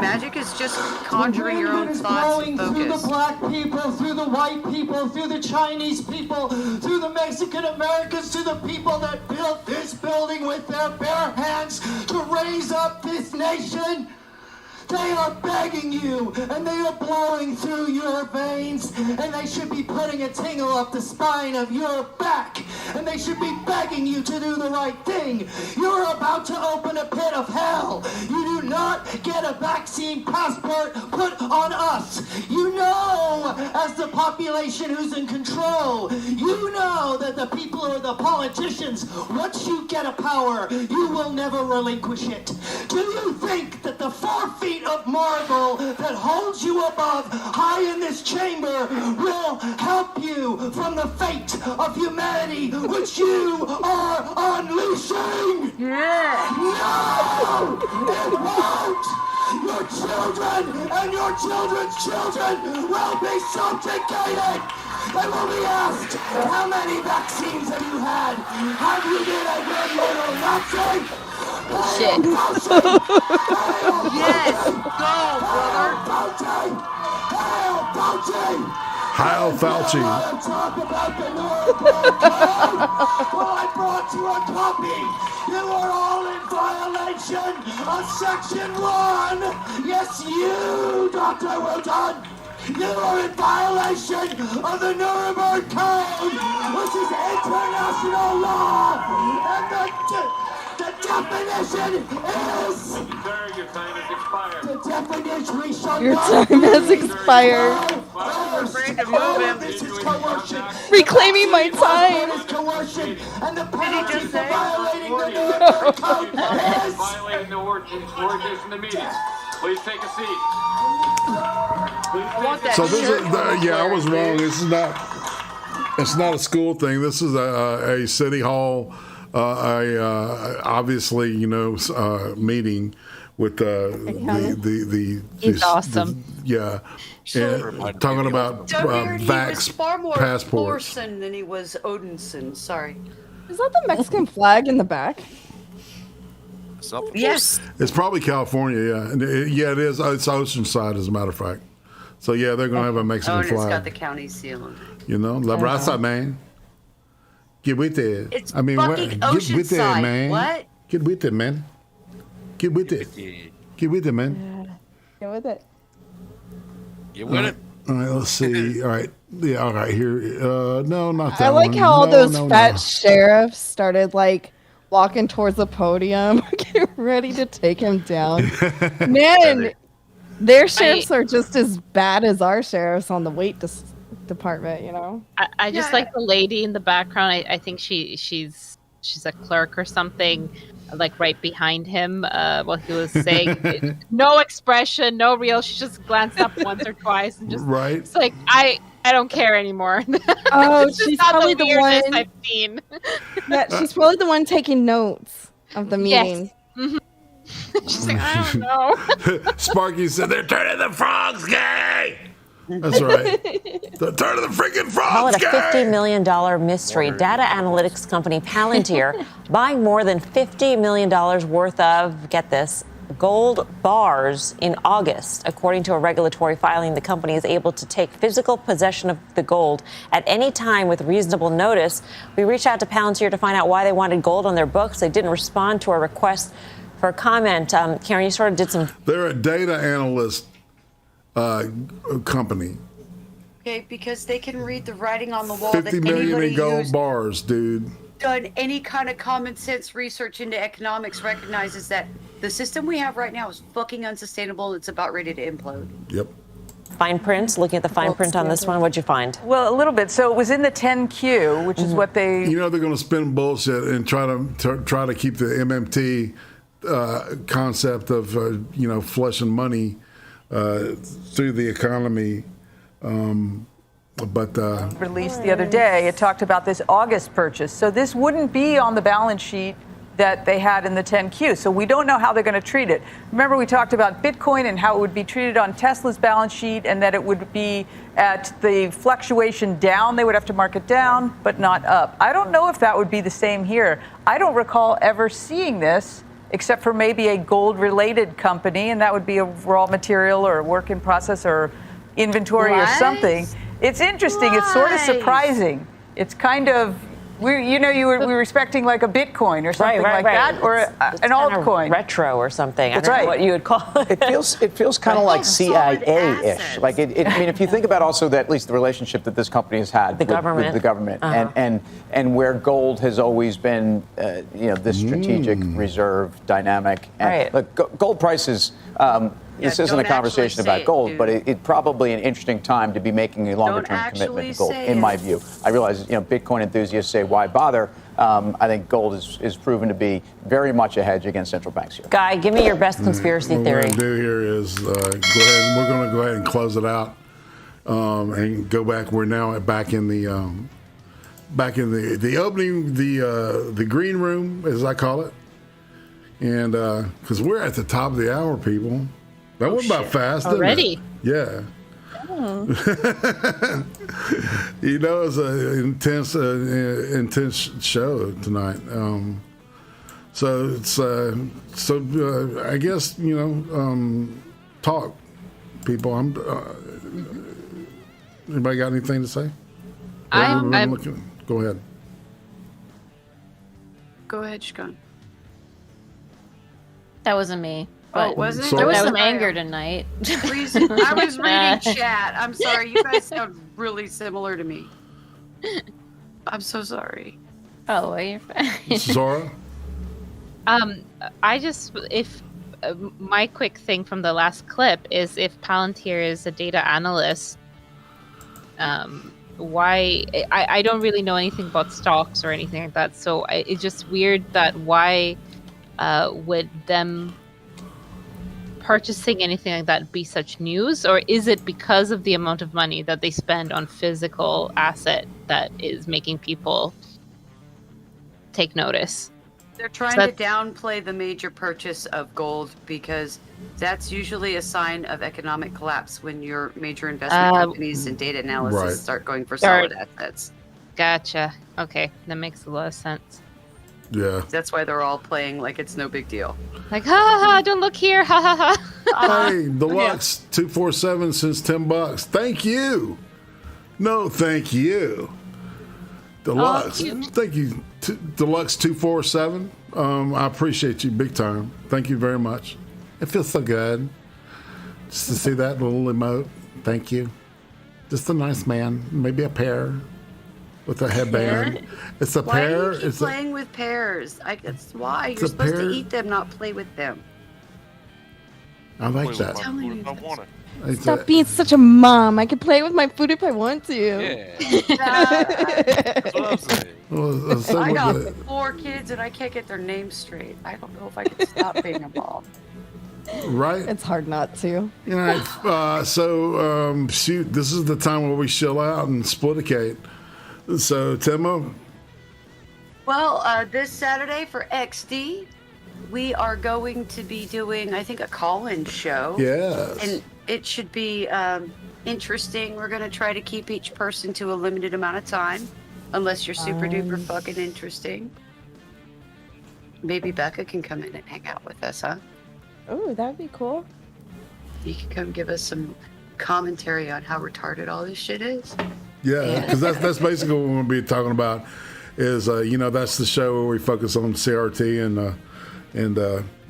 Magic is just conjuring your own thoughts and Through the focus. black people, through the white people, through the Chinese people, through the Mexican Americans, to the people that built this building with their bare hands to raise up this nation. They are begging you, and they are blowing through your veins, and they should be putting a tingle up the spine of your back, and they should be begging you to do the right thing. You're about to open a pit of hell. You do not get a vaccine passport put on us. You know, as the population who's in control, you know that the people or the politicians, once you get a power, you will never relinquish it. Do you think that the 4 feet of marble that holds you above high in this chamber will help you from the fate of humanity which you are unleashing? Yeah. No! It won't! Your children and your children's children will be subjugated! They will be asked, how many vaccines have you had? Have you been a good little Nazi? Shit. Yes! Go, brother! Heil Fauci. Talk about the Nuremberg Code. Well, I brought you a copy. You are all in violation of Section 1. Yes, you, Dr. Wilton. You are in violation of the Nuremberg Code, which is international law. And the definition is... Sir, your time has expired. The definition we shall Your not time has expired. This is coercion. Reclaiming my time. This is coercion. And the penalty for violating the Nuremberg Code is... Violating the ordinance in the meeting. Please take a seat. So this is, I was wrong. This is not. It's not a school thing. This is a city hall. Obviously, meeting with the. It's awesome. And talking about He was far more passports. Thorson than he was Odinson. Sorry. Is that the Mexican flag in the back? Yes. It's probably California. Yeah, it is. It's Oceanside, as a matter of fact. So yeah, they're gonna have a Mexican and it's flag. got the county seal on it. La raza, man. Get with it. It's fucking Oceanside. Get with it, man. What? Get with it, man. Get with it. Get with it, man. Get with it. Get with it. All right, let's see. All right. Yeah, all right, here. No, not that I like one. how all those no. fat sheriffs started walking towards the podium, getting ready to take him down. Man, their sheriffs are just as bad as our sheriffs on the weight department, I just like the lady in the background. I think she's a clerk or something, like right behind him while he was saying no expression, no real. She just glanced up once or twice and just it's like I don't care anymore. Oh, It's just she's not probably the the weirdest one. I've seen. Yeah, she's probably the one taking notes of the meeting. Yes. She's like, I don't know. Sparky said they're turning the frogs gay. That's right. They're turning the freaking Call frogs it a gay. $50 million mystery. Data analytics company Palantir buying more than $50 million worth of, get this, gold bars in August. According to a regulatory filing, the company is able to take physical possession of the gold at any time with reasonable notice. We reached out to Palantir to find out why they wanted gold on their books. They didn't respond to our request for a comment. Karen, you sort of did some... They're a data analyst company. Okay, because they can read the writing on the wall 50 that million anybody in gold who's bars, dude. done any kind of common sense research into economics recognizes that the system we have right now is fucking unsustainable. It's about ready to implode. Yep. Fine print, looking at the fine print on this one, what'd you find? Well, a little bit. So it was in the 10Q, which is what they... They're going to spin bullshit and try to keep the MMT concept of flushing money through the economy. Released the other day, it talked about this August purchase. So this wouldn't be on the balance sheet that they had in the 10Q. So we don't know how they're going to treat it. Remember, we talked about Bitcoin and how it would be treated on Tesla's balance sheet and that it would be at the fluctuation down. They would have to mark it down, but not up. I don't know if that would be the same here. I don't recall ever seeing this except for maybe a gold-related company, and that would be a raw material or a work in process or inventory or something. It's interesting. It's sort of surprising. It's kind of, we were expecting like a Bitcoin or something like that, or an altcoin. Retro or something. That's I don't know what you would call it. It feels kind of like CIA-ish. Like I mean, if you think about also that at least the relationship that this company has had with the government, and where gold has always been, this strategic reserve dynamic. And look, gold prices. This isn't a conversation about gold, but it's probably an interesting time to be making a longer-term commitment to gold, in my view. I realize, Bitcoin enthusiasts say, why bother? I think gold is proven to be very much a hedge against central banks here. Guy, give me your best conspiracy theory. What we're going to do here is go ahead. We're going to go ahead and close it out and go back. We're now back in the opening, the green room, as I call it, and because we're at the top of the hour, people. That went by fast, didn't already. It? Yeah. Oh. It's an intense show tonight. So it's I guess talk, people. Anybody got anything to say? Go ahead. Go ahead, Shkan. That wasn't me. Oh, wasn't it? There was some anger tonight. Please, I was reading chat. I'm sorry. You guys sound really similar to me. I'm so sorry. Oh, well, you're fine. Zora? My quick thing from the last clip is if Palantir is a data analyst, why I don't really know anything about stocks or anything like that, so it's just weird that why would them purchasing anything like that be such news, or is it because of the amount of money that they spend on physical asset that is making people take notice? They're trying to downplay the major purchase of gold because that's usually a sign of economic collapse when your major investment companies and data analysis start going for solid assets. Gotcha. Okay, that makes a lot of sense. Yeah. That's why they're all playing like it's no big deal. Like, ha ha ha, don't look here, ha ha ha. Hey, Deluxe 247 since $10. Thank you. No, thank you. Deluxe. Thank you. Deluxe 247. I appreciate you big time. Thank you very much. It feels so good just to see that little emote. Thank you. Just a nice man. Maybe a pear with a headband. It's a pear. Why do you keep playing with pears? That's why. You're supposed to eat them, not play with them. I like that. Stop being such a mom. I can play with my food if I want to. Yeah. I got 4 kids and I can't get their names straight. I don't know if I can stop being a mom. Right? It's hard not to. Shoot, this is the time where we chill out and spliticate. So, Timo? Well, this Saturday for XD, we are going to be doing, I think, a call-in show. Yes. And it should be interesting. We're going to try to keep each person to a limited amount of time, unless you're super duper fucking interesting. Maybe Becca can come in and hang out with us, huh? Oh, that'd be cool. You can come give us some commentary on how retarded all this shit is. Yeah, because that's basically what we're going to be talking about. Is that's the show where we focus on CRT and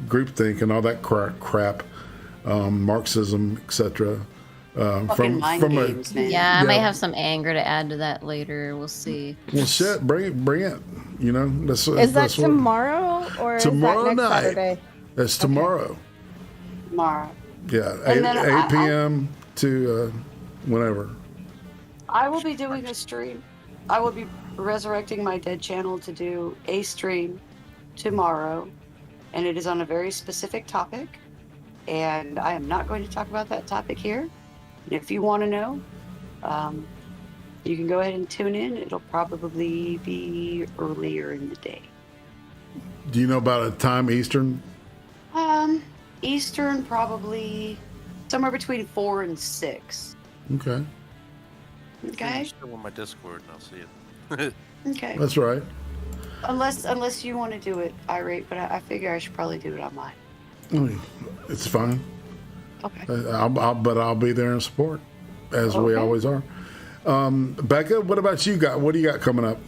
groupthink and all that crap, Marxism, etc. Fucking mind games, man. Yeah, I might have some anger to add to that later. We'll see. Well, shit, bring it. Is that tomorrow or tomorrow is that next night? Saturday? That's tomorrow. Tomorrow. Yeah, And then 8 p.m. to whenever. I will be doing a stream. I will be resurrecting my dead channel to do a stream tomorrow, and it is on a very specific topic, and I am not going to talk about that topic here. And if you want to know, you can go ahead and tune in. It'll probably be earlier in the day. Do you know about a time Eastern? Eastern, probably somewhere between 4 and 6. Okay. Okay. Still on my Discord, and I'll see it. Okay. That's right. Unless you want to do it irate, but I figure I should probably do it on mine. It's fine. Okay. But I'll be there in support, as we always are. Becca, what about you? What do you got coming up?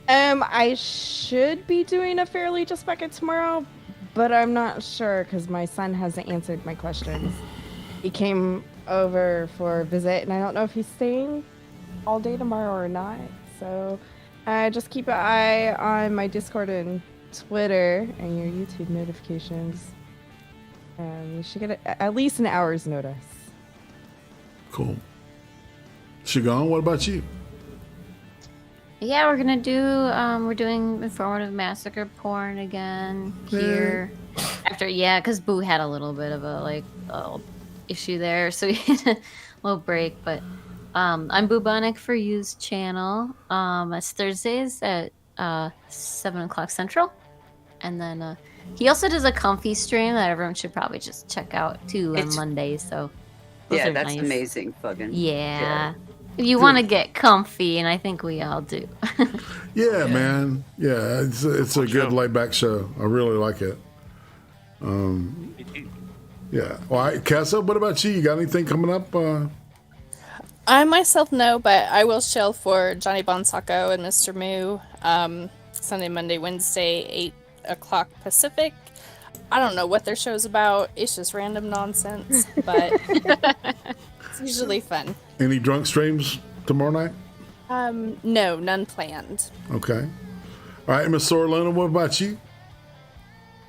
I should be doing a Fairly Just Becca tomorrow, but I'm not sure because my son hasn't answered my questions. He came over for a visit, and I don't know if he's staying all day tomorrow or not. So just keep an eye on my Discord and Twitter and your YouTube notifications. You should get at least an hour's notice. Cool. Shigon, what about you? Yeah, we're gonna do. We're doing informative massacre porn again here. After because Boo had a little bit of a issue there, so we had a little break. But I'm Bubonic for You's channel. It's Thursdays at 7 o'clock Central, and then he also does a comfy stream that everyone should probably just check out too on Mondays. So yeah, that's nice. Amazing, fucking. Yeah. If you want to get comfy, and I think we all do. Yeah, man. Yeah, it's a good laid back show. I really like it. Yeah. All right, Kessa, what about you? You got anything coming up? I myself no, but I will shill for Johnny Bonsaco and Mr. Moo Sunday, Monday, Wednesday, 8 o'clock Pacific. I don't know what their show's about. It's just random nonsense, but it's usually fun. Any drunk streams tomorrow night? No, none planned. Okay. All right, Miss Sorlina, what about you?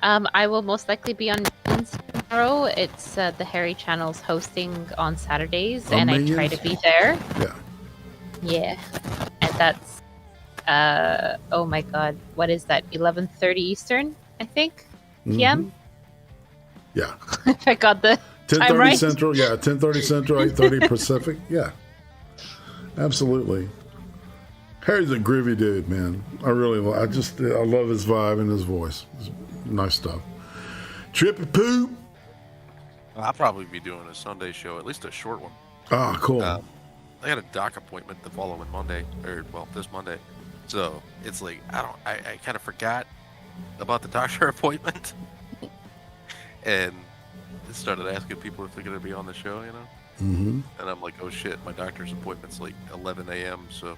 I will most likely be on Minions tomorrow. It's the Harry Channel's hosting on Saturdays, and I try to be there. Yeah. Yeah. And that's, oh my god, what is that? 11:30 Eastern, I think, PM? Yeah. If I got the time 10:30 right. Central, yeah, 10:30 Central, 8:30 Pacific. Yeah. Absolutely. Harry's a groovy dude, man. I love his vibe and his voice. It's nice stuff. Trippypoop. I'll probably be doing a Sunday show, at least a short one. Ah, cool. I got a doc appointment the following Monday, this Monday. So it's like I kind of forgot about the doctor appointment, and started asking people if they're gonna be on the show, you know. Mm-hmm. And I'm like, oh shit, my doctor's appointment's like 11 a.m. So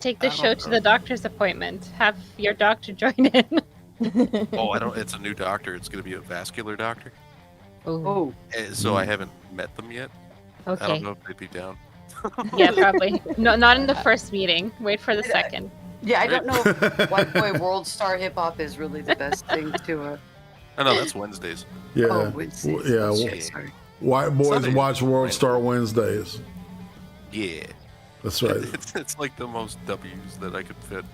Take the show to the doctor's appointment. Have your doctor join in. It's a new doctor. It's gonna be a vascular doctor. Oh. So I haven't met them yet. Okay. I don't know if they'd be down. Yeah, probably. No, not in the first meeting. Wait for the second. Yeah, I don't know if White Boy World Star Hip Hop is really the best thing to. I know that's Wednesdays. Yeah. Oh, Wednesdays. Yeah. Sorry. White boys Sunday. watch World Star Wednesdays. Yeah. That's right. It's like the most W's that I could fit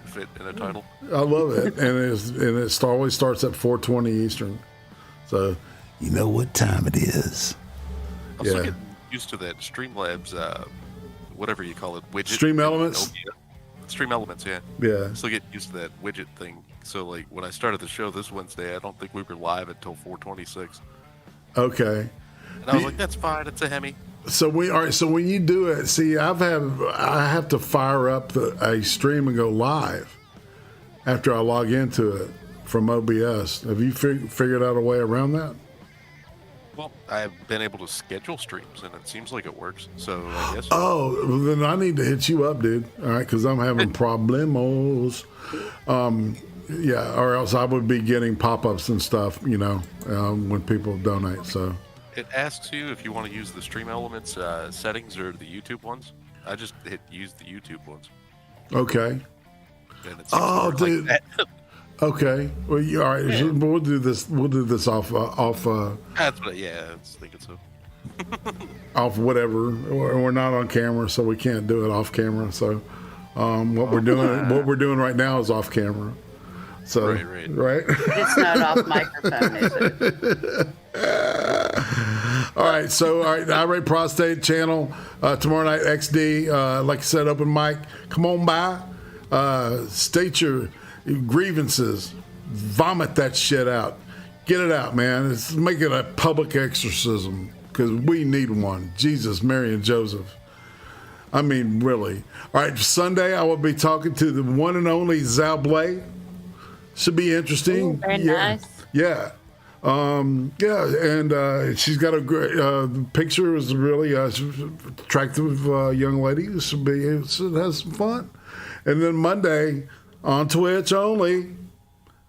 in a title. I love it, and it always starts at 4:20 Eastern. So you know what time it is. I'm still getting used to that Streamlabs, whatever you call it, widget. Stream Elements? Stream Elements, yeah. Yeah. Still getting used to that widget thing. So, like, when I started the show this Wednesday, I don't think we were live until 4:26. Okay. And I was like, that's fine. It's a Hemi. So So when you do it, see, I have to fire up a stream and go live after I log into it from OBS. Have you figured out a way around that? Well, I've been able to schedule streams, and it seems like it works. So I guess. Oh, well, then I need to hit you up, dude. All right, because I'm having problemos. Yeah, or else I would be getting pop-ups and stuff, when people donate. So. It asks you if you want to use the Stream Elements settings or the YouTube ones. I just hit use the YouTube ones. Okay. And it seems to work dude. like that. Okay. Well, all right. Yeah. We'll do this. We'll do this off. That's what. Yeah, I was thinking so. Off whatever. We're not on camera, so we can't do it off camera. So, what we're doing right now is off camera. So, right. It's not off microphone, is it? All right, so Irate Prostate channel tomorrow night XD. Like I said, open mic. Come on by. State your grievances. Vomit that shit out. Get it out, man. Make it a public exorcism because we need one. Jesus, Mary, and Joseph. I mean, really. All right, Sunday I will be talking to the one and only Zablé. Should be interesting. Ooh, very nice. Yeah. And she's got a great picture. Is really attractive young lady. It should have some fun. And then Monday on Twitch only.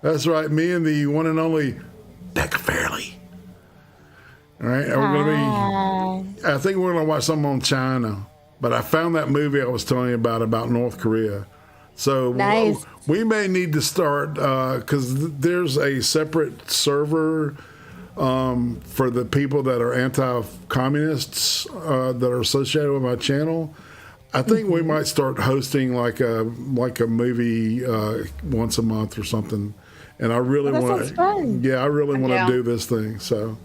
That's right, me and the one and only BECCA FERHLE. All right, I think we're gonna watch something on China. But I found that movie I was telling you about North Korea. So Nice. we may need to start because there's a separate server for the people that are anti-communists that are associated with my channel. I think we might start hosting like a movie once a month or something. And I really that want sounds fun. Yeah, I really I'm want to down. do this thing. So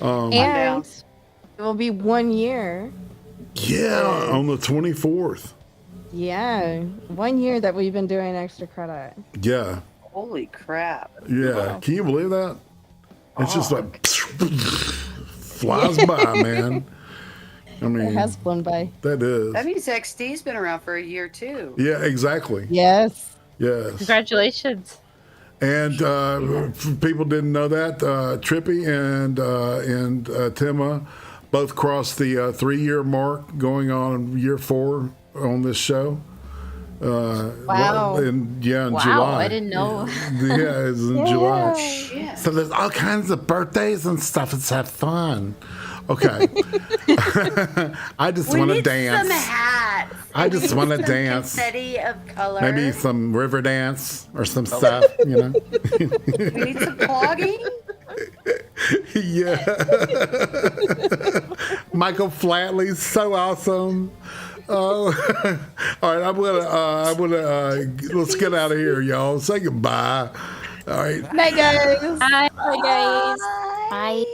And it will be 1 year. yeah, on the 24th. Yeah, 1 year that we've been doing extra credit. Yeah. Holy crap. Yeah, can you believe that? It's just like flies by, man. I mean, It has flown by. that is. That means XD's been around for a year too. Yeah, exactly. Yes. Yes. Congratulations. And for people didn't know that, Trippy and Timma both crossed the 3-year mark, going on year 4 on this show. Wow. In Wow, July. I didn't know. Yeah, it's in July. Shit. So there's all kinds of birthdays and stuff. Let's have fun. Okay. I just We want to need dance. some hats. I just We want to need dance. some confetti of color. Maybe some river dance or some stuff, you know. We need some clogging. Yeah. Michael Flatley's so awesome. Oh, all right. I'm gonna let's get out of here, y'all. Say goodbye. All right. Night, guys. Bye. Bye, guys. Bye.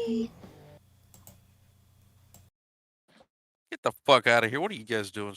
Get the fuck out of here. What are you guys doing?